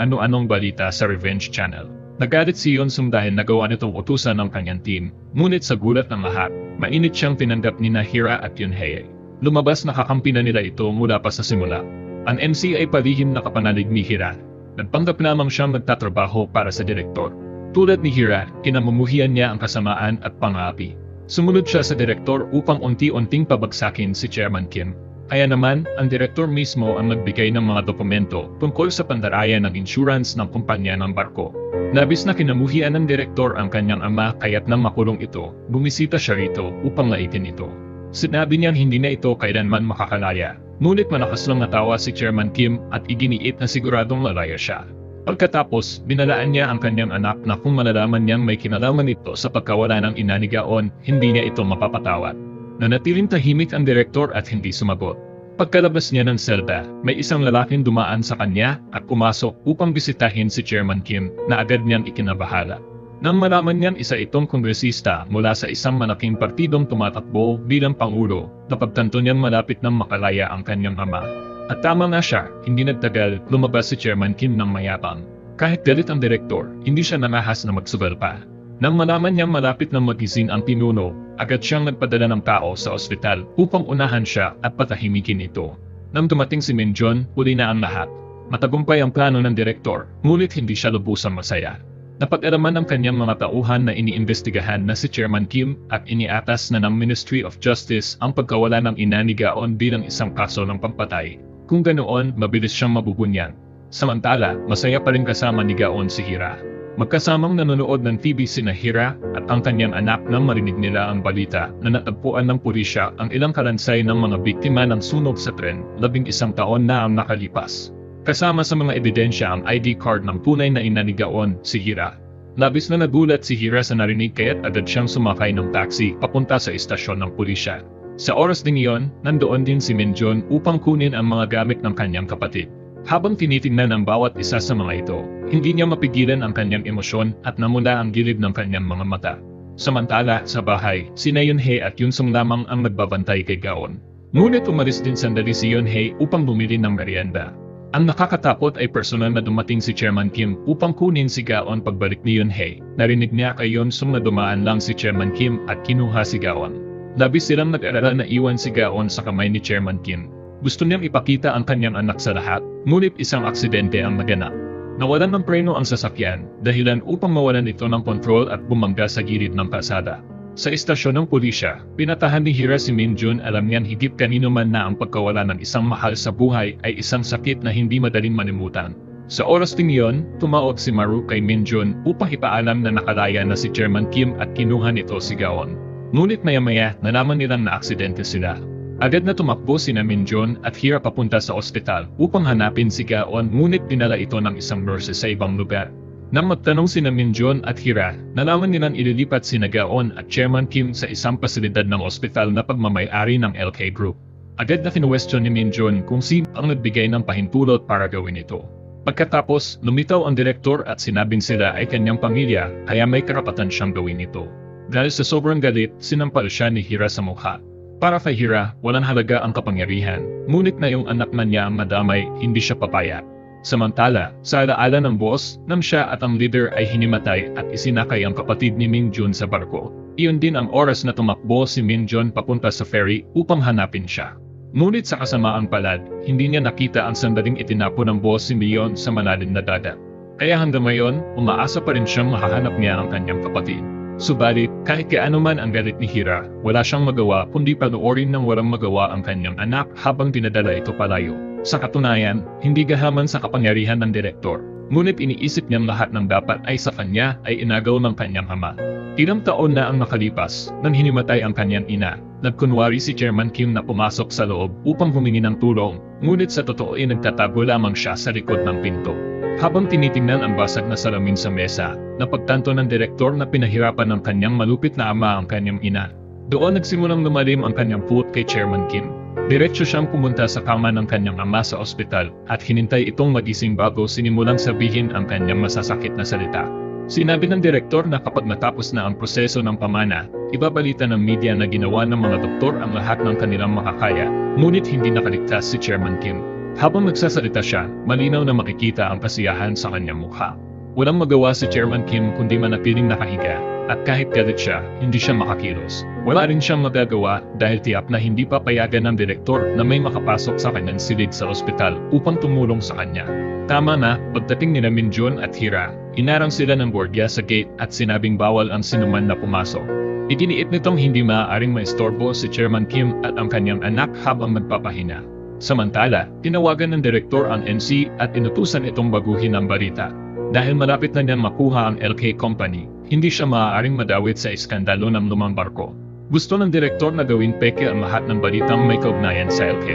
ano-anong balita sa Revenge Channel. Nagalit si Yun Sung dahil nagawa nitong utusan ng kanyang team, ngunit sa gulat ng lahat, mainit siyang tinanggap ni Hira at Yun Hei. Lumabas na kakampi na nila ito mula pa sa simula. Ang MC ay palihim na kapanalig ni Hira. Nagpanggap lamang siyang magtatrabaho para sa direktor. Tulad ni Hira, kinamumuhian niya ang kasamaan at pang-aapi. Sumunod siya sa direktor upang unti-unting pabagsakin si Chairman Kim. Kaya naman, ang direktor mismo ang nagbigay ng mga dokumento tungkol sa pandarayan ng insurance ng kumpanya ng barko. Labis na kinamuhian ng direktor ang kanyang ama kaya't nang makulong ito, bumisita siya rito upang laitin ito. Sinabi niyang hindi na ito kailanman makakalaya. Ngunit malakas lang natawa si Chairman Kim at iginiit na siguradong lalaya siya. Pagkatapos, binalaan niya ang kanyang anak na kung malalaman niyang may kinalaman ito sa pagkawala ng ina ni Gaon, hindi niya ito mapapatawad. Nanatiling tahimik ang direktor at hindi sumagot. Pagkalabas niya ng selda, may isang lalaking dumaan sa kanya at pumasok upang bisitahin si Chairman Kim na agad niyang ikinabahala. Nang malaman niyang isa itong kongresista mula sa isang malaking partidong tumatakbo bilang pangulo, napagtanto niyang malapit nang makalaya ang kanyang ama. At tama nga siya, hindi nagtagal, lumabas si Chairman Kim ng mayabang. Kahit galit ang direktor, hindi siya nangahas na magsugal pa. Nang malaman niyang malapit nang magising ang pinuno, agad siyang nagpadala ng tao sa ospital upang unahan siya at patahimikin ito. Nang dumating si Minjun, huli na ang lahat. Matagumpay ang plano ng direktor, ngunit hindi siya lubusang masaya. Napag-araman ng kanyang mga tauhan na iniimbestigahan na si Chairman Kim at iniatas na ng Ministry of Justice ang pagkawala ng ina ni Gaon bilang isang kaso ng pampatay. Kung ganoon, mabilis siyang mabubunyan. Samantala, masaya pa rin kasama ni Gaon si Hira. Magkasamang nanonood ng TV sina Hira at ang kanyang anak nang marinig nila ang balita na natagpuan ng pulisya ang ilang kalansay ng mga biktima ng sunog sa tren 11 taon na ang nakalipas. Kasama sa mga ebidensya ang ID card ng tunay na ina ni Gaon, si Hira. Labis na nagulat si Hira sa narinig kaya't agad siyang sumakay ng taxi papunta sa istasyon ng pulisya. Sa oras ding iyon, nandoon din si Minjun upang kunin ang mga gamit ng kanyang kapatid. Habang tinitingnan ang bawat isa sa mga ito, hindi niya mapigilan ang kanyang emosyon at namula ang gilid ng kanyang mga mata. Samantala, sa bahay, sina Yun Hei at Yun Sung lamang ang nagbabantay kay Gaon. Ngunit umalis din sandali si Yun Hei upang bumili ng merienda. Ang nakakatakot ay personal na dumating si Chairman Kim upang kunin si Gaon pagbalik ni Yun-hye. Narinig niya kay Yeon-sung na dumaan lang si Chairman Kim at kinuha si Gaon. Labis silang nag-alala na iwan si Gaon sa kamay ni Chairman Kim. Gusto niyang ipakita ang kanyang anak sa lahat, ngunit isang aksidente ang naganap. Nawalan ng preno ang sasakyan, dahilan upang mawalan ito ng kontrol at bumangga sa gilid ng kalsada. Sa istasyon ng pulisya, pinatahan ni Hira si Min-jun. Alam niyan higit kanino man na ang pagkawala ng isang mahal sa buhay ay isang sakit na hindi madaling manimutan. Sa oras ding iyon, tumawag si Maru kay Min-jun upang ipaalam na nakalaya na si Chairman Kim at kinuha nito si Gaon. Ngunit maya-maya, nalaman nilang na aksidente sila. Agad na tumakbo sina Min-jun at Hira papunta sa ospital upang hanapin si Gaon, ngunit dinala ito ng isang nurse sa ibang lugar. Nang magtanong sina Min-jun at Hira, nalaman nilang ililipat sina Gaon at Chairman Kim sa isang pasilidad ng ospital na pagmamay-ari ng LK Group. Agad na kinwestiyon ni Min-jun kung sino ang nagbigay ng pahintulot para gawin ito. Pagkatapos, lumitaw ang direktor at sinabing sila ay kanyang pamilya, kaya may karapatan siyang gawin ito. Dahil sa sobrang galit, sinampal siya ni Hira sa mukha. Para kay Hira, walang halaga ang kapangyarihan, ngunit na yung anak man niya ang madamay, hindi siya papayag. Samantala, sa alaala ng boss, nang siya at ang leader ay hinimatay at isinakay ang kapatid ni Min-jun sa barko. Iyon din ang oras na tumakbo si Min-jun papunta sa ferry upang hanapin siya. Ngunit sa kasamaang palad, hindi niya nakita ang sandaling itinapo ng boss si Mion sa malalim na dagat. Kaya hanggang ngayon, umaasa pa rin siyang mahahanap niya ang kanyang kapatid. Subalit, kahit gaano man ang galit ni Hira, wala siyang magawa kundi panoorin ng walang magawa ang kanyang anak habang dinadala ito palayo. Sa katunayan, hindi gahaman sa kapangyarihan ng direktor, ngunit iniisip niyang lahat ng dapat ay sa kanya ay inagaw ng kanyang ama. Ilang taon na ang nakalipas nang hinimatay ang kanyang ina. Nagkunwari si Chairman Kim na pumasok sa loob upang humingi ng tulong, ngunit sa totoo ay nagtatago lamang siya sa likod ng pinto. Habang tinitingnan ang basag na salamin sa mesa, napagtanto ng direktor na pinahirapan ng kanyang malupit na ama ang kanyang ina. Doon nagsimulang lumalim ang kanyang puot kay Chairman Kim. Diretso siyang pumunta sa kama ng kanyang ama sa ospital at hinintay itong magising bago sinimulang sabihin ang kanyang masasakit na salita. Sinabi ng direktor na kapag natapos na ang proseso ng pamana, ibabalita ng media na ginawa ng mga doktor ang lahat ng kanilang makakaya, ngunit hindi nakaligtas si Chairman Kim. Habang nagsasalita siya, malinaw na makikita ang kasiyahan sa kanyang mukha. Walang magawa si Chairman Kim kundi manatiling nakahiga, at kahit galit siya, hindi siya makakilos. Wala rin siyang magagawa dahil tiyak na hindi papayagan ng direktor na may makapasok sa kanyang silid sa ospital upang tumulong sa kanya. Tama na, pagdating nila Min-jun at Hira, inarang sila ng gwardiya sa gate at sinabing bawal ang sinuman na pumasok. Itiniit nitong hindi maaaring maistorbo si Chairman Kim at ang kanyang anak habang nagpapahinga. Samantala, tinawagan ng direktor ang NC at inutusan itong baguhin ang balita. Dahil malapit na niyang makuha ang LK Company, hindi siya maaaring madawit sa iskandalo ng lumang barko. Gusto ng direktor na gawing peke ang lahat ng balitang may kaugnayan sa LK.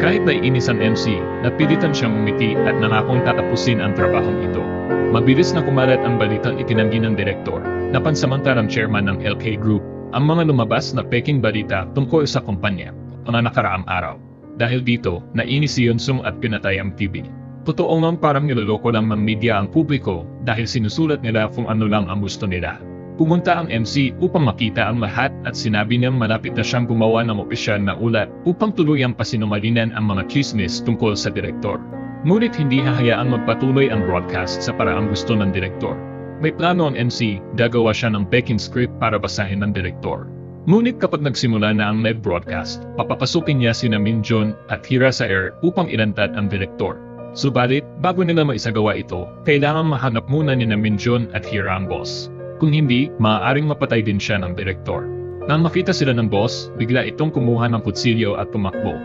Kahit naiinis ang MC, napilitan siyang umiti at nangakong tatapusin ang trabahong ito. Mabilis na kumalat ang balitang itinanggi ng direktor, na pansamantalang chairman ng LK Group, ang mga lumabas na peking balita tungkol sa kumpanya, mga nakaraang araw. Dahil dito, nainis si Yeon-sung at pinatay ang TV. Totoo ngang parang niloloko lang ng media ang publiko dahil sinusulat nila kung ano lang ang gusto nila. Pumunta ang MC upang makita ang lahat at sinabi niyang malapit na siyang gumawa ng opisyal na ulat upang tuluyang pasinumalinan ang mga chismis tungkol sa direktor. Ngunit hindi hahayaang magpatuloy ang broadcast sa paraang gusto ng direktor. May plano ang MC, gagawa siya ng peking script para basahin ng direktor. Ngunit kapag nagsimula na ang live broadcast, papapasukin niya sina Min-jun at Hira sa air upang ilantad ang direktor. Subalit, bago nila maisagawa ito, kailangan mahanap muna ni Min-jun at Hira ang boss. Kung hindi, maaaring mapatay din siya ng direktor. Nang makita sila ng boss, bigla itong kumuha ng kutsilyo at tumakbo.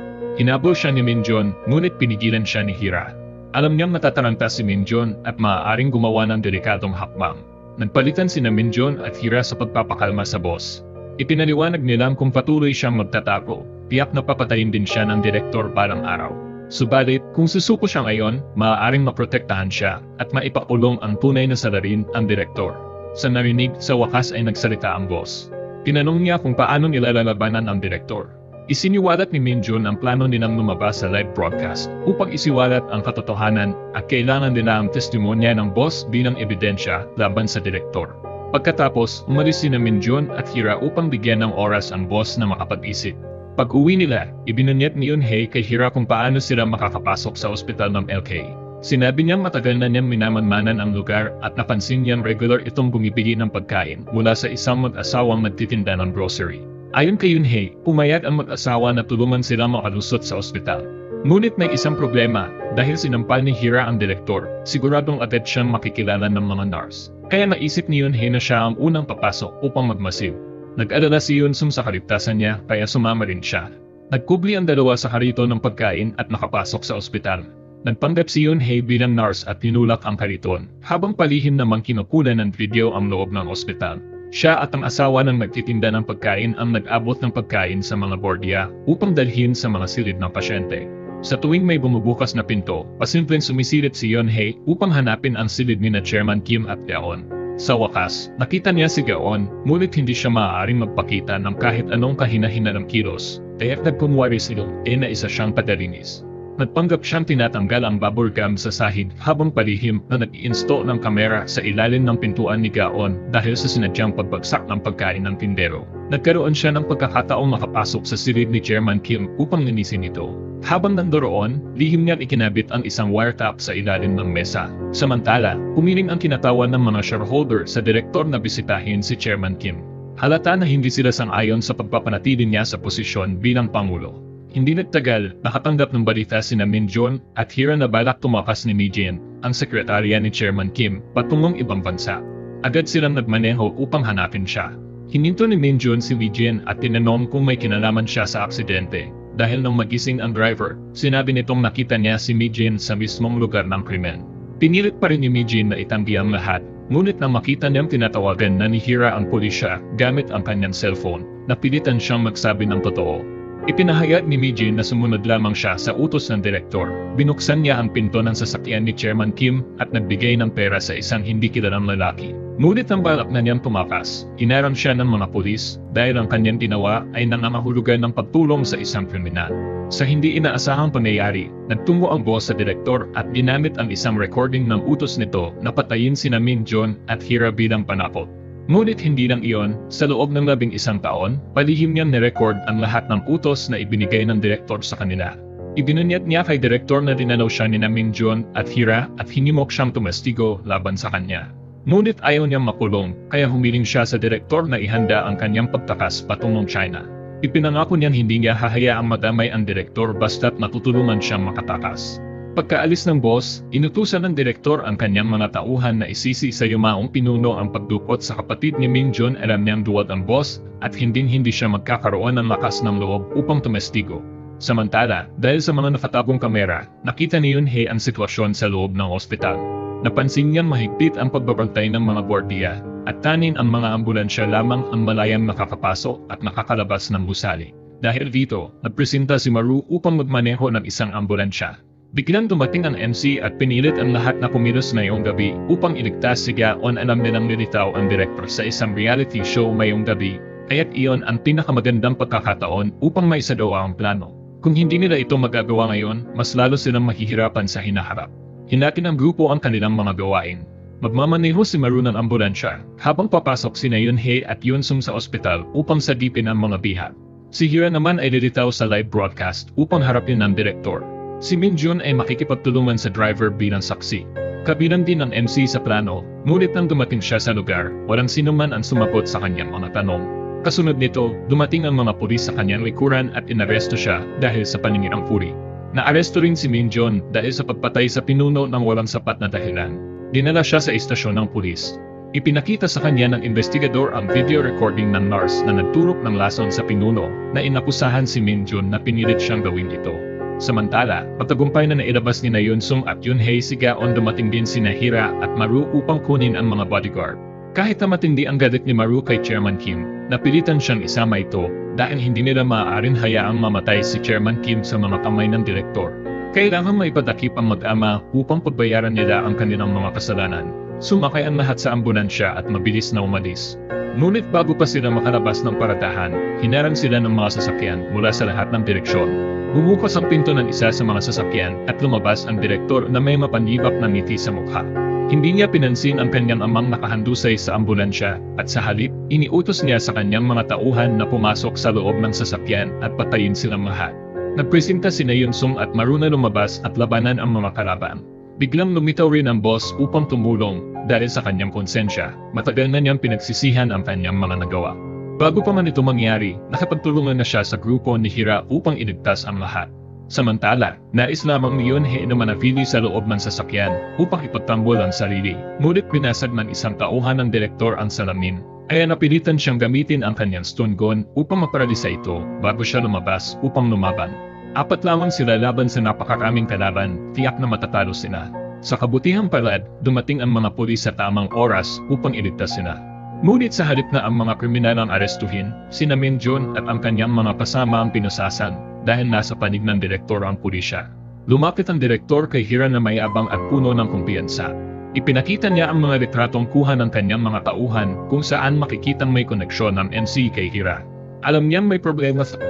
Hinabol siya ni Min-jun, ngunit pinigilan siya ni Hira. Alam niyang natataranta si Min-jun at maaaring gumawa ng delikadong hakbang. Nagpalitan sina Min-jun at Hira sa pagpapakalma sa boss. Ipinaliwanag nilang kung patuloy siyang magtatago, tiyak na papatayin din siya ng direktor balang araw. Subalit, kung susuko siya ngayon, maaaring maprotektahan siya at maipakulong ang tunay na salarin ang direktor. Sa narinig, sa wakas ay nagsalita ang boss. Tinanong niya kung paano nila lalabanan ang direktor. Isiniwalat ni Min-jun ang plano nilang lumabas sa live broadcast upang isiwalat ang katotohanan at kailangan nila ang testimonya ng boss bilang ebidensya laban sa direktor. Pagkatapos, umalis sina Min-jun at Hira upang bigyan ng oras ang boss na makapag-isip. Pag-uwi nila, ibinunyet ni Yunhei kay Hira kung paano sila makakapasok sa ospital ng LK. Sinabi niyang matagal na niyang minamanmanan ang lugar at napansin niyang regular itong bumibili ng pagkain mula sa isang mag-asawang nagtitinda ng grocery. Ayon kay Yunhei, pumayag ang mag-asawa na tulungan sila makalusot sa ospital. Ngunit may isang problema, dahil sinampal ni Hira ang direktor, siguradong agad siyang makikilala ng mga nurse. Kaya naisip ni Yunhei na siya ang unang papasok upang magmasid. Nag-alala si Yunsum sa kaligtasan niya kaya sumama rin siya. Nagkubli ang dalawa sa karito ng pagkain at nakapasok sa ospital. Nagpanggap si Yunhei bilang nurse at tinulak ang kariton, habang palihim namang kinukulan ng video ang loob ng ospital. Siya at ang asawa ng nagtitinda ng pagkain ang nag-abot ng pagkain sa mga bordya upang dalhin sa mga silid ng pasyente. Sa tuwing may bumubukas na pinto, pasimpleng sumisilip si Yunhei upang hanapin ang silid ni na Chairman Kim at Gaon. Sa wakas, nakita niya si Gaon, ngunit hindi siya maaaring magpakita ng kahit anong kahina-hina ng kilos, kaya't nagkunwari sila na isa siyang padalinis. Nagpanggap siyang tinatanggal ang bubble gum sa sahig habang palihim na nag-i-install ng kamera sa ilalim ng pintuan ni Gaon dahil sa sinadyang pagbagsak ng pagkain ng tindero. Nagkaroon siya ng pagkakataong makapasok sa silid ni Chairman Kim upang linisin ito. Habang nandoroon, lihim niyang ikinabit ang isang wiretap sa ilalim ng mesa. Samantala, humiling ang kinatawan ng mga shareholder sa direktor na bisitahin si Chairman Kim. Halata na hindi sila sang-ayon sa pagpapanatili niya sa posisyon bilang Pangulo. Hindi nagtagal, nakatanggap ng balita sina Min Jun at Hira na balak tumakas ni Mi Jin, ang sekretarya ni Chairman Kim, patungong ibang bansa. Agad silang nagmaneho upang hanapin siya. Hininto ni Min Jun si Mi Jin at tinanong kung may kinalaman siya sa aksidente. Dahil nang magising ang driver, sinabi nitong nakita niya si Mi Jin sa mismong lugar ng krimen. Pinilit pa rin ni Mi Jin na itanggi ang lahat, ngunit nang makita niyang tinatawagan na ni Hira ang pulisya gamit ang kanyang cellphone, napilitan siyang magsabi ng totoo. Ipinahayag ni Mi Jin na sumunod lamang siya sa utos ng direktor. Binuksan niya ang pinto ng sasakyan ni Chairman Kim at nagbigay ng pera sa isang hindi kilalang lalaki. Ngunit ang balak na niyang tumakas, hinarang siya ng mga pulis dahil ang kanyang ginawa ay nangangahulugan ng pagtulong sa isang kriminal. Sa hindi inaasahang pangyayari, nagtungo ang boss sa direktor at ginamit ang isang recording ng utos nito na patayin sina Min Jun at Hira bilang panakot. Ngunit hindi lang iyon, sa loob ng 11 taon, palihim niyang nirecord ang lahat ng utos na ibinigay ng direktor sa kanila. Ibinunyat niya kay direktor na dinanaw siya ni Min Jun at Hira at hinimok siyang tumestigo laban sa kanya. Ngunit ayaw niyang makulong, kaya humiling siya sa direktor na ihanda ang kanyang pagtakas patungong China. Ipinangako niyang hindi niya hahayaang madamay ang direktor basta't matutulungan siyang makatakas. Pagkaalis ng boss, inutusan ng direktor ang kanyang mga tauhan na isisi sa yumaong pinuno ang pagdukot sa kapatid ni Min Jun. Alam niyang duwag ang boss at hindi siya magkakaroon ng lakas ng loob upang tumestigo. Samantala, dahil sa mga nakatabong kamera, nakita ni Yunhei ang sitwasyon sa loob ng ospital. Napansin niyang mahigpit ang pagbabantay ng mga bordiya at tanin ang mga ambulansya lamang ang malayang nakakapasok at nakakalabas ng gusali. Dahil dito, nagpresenta si Maru upang magmaneho ng isang ambulansya. Biglang dumating ang MC at pinilit ang lahat na kumilos ngayong gabi upang iligtas si Gaon. Alam nilang nilitaw ang director sa isang reality show ngayong gabi, kaya't iyon ang pinakamagandang pagkakataon upang maisagawa ang plano. Kung hindi nila ito magagawa ngayon, mas lalo silang mahihirapan sa hinaharap. Hinati ng grupo ang kanilang mga gawain. Magmamaneho si Maru ng ambulansya, habang papasok sina Yunhei at Yunsum sa ospital upang sagipin ang mga bihag. Si Hira naman ay lilitaw sa live broadcast upang harapin ng direktor. Si Min Jun ay makikipagtulungan sa driver bilang saksi. Kabilang din ang MC sa plano, ngunit nang dumating siya sa lugar, walang sino man ang sumagot sa kanyang mga tanong. Kasunod nito, dumating ang mga pulis sa kanyang likuran at inaresto siya dahil sa paninirang puri. Naaresto rin si Min Jun dahil sa pagpatay sa pinuno ng walang sapat na dahilan. Dinala siya sa istasyon ng pulis. Ipinakita sa kanya ng investigador ang video recording ng nurse na nagturok ng lason sa pinuno na inakusahan si Min Jun na pinilit siyang gawin ito. Samantala, pagtagumpay na nailabas ni Yunsum at Yunhei si Gaon, dumating din sina Hira at Maru upang kunin ang mga bodyguard. Kahit na matindi ang galit ni Maru kay Chairman Kim, napilitan siyang isama ito dahil hindi nila maaaring hayaang mamatay si Chairman Kim sa mga kamay ng direktor. Kailangan maipatakip ang mag-ama upang pagbayaran nila ang kanilang mga kasalanan. Sumakay ang lahat sa ambulansya at mabilis na umalis. Ngunit bago pa sila makalabas ng paradahan, hinarang sila ng mga sasakyan mula sa lahat ng direksyon. Bumukas ang pinto ng isa sa mga sasakyan at lumabas ang direktor na may mapanibak na ngiti sa mukha. Hindi niya pinansin ang kanyang amang nakahandusay sa ambulansya at sa halip, iniutos niya sa kanyang mga tauhan na pumasok sa loob ng sasakyan at patayin silang lahat. Nagpresenta si Yun-sung at maruna lumabas at labanan ang mga kalaban. Biglang lumitaw rin ang boss upang tumulong dahil sa kanyang konsensya. Matagal na niyang pinagsisihan ang kanyang mga nagawa. Bago pa man ito mangyari, nakapagtulungan na siya sa grupo ni Hira upang iligtas ang lahat. Samantala, nais lamang ni Yun-hee na manatili sa loob ng sasakyan upang ipagtanggol ang sarili. Ngunit binasag ng isang tauhan ng direktor ang salamin, kaya napilitan siyang gamitin ang kanyang stun gun upang maparalisa ito bago siya lumabas upang lumaban. 4 lamang sila laban sa napakaraming kalaban, tiyak na matatalo sila. Sa kabutihang palad, dumating ang mga pulis sa tamang oras upang iligtas sila. Ngunit sa halip na ang mga kriminal ang arestuhin, sina Min-jun at ang kanyang mga kasama ang pinusasan dahil nasa panig ng direktor ang pulisya. Lumapit ang direktor kay Hira na mayabang at puno ng kumpiyansa. Ipinakita niya ang mga retratong kuha ng kanyang mga tauhan kung saan makikitang may koneksyon ng MC kay Hira. Alam niyang may problema sa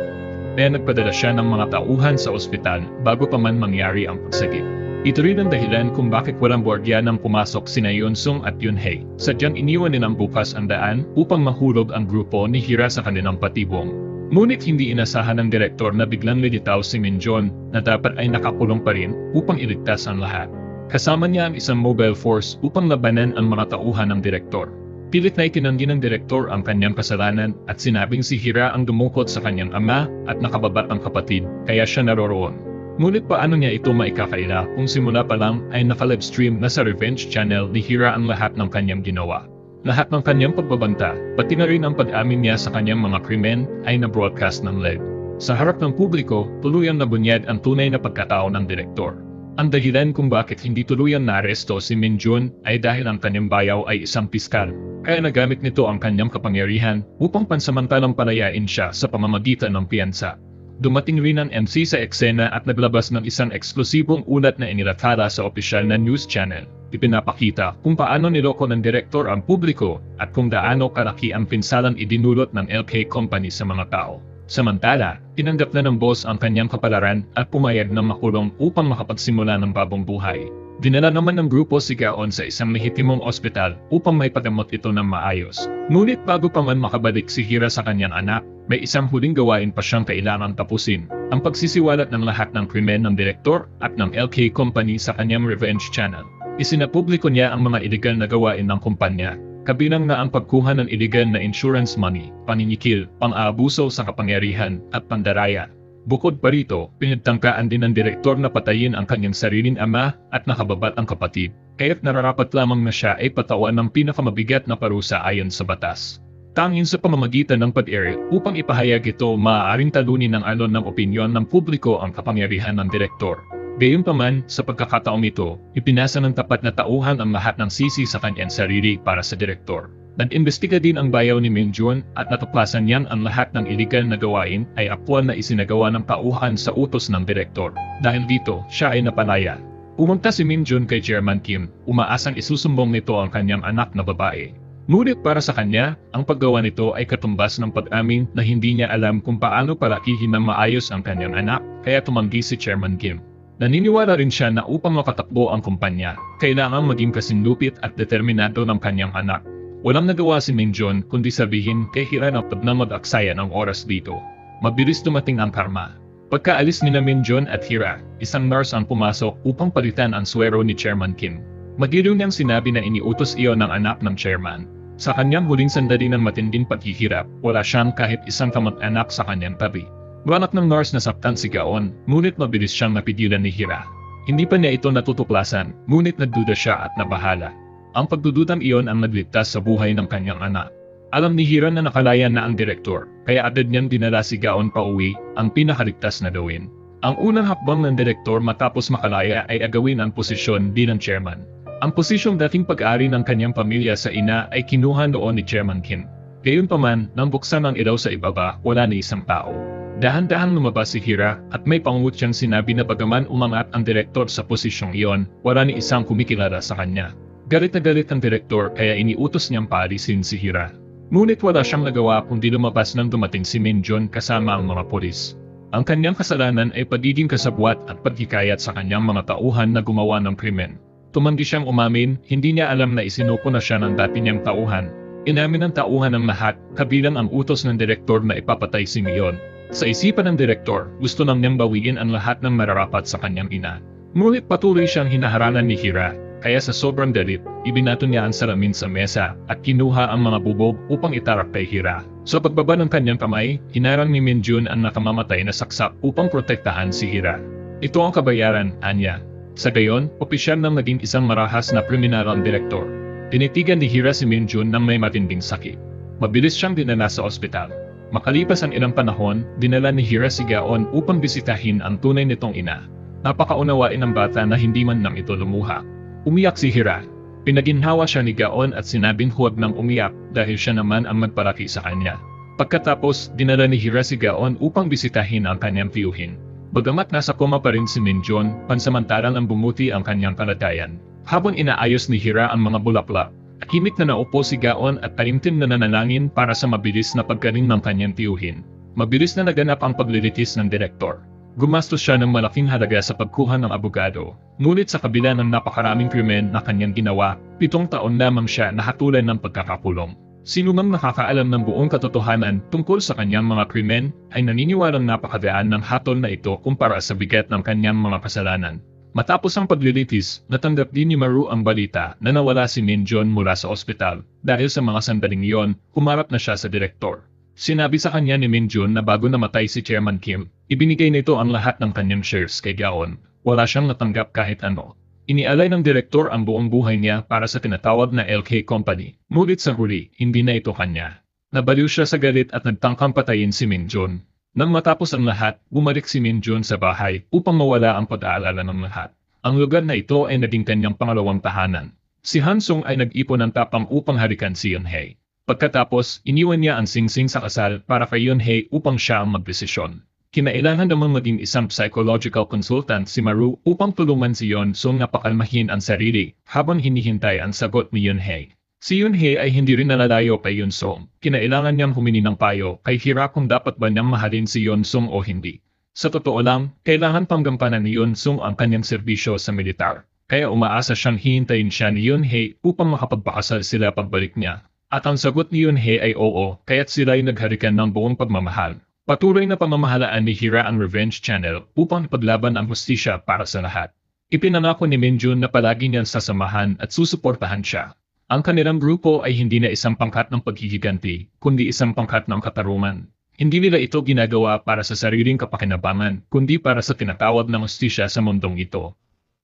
kaya nagpadala siya ng mga tauhan sa ospital bago pa man mangyari ang pagsagip. Ito rin ang dahilan kung bakit walang bordya nang pumasok sina Yun-sung at Yun-hee. Sadyang iniwan nilang bukas ang daan upang mahulog ang grupo ni Hira sa kanilang patibong. Ngunit hindi inasahan ng direktor na biglang lilitaw si Min-jun na dapat ay nakakulong pa rin upang iligtas ang lahat. Kasama niya ang isang mobile force upang labanan ang mga tauhan ng direktor. Pilit na itinanggi ng direktor ang kanyang kasalanan at sinabing si Hira ang dumukot sa kanyang ama at nakababat ang kapatid, kaya siya naroroon. Ngunit paano niya ito maikakaila kung simula pa lang ay naka-livestream na sa Revenge Channel ni Hira ang lahat ng kanyang ginawa. Lahat ng kanyang pagbabanta, pati na rin ang pag-amin niya sa kanyang mga krimen ay na-broadcast ng live. Sa harap ng publiko, tuluyang nabunyad ang tunay na pagkatao ng direktor. Ang dahilan kung bakit hindi tuluyang naaresto si Min-jun ay dahil ang kanyang bayaw ay isang piskal, kaya nagamit nito ang kanyang kapangyarihan upang pansamantalang palayain siya sa pamamagitan ng piyansa. Dumating rin ang MC sa eksena at naglabas ng isang eksklusibong ulat na inilathala sa opisyal na news channel. Ipinapakita kung paano niloko ng direktor ang publiko at kung gaano kalaki ang pinsalang idinulot ng LK Company sa mga tao. Samantala, tinanggap na ng boss ang kanyang kapalaran at pumayag na makulong upang makapagsimula ng bagong buhay. Dinala naman ng grupo si Gaon sa isang lehitimong ospital upang may pagamot ito ng maayos. Ngunit bago pa man makabalik si Hira sa kanyang anak, may isang huling gawain pa siyang kailangang tapusin, ang pagsisiwalat ng lahat ng krimen ng direktor at ng LK Company sa kanyang Revenge Channel. Isinapubliko niya ang mga iligal na gawain ng kumpanya, kabilang na ang pagkuha ng iligal na insurance money, paninikil, pang-aabuso sa kapangyarihan, at pandaraya. Bukod pa rito, pinagtangkaan din ng direktor na patayin ang kanyang sariling ama at nakababat ang kapatid, kaya't nararapat lamang na siya ay patawan ng pinakamabigat na parusa ayon sa batas. Tanging sa pamamagitan ng pag-air upang ipahayag ito, maaaring talunin ng alon ng opinyon ng publiko ang kapangyarihan ng direktor. Gayunpaman, sa pagkakataong ito, ipinasa ng tapat na tauhan ang lahat ng sisi sa kanyang sarili para sa direktor. Nag-imbestiga din ang bayaw ni Min-jun at natuklasan niyang ang lahat ng iligal na gawain ay aktwal na isinagawa ng tauhan sa utos ng direktor. Dahil dito, siya ay napalaya. Pumunta si Min-jun kay Chairman Kim, umaasang isusumbong nito ang kanyang anak na babae. Ngunit para sa kanya, ang paggawa nito ay katumbas ng pag-amin na hindi niya alam kung paano palakihin ng maayos ang kanyang anak, kaya tumanggi si Chairman Kim. Naniniwala rin siya na upang makatakbo ang kumpanya, kailangang maging kasinlupit at determinado ng kanyang anak. Walang nagawa si Min-jun kundi sabihin kay Hira na mag-aksaya ng oras dito. Mabilis dumating ang karma. Pagkaalis ni Min-jun at Hira, isang nurse ang pumasok upang palitan ang swero ni Chairman Kim. Magiliw niyang sinabi na iniutos iyon ng anak ng chairman. Sa kanyang huling sandali ng matinding paghihirap, wala siyang kahit isang kamag-anak sa kanyang tabi. Buwanak ng nurse na saktan si Gaon, ngunit mabilis siyang napigilan ni Hira. Hindi pa niya ito natutuklasan, ngunit nagduda siya at nabahala. Ang pagdududang iyon ang nagligtas sa buhay ng kanyang anak. Alam ni Hira na nakalaya na ang direktor, kaya agad niyang dinala si Gaon pauwi, ang pinakaligtas na gawin. Ang unang hakbang ng direktor matapos makalaya ay agawin ang posisyon bilang chairman. Ang posisyong dating pag-ari ng kanyang pamilya sa ina ay kinuha noon ni Chairman Kim. Gayunpaman, nang buksan ang ilaw sa ibaba, wala ni isang tao. Dahan-dahan lumabas si Hira at may pangut siyang sinabi na bagaman umangat ang direktor sa posisyong iyon, wala ni isang kumikilala sa kanya. Galit na galit ang direktor kaya iniutos niyang paalisin si Hira. Ngunit wala siyang nagawa kundi lumabas nang dumating si Min-jun kasama ang mga pulis. Ang kanyang kasalanan ay pagiging kasabwat at paghikayat sa kanyang mga tauhan na gumawa ng krimen. Tumanggi siyang umamin, hindi niya alam na isinuko na siya ng dati niyang tauhan. Inamin ng tauhan ng lahat, kabilang ang utos ng direktor na ipapatay si Mion. Sa isipan ng direktor, gusto nang niyang bawiin ang lahat ng mararapat sa kanyang ina. Ngunit patuloy siyang hinaharalan ni Hira, kaya sa sobrang galit, ibinato niya ang salamin sa mesa at kinuha ang mga bubog upang itarak kay Hira. Sa pagbaba ng kanyang kamay, hinarang ni Minjun ang nakamamatay na saksak upang protektahan si Hira. Ito ang kabayaran, Anya. Sa gayon, opisyal nang naging isang marahas na kriminal ang direktor. Tinitigan ni Hira si Minjun nang may matinding sakit. Mabilis siyang dinala sa ospital. Makalipas ang ilang panahon, dinala ni Hira si Gaon upang bisitahin ang tunay nitong ina. Napakaunawain ng bata na hindi man nang ito lumuha. Umiyak si Hira. Pinaginhawa siya ni Gaon at sinabing huwag nang umiyak dahil siya naman ang magpalaki sa kanya. Pagkatapos, dinala ni Hira si Gaon upang bisitahin ang kanyang tiyuhin. Bagamat nasa koma pa rin si Minjun, pansamantalang ang bumuti ang kanyang kalagayan. Habang inaayos ni Hira ang mga bulaklak, tahimik na naupo si Gaon at taimtim na nanalangin para sa mabilis na paggaling ng kanyang tiyuhin. Mabilis na naganap ang paglilitis ng direktor. Gumastos siya ng malaking halaga sa pagkuha ng abogado. Ngunit sa kabila ng napakaraming krimen na kanyang ginawa, 7 taon lamang siya nahatulan ng pagkakakulong. Sino mang nakakaalam ng buong katotohanan tungkol sa kanyang mga krimen ay naniniwalang napakadaan ng hatol na ito kumpara sa bigat ng kanyang mga kasalanan. Matapos ang paglilitis, natanggap din ni Maru ang balita na nawala si Minjun mula sa ospital. Dahil sa mga sandaling iyon, humarap na siya sa direktor. Sinabi sa kanya ni Minjun na bago namatay si Chairman Kim, ibinigay nito ang lahat ng kanyang shares kay Gaon. Wala siyang natanggap kahit ano. Inialay ng direktor ang buong buhay niya para sa tinatawag na LK Company. Ngunit sa huli, hindi na ito kanya. Nabaliw siya sa galit at nagtangkang patayin si Minjun. Nang matapos ang lahat, bumalik si Minjun sa bahay upang mawala ang pag-aalala ng lahat. Ang lugar na ito ay naging kanyang pangalawang tahanan. Si Hansung ay nag-ipon ng tapang upang harikan si Yunhei. Pagkatapos, iniwan niya ang singsing sa kasal para kay Yunhei upang siya ang magdesisyon. Kinailangan namang maging isang psychological consultant si Maru upang tulungan si Yeon-sung na pakalmahin ang sarili habang hinihintay ang sagot ni Yunhei. Si Yunhei ay hindi rin nalalayo kay Yeon-sung. Kinailangan niyang humingi ng payo kay Hira kung dapat ba niyang mahalin si Yeon-sung o hindi. Sa totoo lang, kailangan pang gampanan ni Yeon-sung ang kanyang serbisyo sa militar. Kaya umaasa siyang hihintayin siya ni Yunhei upang makapagpakasal sila pagbalik niya. At ang sagot ni Yunhei ay oo, kaya't sila ay nagharikan ng buong pagmamahal. Patuloy na pamamahalaan ni Hira ang Revenge Channel upang ipaglaban ang hustisya para sa lahat. Ipinangako ni Minjun na palagi niyang sasamahan at susuportahan siya. Ang kanilang grupo ay hindi na isang pangkat ng paghihiganti, kundi isang pangkat ng katarungan. Hindi nila ito ginagawa para sa sariling kapakinabangan, kundi para sa tinatawag na hustisya sa mundong ito.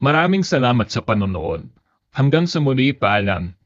Maraming salamat sa panonood. Hanggang sa muli, paalam.